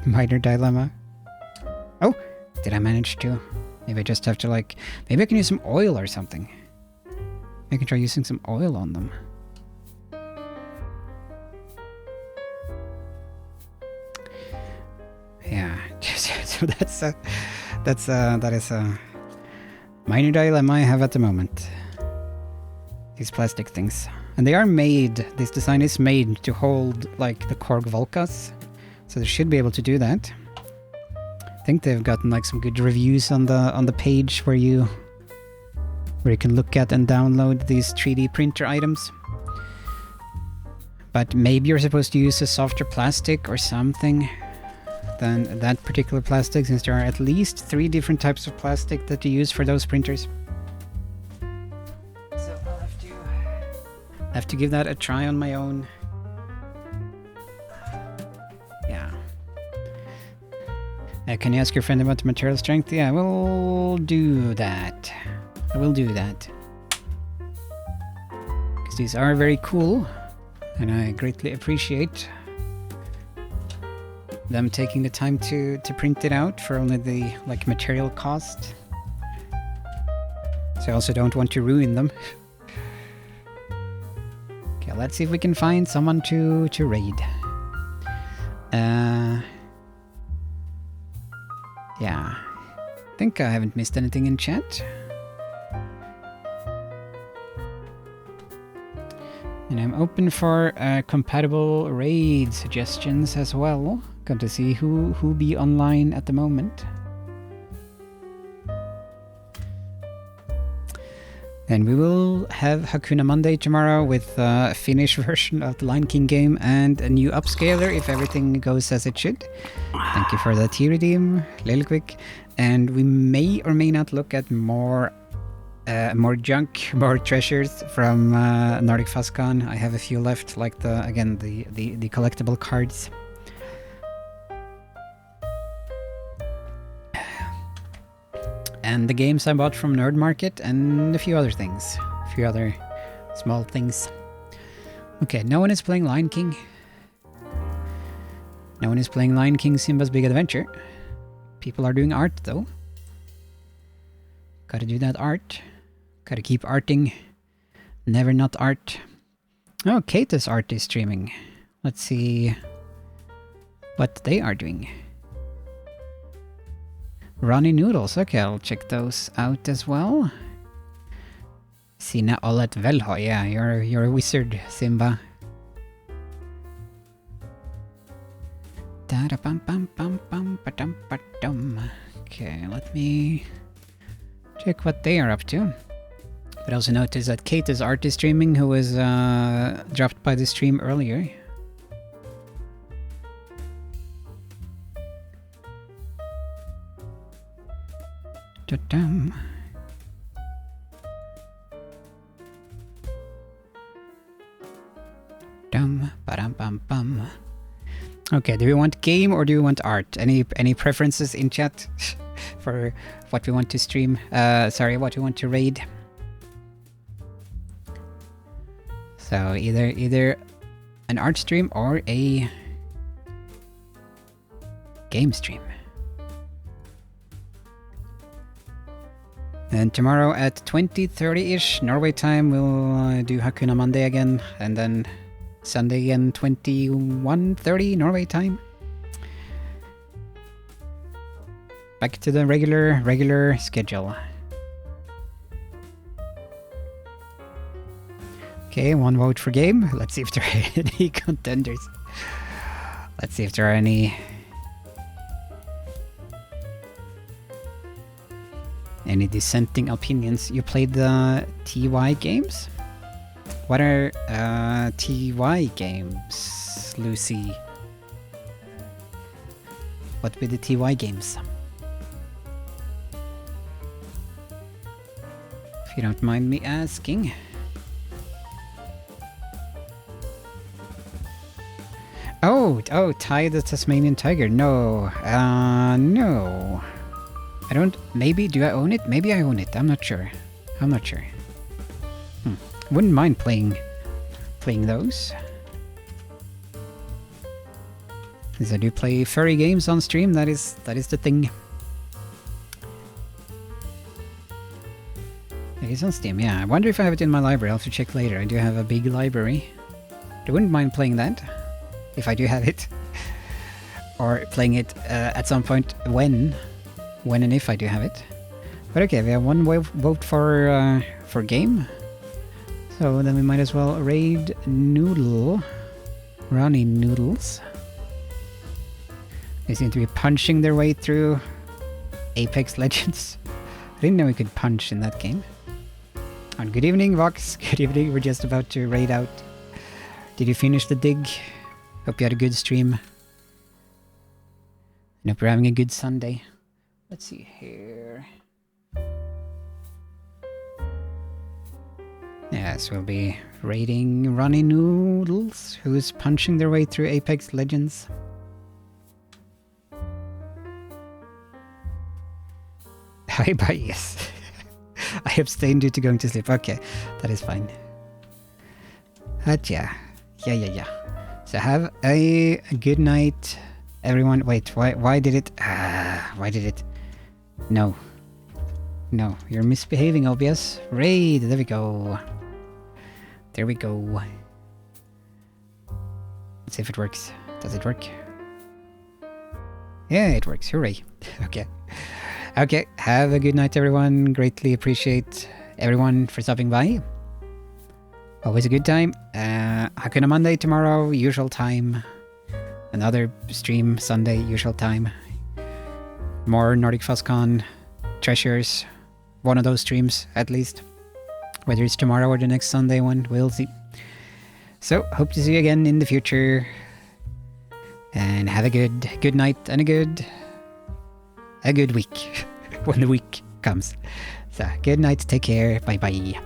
minor dilemma. Oh, did I manage to? Maybe I just have to like, maybe I can use some oil or something. I can try using some oil on them. Yeah, so that is a minor dilemma I have at the moment. These plastic things. And they are made, this design is made to hold like the Korg Volcas. So they should be able to do that. I think they've gotten like some good reviews on the page where you can look at and download these 3D printer items. But maybe you're supposed to use a softer plastic or something than that particular plastic, since there are at least 3 different types of plastic that you use for those printers. So I'll have to give that a try on my own. Yeah. Can you ask your friend about the material strength? Yeah, we'll do that. I will do that. Because these are very cool, and I greatly appreciate them taking the time to print it out for only the like material cost. So I also don't want to ruin them. Okay, let's see if we can find someone to raid. Yeah, I think I haven't missed anything in chat. And I'm open for compatible raid suggestions as well. Got to see who be online at the moment. And we will have Hakuna Monday tomorrow with a Finnish version of the Lion King game and a new upscaler if everything goes as it should. Thank you for the tea redeem, Lilquick. And we may or may not look at more junk, more treasures from NordicFuzzCon. I have a few left, like the collectible cards. And the games I bought from Nerd Market and a few other things. A few other small things. Okay, no one is playing Lion King. No one is playing Lion King Simba's Big Adventure. People are doing art though. Gotta do that art. Gotta keep arting. Never not art. Oh, Kata's art is streaming. Let's see what they are doing. Ronnie Noodles, okay, I'll check those out as well. Sina Olet Velho, yeah, you're a wizard, Simba. Okay, let me check what they are up to. But I also noticed that Kata's art is streaming, who was dropped by the stream earlier. Da-dum. Dum, ba-dum, bum, bum. Okay, do we want game or do we want art? Any preferences in chat for what we want to stream? Sorry, what we want to raid? So either an art stream or a game stream. And tomorrow at 20:30-ish Norway time, we'll do Hakuna Monday again, and then Sunday again 21:30 Norway time. Back to the regular schedule. Okay, 1 vote for game. Let's see if there are any contenders. Let's see if there are any dissenting opinions. You played the TY games? What are TY games, Lucy? What were the TY games? If you don't mind me asking. Oh, Ty the Tasmanian Tiger. No, no. I don't. Maybe do I own it? Maybe I own it. I'm not sure. Wouldn't mind playing those. Because I do play furry games on stream. That is the thing. It is on Steam. Yeah. I wonder if I have it in my library. I'll have to check later. I do have a big library. I wouldn't mind playing that if I do have it, or playing it at some point when and if I do have it. But okay, we have 1 vote for game. So then we might as well raid Ronnie Noodles. They seem to be punching their way through Apex Legends. I didn't know we could punch in that game. And good evening, Vox. Good evening. We're just about to raid out. Did you finish the dig? Hope you had a good stream. And hope you're having a good Sunday. Let's see here. Yes, we'll be raiding Ronnie Noodles, who's punching their way through Apex Legends. Hi, bye, yes. I abstained due to going to sleep. Okay, that is fine. Yeah. So have a good night, everyone. Wait, why did it... why did it... No, you're misbehaving, OBS. Raid, there we go. Let's see if it works. Does it work? Yeah, it works. Hooray. Okay, have a good night, everyone. Greatly appreciate everyone for stopping by. Always a good time. Hakuna Monday tomorrow, usual time. Another stream Sunday, usual time. More NordicFuzzCon treasures. One of those streams, at least. Whether it's tomorrow or the next Sunday one, we'll see. So, hope to see you again in the future. And have a good night and a good week. When the week comes. So, good night, take care, bye bye.